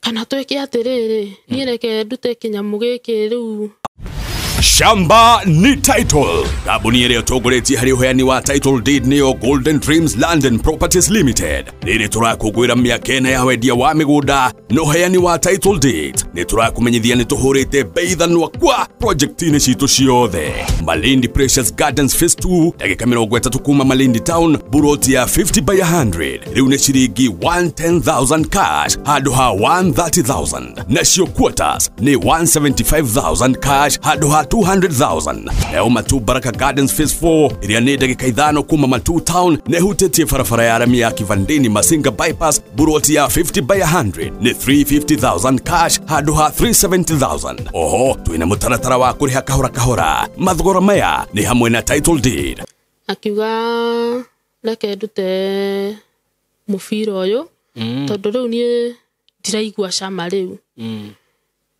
kana twĩke atĩrĩrĩ niĩ reke ndute kĩnyamũ gĩkĩ rĩu. Shamba ni title. Kambuni ĩrĩa ũtongoretie harĩ ũheani wa title deed nĩyo Golden Dreams Land and Properties Limited. Rĩrĩ tũrakũngũĩra mĩaka ĩna ya wendia wa mĩgũnda na ũheani wa title deed. Nĩ tũrakũmenyithia nĩ tũhũrĩte bei thanwa kwa project-inĩ citũ ciothe. Malindi Precious Gardens Phase 2 ndagĩka 30 kuma Malindi Town, buroti ya 50 by 100. Rĩu nĩ ciringi 110,000 cash handũ ha 130,000. Nacio quarters nĩ 175,000 cash handũ ha 200,000. Leo Matu Baraka Gardens Phase 4 iria nĩ ndagĩka 5 kuma Matu Town na hutĩtie barabara ya rami ya Kivandini Masinga bypass, buroti ya 50 by 100 nĩ 350,000 cash handũ ha 370,000. Oho twĩna mũtaratara wa kũrĩha kahora kahora. Mathogora maya nĩ hamwe na title deed. Akiuga reke ndute mũbira ũyũ tondũ rĩu niĩ ndiraigua cama rĩu.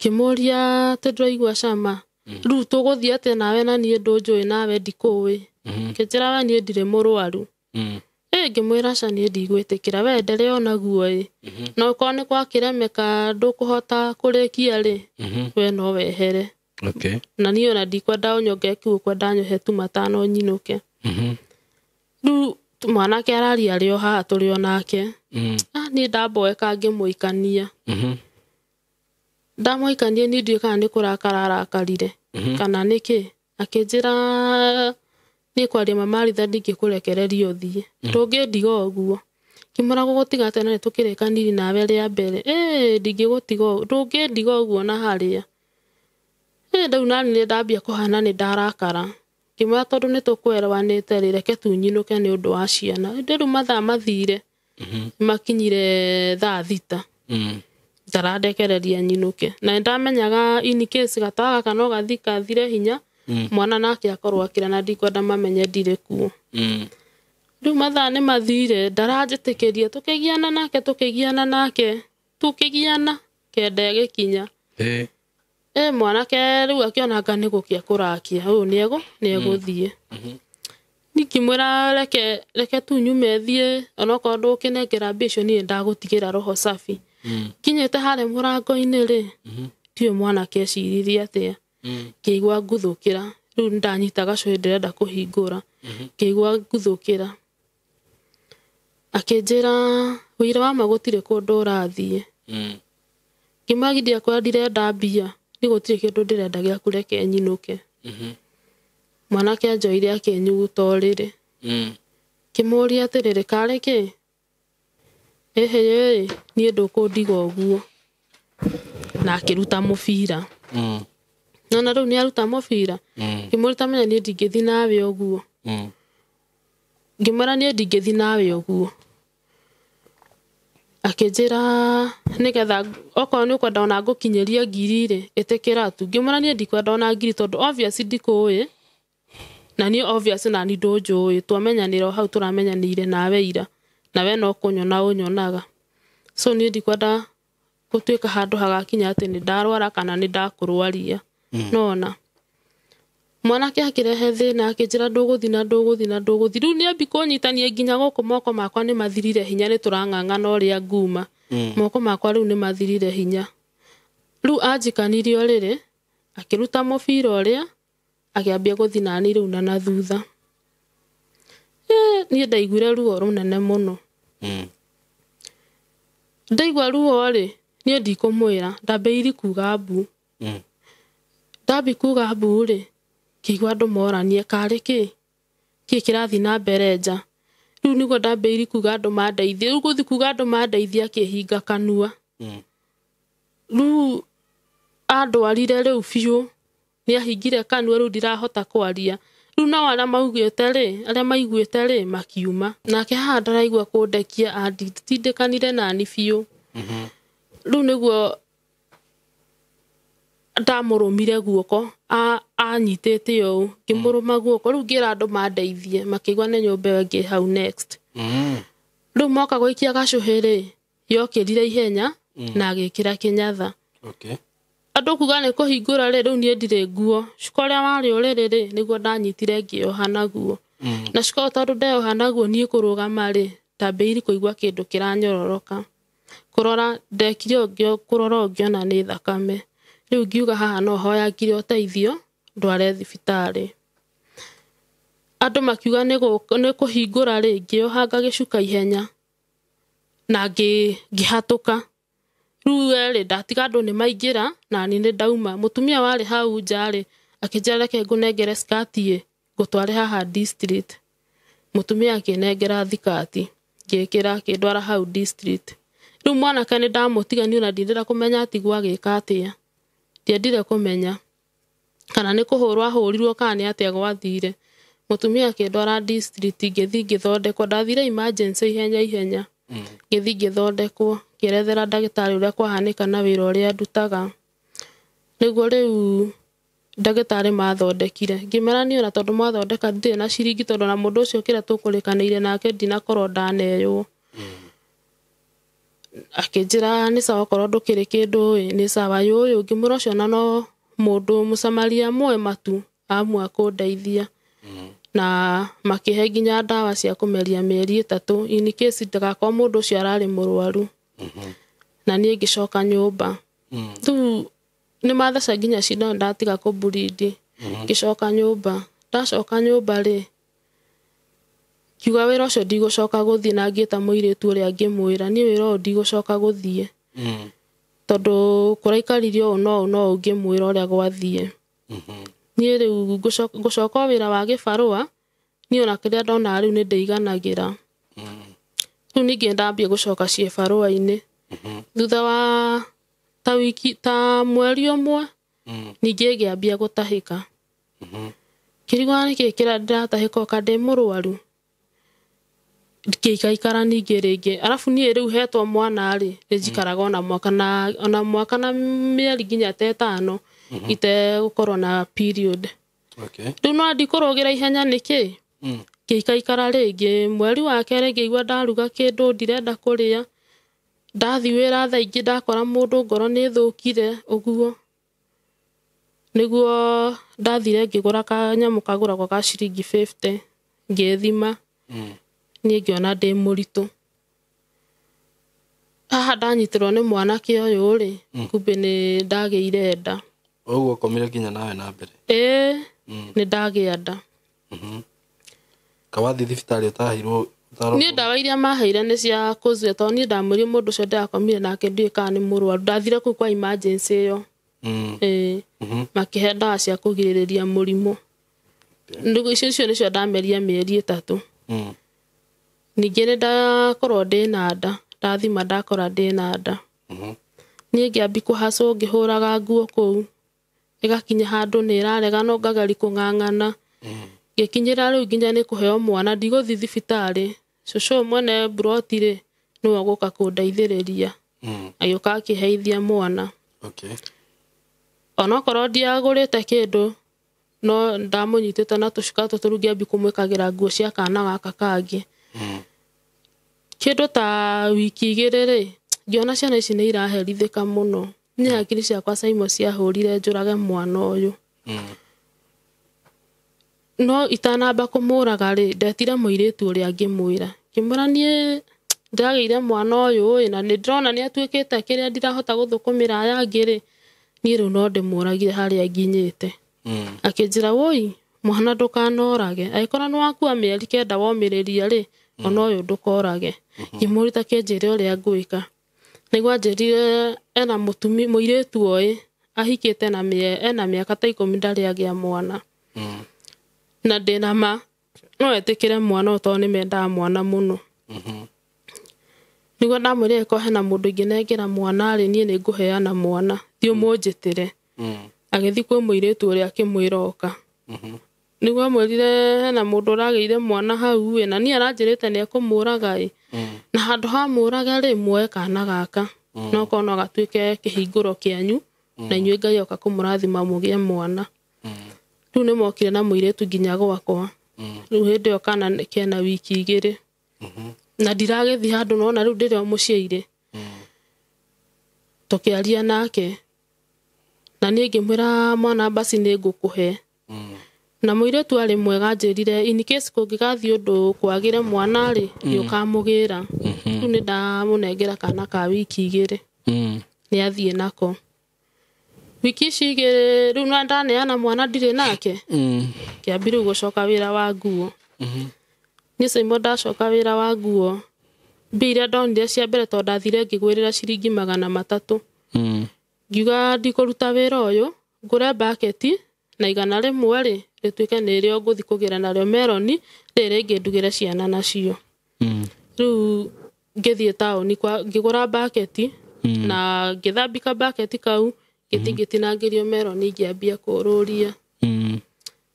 Kĩmũria ndiraigua cama. Rĩu tũgũthiĩ atĩ nawe na niĩ ndũnjũĩ nawe ndikũĩ. Akenjĩra we niĩ ndirĩ mũrwaru. Ngĩmwĩra aca niĩ ndigwĩtĩkĩra we endelee onaguo no korwo nĩ gwakĩremeka ndũkũhota kũrĩkia rĩ we no wehere. Na niĩ ona ndikwenda ũnyonge kiugo kwenda nyohe tu matano nyinũke. Rĩu mwanake araria arĩ o haha tũrĩ o nake. Niĩ ndamboeka ngĩmũikania. Ndamũikanie niĩ ndiũĩ kana nĩ kũrakara arakarire kana nĩkĩ. Akenjĩra niĩ kwaria Maritha ndingĩkũrekereria ũthiĩ. Ndũngĩndiga ũguo. Ngĩmwĩra gũgũtiga tene nĩ tũkĩrĩkanire nawe rĩa mbere. Ndingĩgũtiga ũguo. Ndũngĩndiga ũguo na harĩa. Rĩu nani nĩ ndambia kũhana nĩ ndarakara. Ngĩmwĩra tondũ nĩ tũkwerewanĩte rĩ reke tunyinũke nĩ ũndũ wa ciana. Rĩu mathaa mathire. Makinyire thaa 6. Ndarandekereria nyinũke. Na ndamenyaga in case gataga kana no gathi kathire hinya mwana nake akorwo akĩra na ndikwenda mamenye ndirĩ kuo. Rĩu mathaa nĩ mathire ndaranjĩtĩkĩria tũkĩgiana nake tũkĩgiana kenda gĩkinya. Mwanake rĩu akĩonanga nĩ gũkĩa kũrakia ũyũ nĩ egũthiĩ. Nikimwĩra reke tunyume thiĩ onokorwo ndũkĩnengera mbeca niĩ ndagũtigĩra roho safi. Kinyĩte harĩa mũrango-inĩ rĩ ndiũĩ mwanake eciririe atĩa. Ngĩigua nguthũkĩra rĩu ndanyita gacũhĩ ndĩrenda kũhingũra. Ngĩigua nguthũkĩra. Akenjĩra wĩra wa ma gũtirĩ kũndũ ũrathiĩ. Ngĩmwagithia kwa ndirenda mbia nĩ gũtirĩ kĩndũ ndĩrenda gĩaku reke nyinũke. Mwanake anjoire akĩnyuguta ũrĩrĩ. Ngĩmũria atĩrĩrĩ karĩ kĩ? Niĩ ndũkũndiga ũguo. Na akĩruta mũbira. Nona rĩu nĩ aruta mũbira. Ngĩmũria tamenya niĩ ndingĩthi nawe ũguo. Ngĩmwĩra niĩ ndingĩthi nawe ũguo. Akenjĩra nĩgetha okorwo nĩ ũkwenda ona ngũkinyĩrie ngiri rĩ ĩtĩkĩra tu. Ngĩmwĩra niĩ ndikwenda ona ngiri tondũ obviously ndikũĩ. na ni obvious na ni ndũnjũĩ twamenyanĩra hau tũramenyanĩire nawe ira nawe no kũnyona ũnyonaga so ni ndikwenda gũtuĩka handũ hagakinya atĩ nĩ ndarwara kana nĩ ndakũrwaria nona mwanake akĩrehe thĩna akĩnjĩra ndũgũthi rĩu nĩambi kũnyitania nginya gũkũ moko makwa nĩ mathirire hinya nĩ tũrang'ang'ana ũrĩa nguma moko makwa rĩu nĩ mathirire hinya rĩu anjikanirie rĩrĩ akĩruta mũbira ũrĩa akĩambia gũthi nani rĩu na thutha niĩ ndaiguire ruo rũnene mũno ndaigua ruo rĩ niĩ ndikũmwĩra ndambĩrĩirie kuga mbu ndambi kuga mbu rĩ kĩigua andũ moranie karĩ kĩ kĩrathi na mbere nja rĩu nĩguo ndambĩrĩirie kuga andũ mandeithie rĩu gũthi kuga andũ mandeithie akĩhinga kanua rĩu andwarire rĩu biũ nĩahingire kanua rĩu ndirahota kwaria rĩu nao arĩa maiguĩte rĩ makiuma nake haha ndaraigua kũndekia anditindĩkanire nani biũ rĩu nĩguo ndamũrũmire guoko anyitĩte ũũ ngĩmũrũma guoko rĩu ngĩra andũ mandeithie makĩigua nĩ nyũmba ĩyo ĩngĩ hau next rĩu moka gũikia gacũhĩ rĩ yokĩrire ihenya na agĩkĩra kĩnyatha andũ kuga nĩ kũhingũra rĩ rĩu niĩ ndirĩ nguo cuka ũrĩa warĩ ũrĩrĩ rĩ nĩguo ndanyitire ngĩoha naguo na cuka tondũ ndeoha naguo niĩ kũrũgama rĩ ndambĩrĩirie kũigua kĩndũ kĩranyororoka kũrora ndekire ũngĩ kũrora ũngĩona nĩ thakame rĩu ngiuga haha no hoyangire ũteithio ndware thibitarĩ andũ makiuga nĩ kũhingũra rĩ ngĩohanga gĩcuka ihenya na ngĩhatũka rĩu rĩ ndatiga andũ nĩ maingĩra na ni nĩ ndauma mũtumia warĩ hau nja rĩ akĩnjĩra reke ngũnengere skati ngũtware haha district mũtumia akĩnengera thikati ngĩkĩra akĩndwara hau district rĩu mwanake nĩ ndamũtigania na ndindĩra kũmenya ati gwagĩka atĩa ndiendire kũmenya kana nĩ kũhũrwo ahũrirwo kana nĩ atĩa gwathire mũtumia akĩndwara district ngĩthi ngĩthondekwo ndathire emergency ihenya ngĩthi ngĩthondekwo ngĩerethera ndagĩtarĩ ũrĩa kwahanĩka na wĩra ũrĩa ndutaga nĩguo rĩu ndagĩtarĩ mathondekire ngĩmera niĩ ona tondũ mwathondeka ndirĩ na ciringi tondũ na mũndũ ũcio kĩrĩa tũkũrĩkanĩire nake ndinakorwo ndaneywo akĩnjĩra nĩ sawa korwo ndũkĩrĩ kĩndũ nĩ sawa yũyũ ngĩmwĩra ũcio na no mũndũ mũsamaria mwema tu amua kũndeithia na makĩhe nginya ndawa cia kũmeria mĩeri 3 in case ndagakorwo mũndũ ũcio ararĩ mũrwaru na niĩ ngĩcoka nyũmba rĩu nĩ matheca nginya cindano ndatiga kũbulidi ngĩcoka nyũmba ndacoka nyũmba rĩ kiuga wĩra ũcio ndigũcoka gũthiĩ na ngĩta mũirĩtu ũrĩa ngĩmwĩra niĩ wĩra ũyũ ndigũcoka gũthiĩ tondũ kũraikaririe ũũ no ũngĩmwĩra ũrĩa gwathiĩ niĩ rĩu ngũcoka wĩra wa gĩbarũa niĩ ona kĩrĩa ndona rĩu nĩ ndĩiganagĩra rĩu ningĩ ndambia gũcoka ciĩbarũa-inĩ thutha wa ta mweri ũmwe ningĩ ngĩambia gũtahĩka kĩrigwa nĩkĩ ndĩratahĩka oka ndĩ mũrwaru ngĩikaikara ningĩ rĩngĩ arabu niĩ rĩu hetwo mwana rĩ njikaraga ona mwaka na mĩeri nginya 5 itegũkorwo na period rĩu no ndikũrũgĩra ihenya nĩkĩ ngĩikaikara rĩngĩ mweri wa kerĩ ngĩigua ndaruga kĩndũ ndirenda kũrĩa ndathi wĩra thaa ingĩ ndakora mũndũ ngoro nĩ thũkire ũguo nĩguo ndathire ngĩgũra kanyamũ kagũragwo ka ciringi 50 ngĩthima niĩ ngĩona ndĩ mũritũ haha ndanyitirwo nĩ mwanake ũyũ rĩ kumbe nĩ ndagĩire nda ũguo komire nginya nawe na mbere nĩ ndagĩa nda kawathi thibitarĩ ũtahirwo niĩ ndawa iria maheire nĩ cia kũzue tondũ niĩ ndamwĩrire mũndũ ũcio ndakomire nake ndiũĩ kana nĩ mũrwaru ndathire kũu kwa emergency ĩyo makĩhe ndawa cia kũgirĩrĩria mũrimũ ndugu icio nĩcio ndameria mĩeri 3 ningĩ nĩ ndakorwo ndĩ na nda ndathima ndakora ndĩ na nda niĩ ngĩambi kũhacwo ngĩhũraga nguo kũu ĩgakinya handũ nĩ ĩrarega no ngagari kũng'ang'ana ngĩkinyĩra rĩu nginya nĩ kũheo mwana ndigũthi thibitarĩ cũcũ mwene buroti rĩ nĩwe gũka kũndeithĩrĩria agĩũka akĩheithia mwana onakorwo ndiagũrĩte kĩndũ no ndamunyitite na tushika tuturungia bi kumwikagira nguo cia kana gaka kangi kindu ta wiki igiri ri ngiona ciana ici ni iraherithika muno ni hakiri ciakwa caimo ciahurire njurage mwana uyu no itanamba kumuraga ri ndetire muiritu uria ngimwira kimura nie ndageire mwana uyu na ndirona ni atuikite kiria ndirahota guthukumira aya ngiri ni riu no ndimuragire haria nginyite akinjira woi mwana ndukanorage aikora no akua mieri kenda womiriria ri ona uyu ndukorage ngimurita kinjire uria ngwika nigwa njirire ena mutumi muiritu oi ahikite na ena miaka ta 10 ndari agia mwana na ndina ma no etikire mwana uto ni menda mwana muno nigwa ndamwire ko hena mundu nginengera mwana ri nie ni nguheana mwana thio munjitire agithi kwi muiritu uria akimwiroka nigwa mwirire hena mundu rageire mwana hau na nie aranjirite ni ekumuraga na handu ha muraga ri muoe kana gaka no kono gatuike kihinguro kianyu na inyuĩ Ngai oka kumurathima mugie mwana riu ni mokire na muiritu nginya gwakwa riu hindi yo kana kena wiki igiri na ndiragethi handu nona riu ndire muciire tukiaria nake na nie ngimwira mwana basi ni ngukuhe na muiritu ari mwega njirire in case kungigathi undu kwagire mwana ri yukamugira riu ni ndamunengera kana ka wiki igiri ni athie nako wiki cigiri riu na ndaneana mwana ndire nake kiambiru gucoka wira wa nguo ni Simon ndacoka wira wa nguo mbira ndonire cia mbere to ndathire ngigwirira ciringi 300 ngiuga ndikuruta wira uyu ngure bucket na igana rimwe ri rituike ni rio nguthi kugira nario meloni riri ngindugire ciana nacio riu ngithie taoni kwa ngigura bucket na ngithambika bucket kau gitingitinangirio meloni ngiambia kururia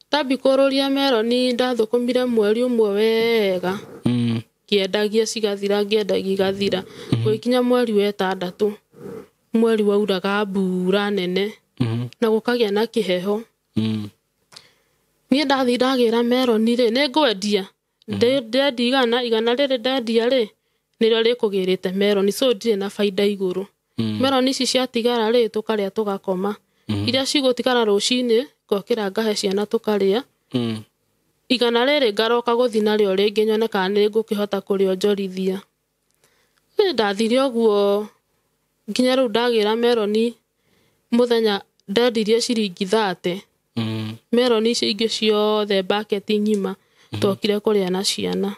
tabi kururia meloni ndathukumire mweri umwe wega kiendagia cigathira ngiendagia igathira gwikinya mweri wa 6 mweri wauraga mbura nene na gukagia na kiheho nie ndathi ndagira meloni ri ni ngwendia ndigana igana riri ndendia ri nirio rikugirite meloni so ndire na faida iguru meloni ici ciatigara ri tukaria tugakoma iria cigutikara rucini ngokira ngahe ciana tukaria igana riri ngaroka guthi nario ringi nyone kana ni ngukihota kurio njorithia ndathire oguo nginya riu ndagira meloni muthenya ndendirie ciringi 30 meloni ici ingi ciothe bucket ngima tokire kuria na ciana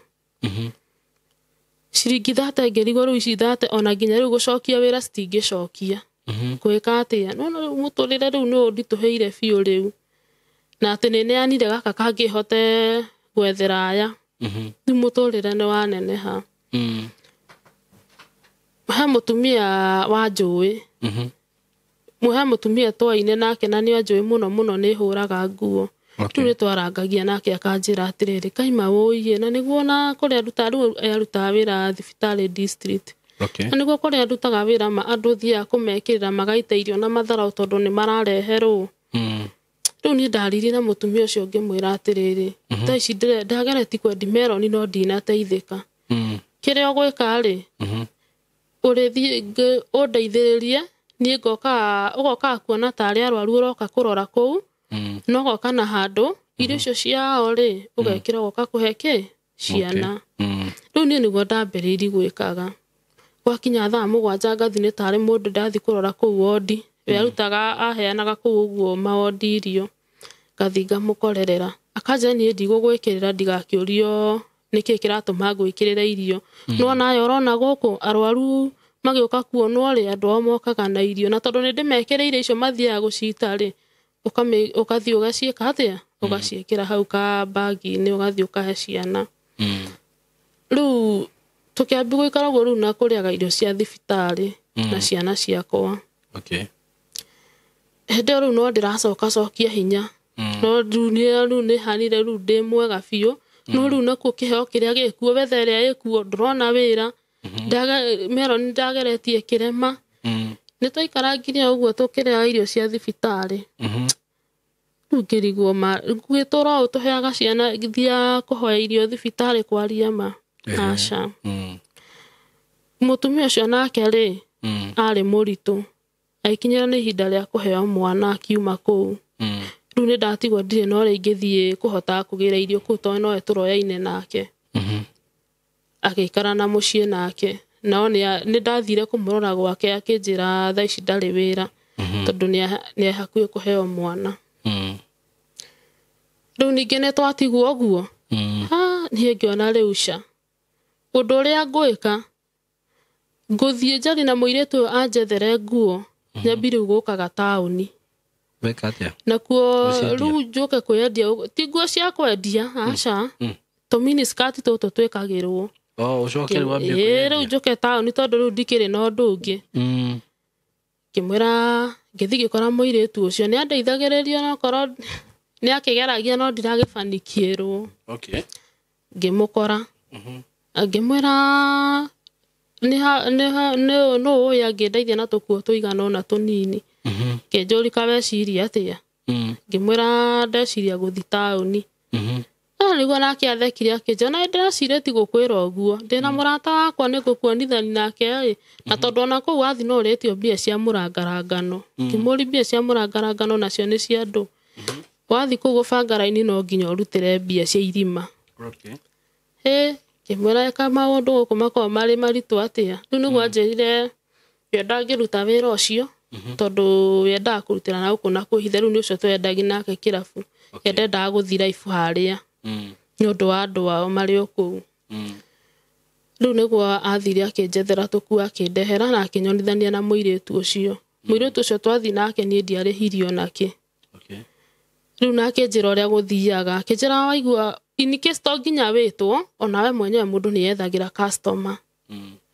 ciringi 30 ngirigo riu ici 30 ona nginya riu gucokia wira citingicokia gwika atia no muturire riu no ndituheire biu riu na ati neneanire gaka kangihote gwethera aya ni muturire ni waneneha ha mutumia wa njui muha mutumia twaine nake na ni njui muno ni huraga nguo tu ni twarangagia nake akanjira atiriri kaima woiye na niguo na kuria aruta wira thibitari district na niguo kuria arutaga wira ma andu thia kumekirira magaita irio na mathara tondu ni marareherwo riu ni ndariri na mutumia ucio ngimwira atiriri ta ici ndagereti kwendi meloni no ndinateithika kiria gwika ri urithi undeithiririe ni ugoka kuona tari arwaru uroka kurora kuu no goka na handu irio cio ciao ri ugekira goka kuheke ciana riu ni niguo ndambiriiri gwikaga gwakinya thaa 7 ngathi ni tari mundu ndathi kurora kuu wodi we arutaga aheanaga kuu uguo maodi irio ngathi ngamukorerera akaja ni ndigugwikirira ndigakiurio niki kiratuma gwikirira irio no nayo urona guku arwaru magioka kuonwo ri andu omokaga na irio na tondu ni ndimekireire icio mathiaga gucita ri ukathi ugaciika atia ugaciikira hau ka bagi ni ugathi ukahe ciana riu tukiambi gwikara guo riu na kuriaga irio cia thibitari na ciana ciakwa hende riu no ndiracoka cokia hinya no riu ni hanire riu ndi mwega biu no riu nakuo kiheo kiria gikuo wetha iria ikuo ndurona wira meloni ndageretie kirema ni twaikara nginya uguo tukiria irio cia thibitari ngirigwo ma gwitura utuheaga ciana thia kuhoya irio thibitari kwaria ma aca mutumia ucio nake ri ari muritu aikinyira ni ihinda ria kuheo mwana akiuma kuu riu ni ndatigwo ndire no ringithie kuhota kugira irio kuu to no eturoyaine nake agikara na mucii nake no ni ndathire kumurora gwake akinjira thaa ici ndari wira tondu ni hakuhi kuheo mwana riu ningi ni twatigwo guo ni ngiona riuca undu uria ngwika nguthie njari na muiritu anjethere nguo nyambire gukaga tauni wekatia nakuo riu njuke kwendia ti nguo cia kwendia aca to mini skirt tutu twikagirwo ucoke wambie riu njuke tauni tondu riu ndikiri na undu ungi kimwira ngithi gikora muiritu ucio ni andeithagiriria no korwo ni akigeragia no ndiragifanikierwo ngimukora ngimwira no ya ngindeithia na tukuo tuigana na tunini kenjuri kaweciria atia ngimwira ndeciria guthi tauni niguo nake athekire akinja na ndiraciria ti gukwira uguo ndina murata wakwa ni gukuonithani nake na tondu ona kuu wathi no retio mbia cia murangarangano kimuri mbia cia murangarangano nacio ni cia andu wathi kuu gubanga raini no nginya urutire mbia cia irima kimwira eka maundu guku makorwo mari maritu atia riu niguo anjirire yenda ngiruta wira ucio tondu yenda kurutira na guku na kuhitha riu ni ucio twendagi nake kirabu yenda guthira ifu haria ni undu wa andu ao mari oku riu niguo athire akinjethera tuku akindehera na akinyonithania na muiritu ucio twathi nake ni ndiarihirio nake riu nake njira uria guthiaga akinjira waigua in case to nginya witwo onawe mwenyewe mundu ni yethagira customer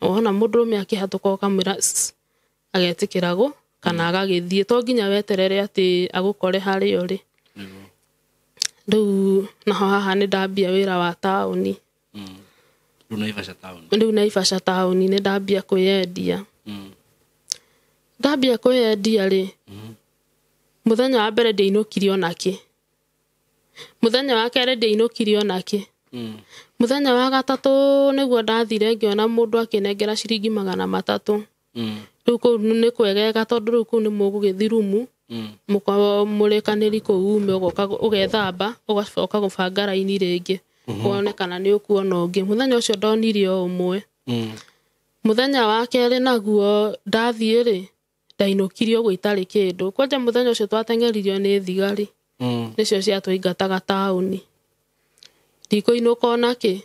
ona mundu me akihatuka kamwira agetikirago kana agagithie to nginya weterere ati agukore hari uri riu naho haha ni ndambia wira wa tauni riu Naivasha tauni ni ndambia kuyendia ri muthenya wa mbere ndiinukirio naki muthenya wa kere ndiinukirio naki muthenya wa gatatu niguo ndathire ngiona mundu akinengera ciringi 300 riu kuu ni kwegega tondu riu kuu ni mugugithirumu murekaniri kuu ume ugethamba ugacoka gubanga raini ringi kuonekana ni ukuona ungi muthenya ucio ndonire o umwe muthenya wa kere naguo ndathie ri ndainukirio gwitari kindu kwanja muthenya ucio twatengeririo ni thigari nicio cia tuingataga tauni ndikuinuka onaki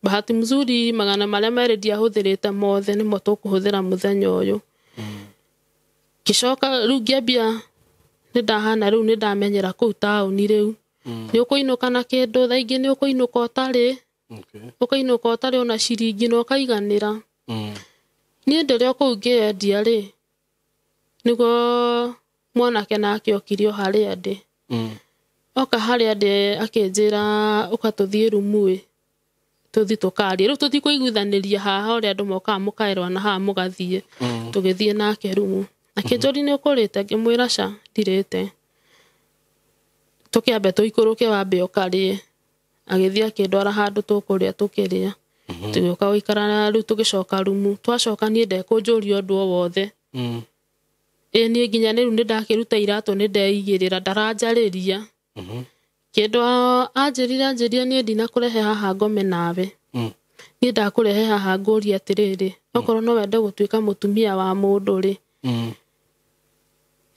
bahati mzuri magana maria meri ndiahuthirite mothe nimo tukuhuthira muthenya uyu kishoka riu ngiambia ni ndahana riu ni ndamenyera kuu tauni riu ni ukuinuka na kindu thaingi ni ukuinuka utari ukainuka utari ona ciringi no kaiganira ni ndire kuu ngiendia ri niguo mwanake nake okirio haria ndi oka haria ndi akinjira ukatuthie rumu tuthi tukaria riu tuthi kuiguithaniria haha uri andu moka mukairwa na haha mugathie tugithie nake rumu akinjori ni ukurite ngimwira ca ndirite tukiambe tuikuruke wambe ukarie agithie akindwara handu tukuria tukiria tugiuka guikara riu tugicoka rumu twacoka ni ndekunjuria undu o wothe ni nginya riu ni ndakiruta iratu ni ndeigirira ndaranjariria kindu anjirira ni ndina kurehe haha ngome nawe ni ndakurehe haha nguria atiriri okorwo no wende gutuika mutumia wa mundu ri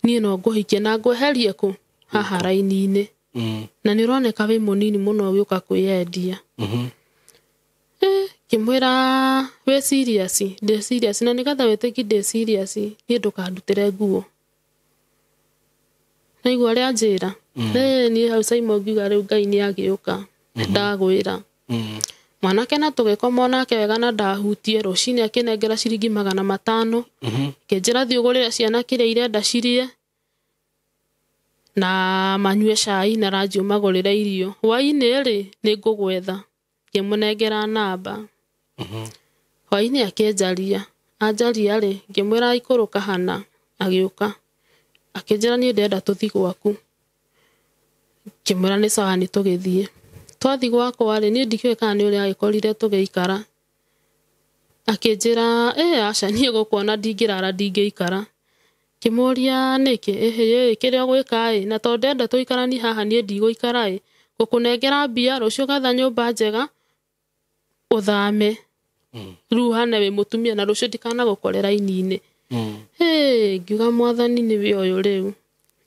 ni no nguhikie na ngweherie ku haha raini-ini na ni uroneka wi munini muno ugiuka kwiyendia kimwira we serious de serious na nigatha weteki de serious ni ndukandutire nguo na igwa ria njira ni hau Simon ngiuga riu Ngai ni agiuka ndagwira mwanake na tugikoma nake wega na ndahutie rucini akinengera ciringi 500 kinjira thiugurira ciana kiria irenda cirie na manyue cai na ranji umagurira irio hwaini ri ni ngugwetha ngimunengera namba hwaini akenjaria anjaria ri ngimwira ikuruka hana agiuka akinjira ni ndenda tuthi gwaku kimura ni sawa ni tugithie twathi gwakwa ri ni ndikiwe kana ni uri agikorire tugeikara akinjira aca nie gukuona ndingirara ndingeikara kimuria niki kiria gwika na to ndenda tuikarani haha nie ndigũikara gukunengera mbia rucio gatha nyumba njega uthame riu hana we mutumia na rucio ndikana gukorera ini-ini ngiuga mwathani ni we uyu riu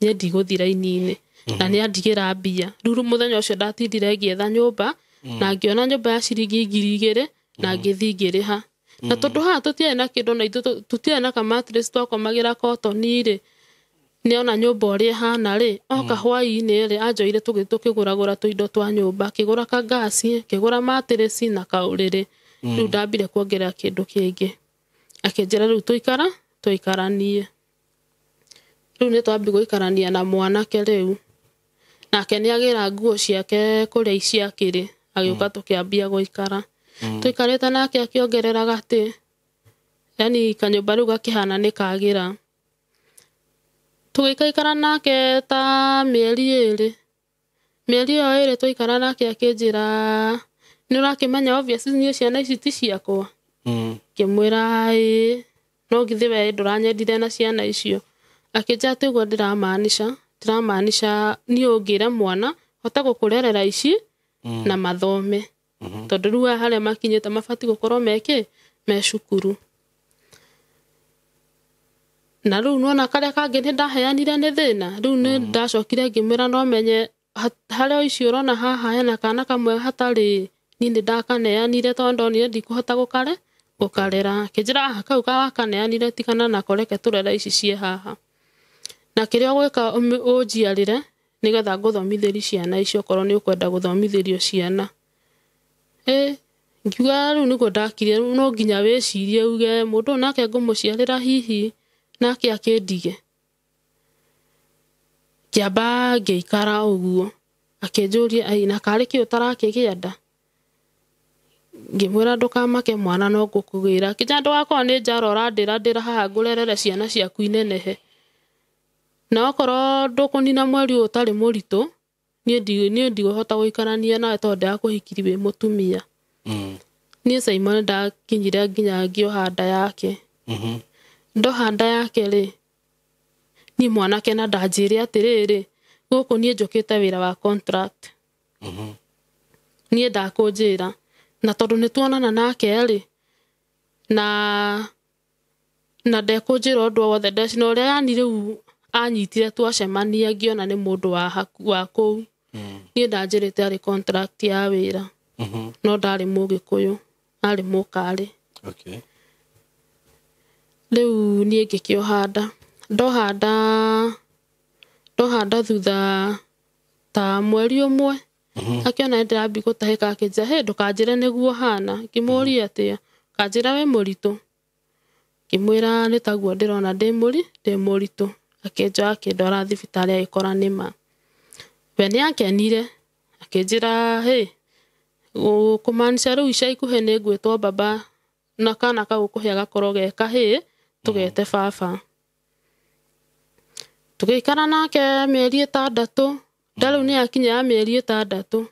nie ndigũthira ini-ini na ni andigira mbia riu muthenya ucio ndatindire ngietha nyumba na ngiona nyumba ya ciringi 2,000 na ngithi ngiriha na tondu haha tutiae na kindu na ithu tutiae na ka mattress twakomagira cotton ri ni ona nyumba uri hana ri oka hwai-ini ri anjoire tukiguragura tuindo twa nyumba kigura ka gas kigura mattress na kauriri riu ndambire kuongerera kindu kingi akinjira riu tuikaranie riu ni twambi guikarania na mwanake riu nake ni agira nguo ciake kuria iciakiri agiuka tukiambia guikara tuikarite nake akiongerera gati yani kanyumba riu gakihana ni kagira tugikaikara nake ta mieri 2 tuikara nake akinjira ni urakimenya obviously ni ciana ici ti ciakwa kimwira no githi we nduranyendire na ciana icio akinja tiguo ndiramaanisha ni ungira mwana hota gukurerera ici na mathome tondu riu haria makinyite mabati gukorwo me cukuru na riu nona karia kangi ni ndaheanire ni thina riu ni ndacokire ngimwira no menye haria ici urona haha hena kana kamwe hatari ni ndakaneanire tondu ni ndikuhota gukarera kinjira kau kaneanire tikana na koreke turera ici cie haha na kiria gwika unjiarire nigetha nguthomithirie ciana icio korwo ni ukwenda guthomithirio ciana ngiuga riu niguo ndakire no nginya wicirie uge mundu nake ngumuciarira hihi nake akindige kiamba ngiikara uguo akinjuria na kari ki utarakigienda ngimwira ndukamake mwana no ngukugira kinya ndwakwa ni njarora ndira haha ngurerere ciana ciaku inenehe na okorwo ndukunina mweri utari muritu nie ndigũhota guikarania nawe tondu ndakuhikiri wi mutumia nie Simon ndakinyire nginya ngioha nda yake ndoha nda yake ri ni mwanake na ndanjire atiriri guku nie njukite wira wa contract nie ndakunjira na tondu nituonana nake ri na ndekunjira undu wothe ndecina uria yani riu anyitire twacemania ngiona ni mundu wa kuu nie ndanjirite ari contract ya wira no ndari Mugikuyu ari mukari riu nie ngikioha nda ndohanda thutha ta mweri umwe akiona ndirambi gutahika akinja ndukanjire niguo hana kimuria atia kanjira we muritu kimwira ni taguo ndirona ndi muritu akinja akindora thibitari agikora nima we ni akenire akinjira kumanisha riu ica ikuhe ni ngwitwo baba na kana kagukuhe gakorwo ge kahii tugete baba tugiikara nake mieri 6 ndariu ni akinya mieri 6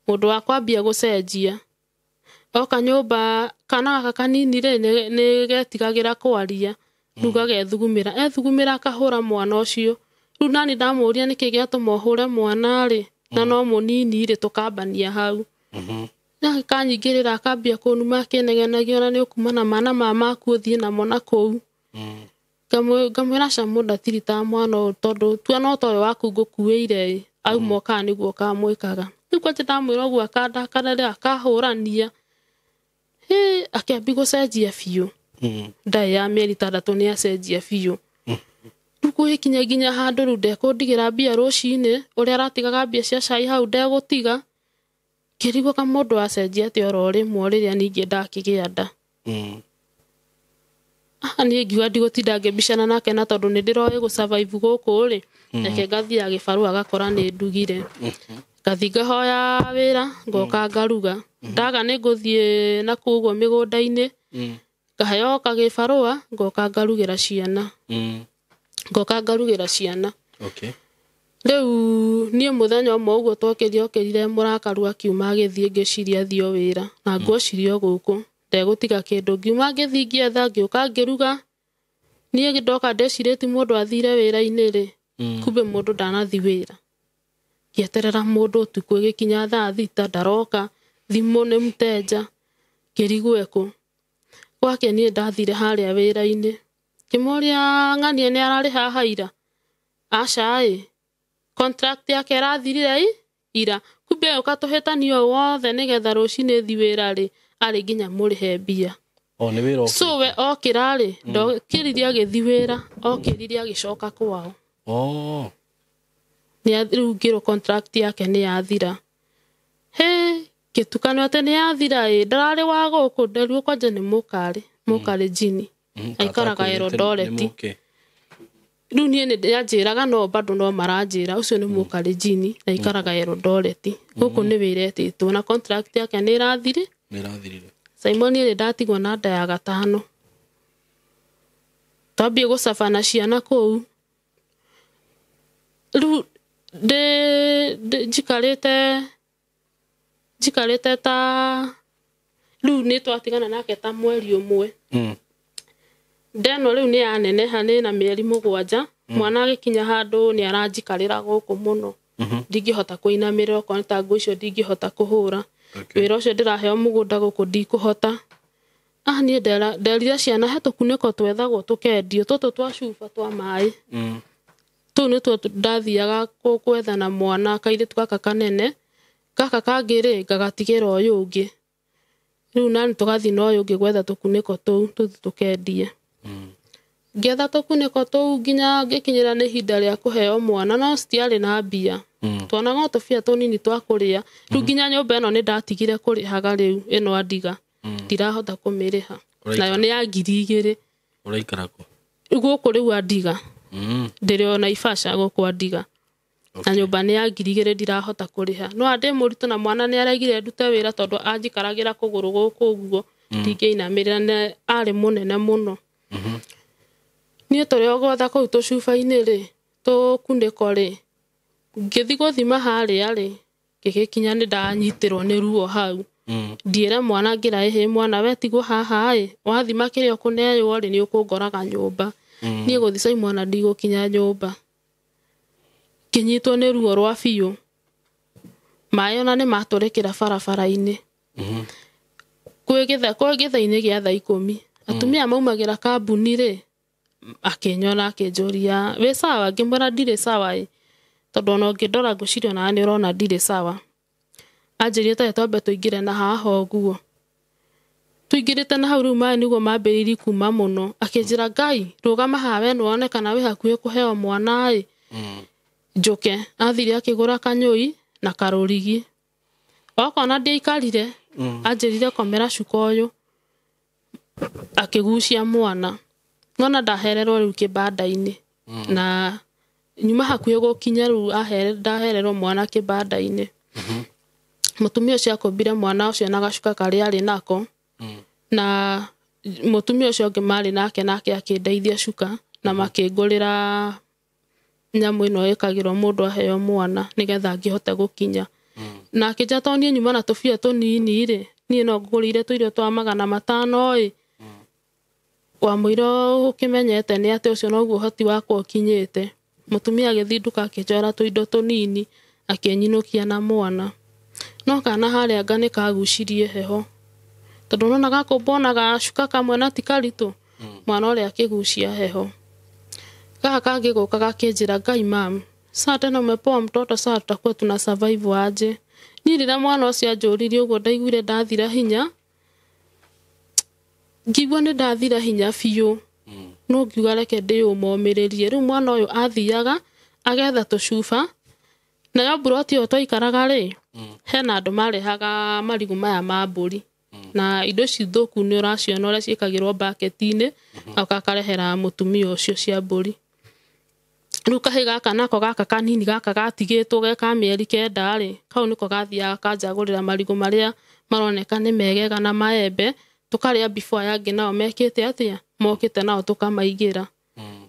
mundu akwambia gucenjia oka nyumba kana gaka kanini ri ni getigagira kwaria ruga gethugumira akahura mwana ucio riu nani ndamuria niki giatuma hure mwana ri na no munini ri tukambania hau na kanyingirira akambia kunuma kinegenagia na ni ukumana mana mama kuthie na mona kou ngamwira camu ndatirita mwana tondu tuona toyo waku ngukuire au moka niguo kamwikaga riu kwati ndamwira uguo akandakana akahurania akiambi gucenjia biu ndai ya mieri 3 ni acenjia biu rukuhikinya nginya handu riu ndekundigira mbia rucini uria aratigaga mbia cia cai hau ndegutiga kirigwo ka mundu acenjia ati oro rimwe riria ningi ndakigia nda ni ngiuga ndigutinda ngibicana nake na tondu ni ndiroe gu survive guku ri nake ngathia gibaru agakora ni ndugire ngathi ngahoya wira ngoka ngaruga ndaga ni nguthie na kuguo migunda-ini ngaheo kagibarua ngoka ngarugira ciana ngoka ngarugira ciana Riu nie muthenya umwe uguo twakerire murakaru akiuma agithie ngiciria thio wira na ngwocirio guku ndegutiga kindu ngiuma ngithie ngietha ngiuka ngiruga nie ndoka ndeciriti mundu athire wira-ini ri kumbe mundu ndanathi wira ngieterera mundu tuku gikinya thaa thita ndaroka thimu ni mteja kirigweku gwake nie ndathire haria wira-ini kimuria ng'anie ni arari haha ira aca contract yake arathirire ira kumbe ukatuhetanio wothe nigetha rucini thi wira ri ari nginya murihe mbia ni wira so we okira ri ndokiririe agithi wira okiririe agicoka kwao ni athirugiro contract yake ni yathira kitukano ate ni yathira ndarari wa guku nderu kwanje ni mukari jini aikaraga Eldoret riu nie ni yanjiraga no bado no maranjira ucio ni mukari jini na ikaraga Eldoret guku ni wiretitwo na contract yake ni irathire Simon ni ndatigwo na nda ya gatano twambie gucabana ciana kuu riu njikarite ta riu ni twatigana nake ta mweri umwe ndeno riu ni yaneneha ni na mieri 7 mwana agikinya handu ni aranjikarira guku muno ndingihota kuinamirira kwa ta nguicio ndingihota kuhura wira ucio ndiraheo mugunda guku ndikuhota ni nderire ciana he tukuniko twethagwo tukendio tutu twa cuba twa mai tu ni tu ndathiaga kwethana mwana kaithitu gaka kanene gaka kangiri ngagatigira uyu ungi riu nani tugathi no uyu ungi gwetha tukuniko tu tukendie ngetha tukuniko tu nginya ngikinyira ni hinda ria kuheo mwana no stiari na mbia twonaga tubia tunini twa kuria riu nginya nyumba ino ni ndatigire kurihaga riu ino andiga ndirahota kumiriha nayo ni ya 2,000 uraikara ku guku riu andiga ndirio na ifasha guku andiga na nyumba ni ya 2,000 ndirahota kuriha no ande murito na mwana ni aregire ndute wira tondu anjikaragira kuguru guku uguo ndingeinamirira na ari munene muno nie torio gotha kuu tucuba-ini ri tukuniko ri ngithi guthima haria ri gigikinya ni ndanyitirwo ni ruo hau ndiere mwana ngira mwana we tigwo haha wathima kirio kuneyo ri ni ukungoraga nyumba nie guthisa mwana ndigukinya nyumba kinyitwo ni ruo rwa biu mayo na ni maturekera barabara-ini kwigitha-ini gia thaa 10 atumia maumagira kambuni ri akinyona akinjuria we sawa ngimwira ndire sawa tondu no ngindora ngucirio na ni urona ndire sawa anjirie ta twambe tuingire na haha uguo tuingirite na hau riu mai niguo mambiriri kuma muno akinjira Ngai rugama hawe nuone kana wi hakuhe kuheo mwana njuke athire akigura kanyui na karurigi okona ndiikarire anjirire komera cuka uyu akigucia mwana ngona ndahererwo riu kibanda-ini na nyuma hakuhe gukinya riu ndahererwo mwana kibanda-ini mutumia ucio akombire mwana ucio na gacuka kari ari nako na mutumia ucio ungi mari nake akindeithia cuka na makingurira nyamu ino ikagirwo mundu aheo mwana nigetha angihota gukinya na akija tonie nyuma na tubia tunini ri nie no ngurire tuirio twa 500 wa muiro ukimenyete ni ati ucio noguo hoti wakwa ukinyite mutumia agithinduka akijora tuindo tunini akinyinukia na mwana no kana haria ngani kagucirie heho tondu nona gakumbona gacuka kamwe na tikaritu mwana uria akigucia heho kaka kangiguka gakinjira Ngai mam sasa no mepoa mtoto sasa tutakuwa tuna survive aje nirira mwana ucio anjuririe uguo ndaiguire ndathira hinya ngigwa ni ndathira hinya biu no ngiuga reke ndiyumomiririe riu mwana uyu athiaga agetha tucuba na yo buroti yo twaikaraga ri hena andu marehaga marigu maya ma mburi na indo cithuku ni uraciona uria ciikagirwo bucket-ini akakarehera mutumia ucio cia mburi riu kahi gaka nako gaka kanini gaka gatigitwo geka mieri 9 ri kau niko gathiaga kanjagurira marigu maria maroneka ni megega na maembe tukaria before yangi nao mekite atia mokite nao tukamaigira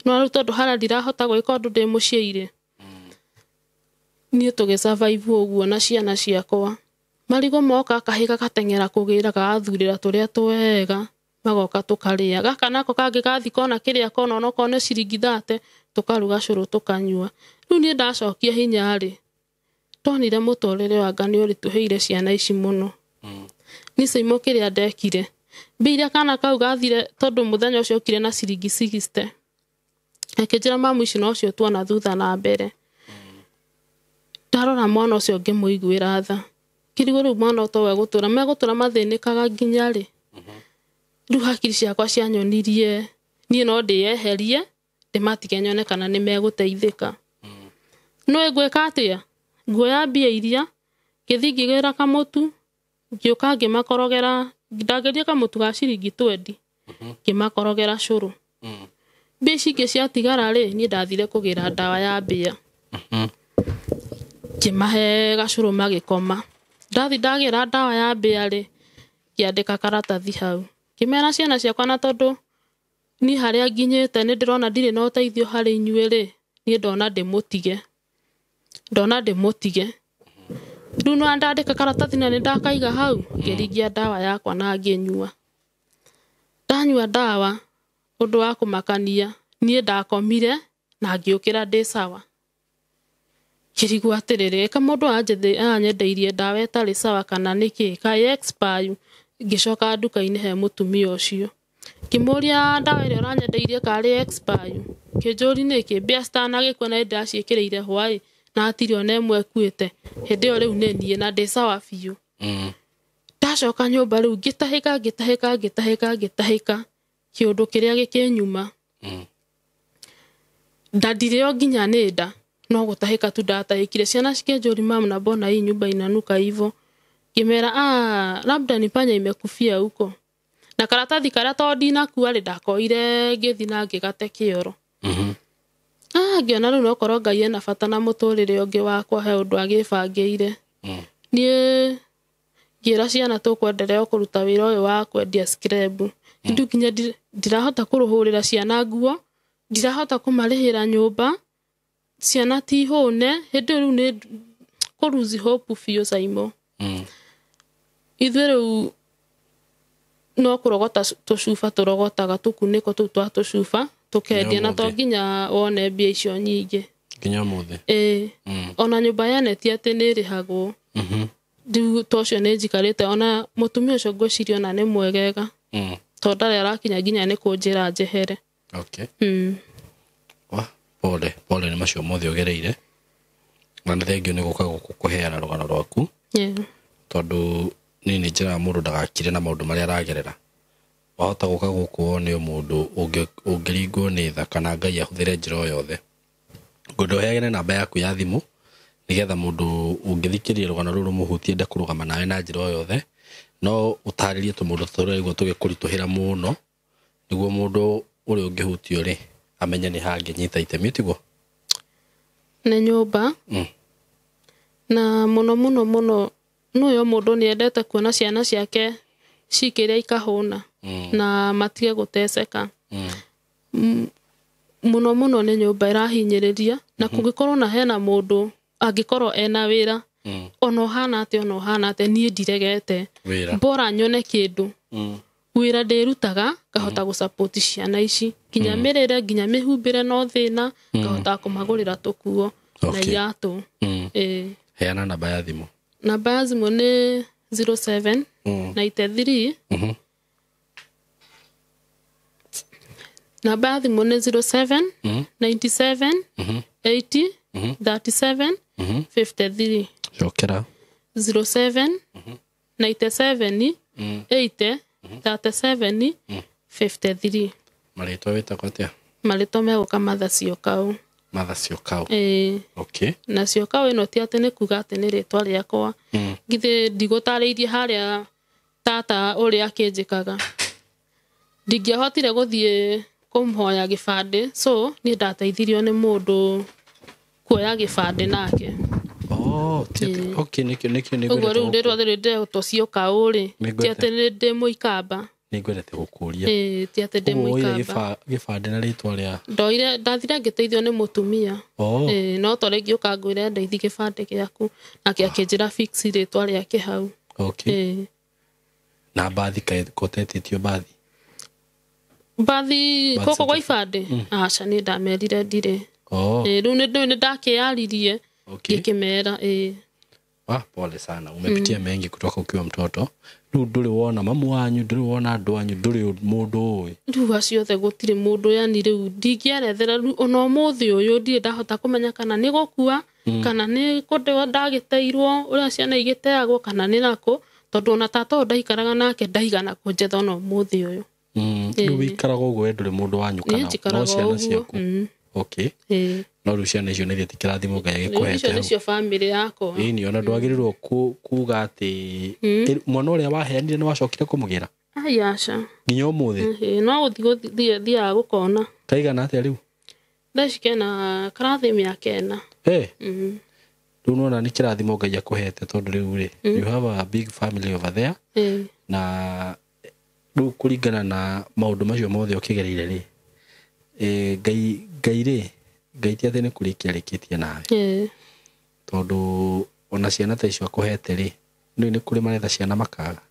no riu tondu hara ndirahota gwika undu ndi muciiri niĩ tũgĩsurvive ũguo na ciana ciakwa. Marigo moka kahĩka kateng'era kũgĩra gagathurĩra tũrĩa twega magoka tũkarĩa. Gaka nako kangĩ gathi kona kĩrĩa kona onoko nĩ ciringi 30 tũkaruga cũrũ tũkanyua. Rĩu niĩ ndacokia hinya rĩ, tonire mũtũrĩre wa Ngai ũrĩ tũheire ciana ici mũno. Niĩ mo kĩrĩa ndekire, mbia kana kau gathire tondũ mũthenya ũcio ũkire na ciringi 60. Akĩnjĩra mamu ici no cio tuona thutha na mbere. Ndarora mwana ũcio ngĩmũiguĩra tha. Kĩrigũ rĩu mwana ũtowe gũtũra megũtũra mathĩnĩkaga nginya rĩ. Rĩu hakiri ciakwa cianyonirie niĩ no ndĩyeherie ndĩmatige nyone kana nĩ megũteithĩka. No ngwĩka atĩa? Nguoya mbia iria ngĩthi ngĩgĩra kamũtu ngĩũka ngĩmakorogera ndageria kamũtu ga ciringi 20 ngĩmakorogera cũrũ. Mbia ici ingĩ ciatigara rĩ niĩ ndathire kũgĩra ndawa ya mbia. Ngĩmahe gacũrũ magĩkoma. Ndathi ndagĩra ndawa ya mbia rĩ ngĩandĩka karatathi hau. Ngĩmera ciana ciakwa na tondũ niĩ harĩa nginyĩte nĩ ndĩrona ndirĩ na ũteithio harĩ inyuĩ rĩ niĩ ndona ndĩmũtige. Rĩu no ndandĩka karatathi na nĩ ndakaiga hau ngĩringia ndawa yakwa na ngĩnyua. Ndanyua ndawa ũndũ wa kũmakania niĩ ndakomire na ngĩũkĩra ndĩ sawa. Kĩrigũ atĩrĩrĩ ka mũndũ anyendeirie ndawa ĩtarĩ sawa kana nĩkĩ kaĩ expire. Ngĩcoka nduka-inĩ he mũtumia ũcio ngĩmũria ndawa ĩrĩa ũranyendeirie karĩ expire. Kĩnjũri nĩkĩ mbia citanagĩkua na ndaciĩkĩrĩire hwaĩ na hatirĩ ona ĩmwe ĩkuĩte. Hĩndĩ ĩyo rĩu nĩ niĩ na ndĩ sawa biũ. Ndacoka nyũmba rĩu ngĩtahĩka kĩũndũ kĩrĩa gĩkĩnyuma. Ndandirĩ o nginya nĩ nda no gũtahĩka tu ndatahĩkire. Ciana cikĩnjũri mamu na mbona hii nyumba inanuka hivyo. Ngĩmera labda ni panya imekufia huko. Na karatathi karĩa to ndinakua rĩ ndakoire ngĩthi na ngĩgate kĩoro. Ngĩona rĩu no korwo Ngai ena bata na mũtũrĩre ũngĩ wakwa he ũndũ agĩbangĩire. Niĩ ngĩra ciana tũkwenderea kũruta wĩra ũyũ wa kwendia scrap. Ndũ nginya ndirahota kũrũhũrĩra ciana nguo, ndirahota kũmarĩhĩra nyũmba. Ciana ti hũne hĩndĩ rĩu nĩ kũruzi hope biũ Saimo. Ithuĩ rĩu no kũrogota tũcuba tũrogotaga tũkunĩko tũu twa tũcuba tũkendia na to nginya wone mbia icio nyingĩ. Nginya mũthĩ. Ona nyũmba ya neti atĩ nĩ ĩrĩhagwo. Rĩu tocio nĩ njikarĩte ona mũtumia ũcio ngwĩciria ona nĩ mwegega. Tondũ ndarĩ arakinya nginya nĩ kũnjĩra njehere. Pole nĩ macio mothe ũgereire. Na nĩ thengio nĩ gũka kũheana rũgano rwaku. Tondũ nĩ njĩra mũndũ ndagakire na maũndũ marĩa aragerera. Wahota gũka gũkũ nĩ mũndũ ũngĩringwo nĩ tha kana Ngai ahũthĩre njĩra o yothe. Ngũndũheagĩre namba yaku ya thimũ nĩgetha mũndũ ũngĩthikĩrĩria rũgano rũrũ mũhutie ende kũrũgama nawe na njĩra o yothe no ũtarĩrie tũmũndũ tũrĩa tũgĩkũritũhĩra mũno nĩguo mũndũ ũrĩa ũngĩhutio rĩ amenye nĩ hangĩnyita itemi tiguo. Nĩ nyũmba na mũno nũyo mũndũ nĩ endete kuona ciana ciake cikĩrĩa ikahũna na matige gũteceka. Mũno nĩ nyũmba ĩrahinyĩrĩria na kũngĩkorwo na hena mũndũ angĩkorwo ena wĩra ona ũhana atĩ niĩ ndiregete bora nyone kĩndũ wĩra ndĩrutaga ngahota gũsupport ciana ici nginya mĩrĩre nginya mĩhumbĩre no thĩna ngahota kũmagũrĩra tũkuo na iratũ. Heana namba ya thimũ. Namba ya thimũ nĩ 07 93 namba ya thimũ nĩ 07 97 80 37 53. Jokera 07 97 80 37 53. Marĩtwa wĩtagwo atĩa? Marĩtwa megũka Mathacio Kau. Mathacio Kau. Okay. Na cio Kau ĩno ti atĩ nĩ kuga atĩ nĩ rĩtwa rĩakwa. Githĩ ndigũtarĩirie harĩa tata ũrĩa akĩnjĩkaga. Ndingĩahotire gũthiĩ kũmũhoya gĩbandĩ so niĩ ndateithirio nĩ mũndũ kuoya gĩbandĩ nake. Okay, nĩkĩo ũguo rĩu ndĩrwa thĩrĩ ndĩrotwo cio Kau rĩ ti atĩ ndĩ Mũikamba. Nĩngwendete gũkũria. Ti atĩ ndĩ mũikamba. Gĩbandĩ na rĩtwa rĩa. Ndathire ngĩteithio nĩ mũtumia. No to rĩngĩ ũkangwĩra ndeithi gĩbandĩ gĩaku na akĩnjĩra fix rĩtwa rĩake hau. Okay. Na bathi kotetitio bathi. Bathi koko kwa ibandĩ. Aca nĩ ndamerire ndirĩ. Rĩu nĩ ndakĩyaririe ngĩkĩmera. Pole sana. Umepitia mengi kutoka ukiwa mtoto. Rĩu ndũrĩ wona mamu wanyu, ndũrĩ wona andũ wanyu, ndũrĩ mũndũ ũĩ. Rĩu acio othe gũtirĩ mũndũ, yani rĩu ndingĩerethera ona ũmũthĩ ũyũ ndirĩ ndahota kũmenya kana nĩ gũkua kana nĩ kũndĩo ndagĩteirwo ũrĩa ciana igĩteagwo kana nĩ nakũ, tondũ ona tata ũyũ ndaikaraga nake ndaigana kũnjetha ona ũmũthĩ ũyũ. Rĩu wĩikaraga ũguo we ndũrĩ mũndũ wanyu kana no ciana ciaku. Okay. No rĩu ciana icio nĩ thiĩte kĩrathimo Ngai agĩkũhete. Icio nĩcio family yakwa. Ĩni ona ndwagĩrĩirwo kuga atĩ mwana ũrĩa waheanire nĩ wacokire kũmũgĩra. Aca. Nginya ũmũthĩ. No gũthiaga gũkona. Kaigana atĩa rĩu? Thaici kena karathi mĩaka 4. Rĩu nona nĩ kĩrathimo Ngai akũhete tondũ rĩu rĩ, you have a big family over there. Na rĩu kũringana na maũndũ macio mothe ũkĩgereire rĩ, Ngai ti atĩ nĩ kũrĩkia rĩkĩtie nawe. Tondũ ona ciana ta icio akũhete rĩ, nĩ kũrĩ maretha ciana makaga.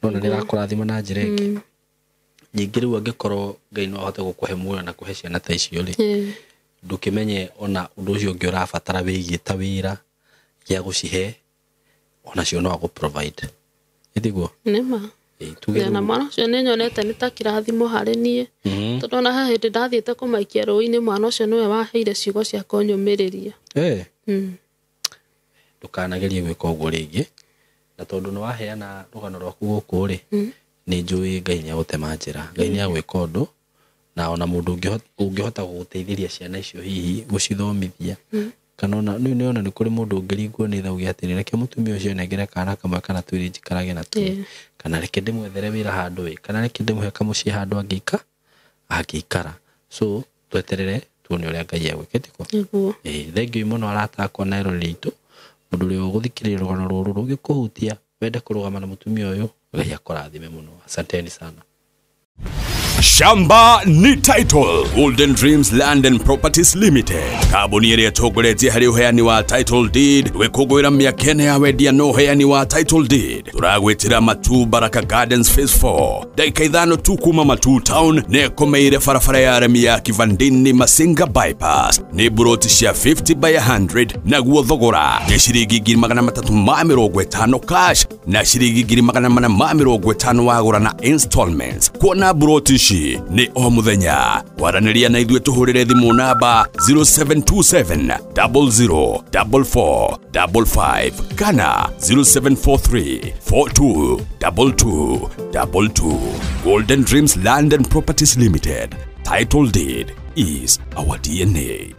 Nona nĩ rakũrathima na njĩra ĩngĩ. Ningĩ rĩu angĩkorwo Ngai no ahote gũkũhe muoyo na kũhe ciana ta icio rĩ, ndũkĩmenye ona ũndũ ũcio ũngĩ ũrabatara wĩgiĩ ta wĩra gĩa gũcihe, ona cio no agũ-provide. Ĩtiguo? Nĩma. Na mwana ũcio nĩ nyonete nĩ ta kĩrathimo harĩ niĩ. Tondũ ona ha hĩndĩ ndathiĩte kũmaikia rũĩ-inĩ, mwana ũcio nĩwe waheire ciugo cia kũnyũmĩrĩria. Ndũkanagerie gwĩka ũguo rĩngĩ. Na tondũ nĩ waheana rũgano rwaku gũkũ rĩ, nĩ njũĩ Ngai nĩ agũtema njĩra. Ngai nĩ agwĩka ũndũ na ona mũndũ ũngĩhota gũgũteithĩria ciana icio hihi gũcithomithia. Kana ona nĩ kũrĩ mũndũ ũngĩringwo nĩ thauge atĩ reke mũtumia ũcio nengere kana kamwe kana twĩrĩ njikarage na tuo. Kana reke ndĩmwethere wĩra handũ ĩ, kana reke ndĩmũhe kamũciĩ handũ angĩikara. So tweterere tuone ũrĩa Ngai egwĩka. Tiguo? Thengiũ mũno arata akwa na eroreri aitũ. Mũndũ ũrĩa ũgũthikĩrĩria rũgano rũrũ rũgĩkũhutia wende kũrũgama na mũtumia ũyũ, Ngai akũrathime mũno. Asanteni sana. Shamba ni Title Golden Dreams Land and Properties Limited. Kambuni ĩrĩa ĩtongoretie harĩ ũheani wa title deed. Gwĩkũngũĩra mĩaka 4 ya wendia na ũheani wa title deed. Tũragwĩtĩra Matu Baraka Gardens Phase 4. Dakika 5 tu kuma Matu Town nĩ ĩkomeire barabara ya aremi ya Kivandini Masinga bypass. Nĩ buroti cia 50 by 100 naguo thogora nĩ ciringi 350 cash na ciringi 450 wagũra na installments. Kuona buroti ni o muthenya. Waranĩria na ithuĩ tũhũrĩre thimũ namba 0727 004455 kana 0743 422222. Golden Dreams Land and Properties Limited. Title deed is our DNA.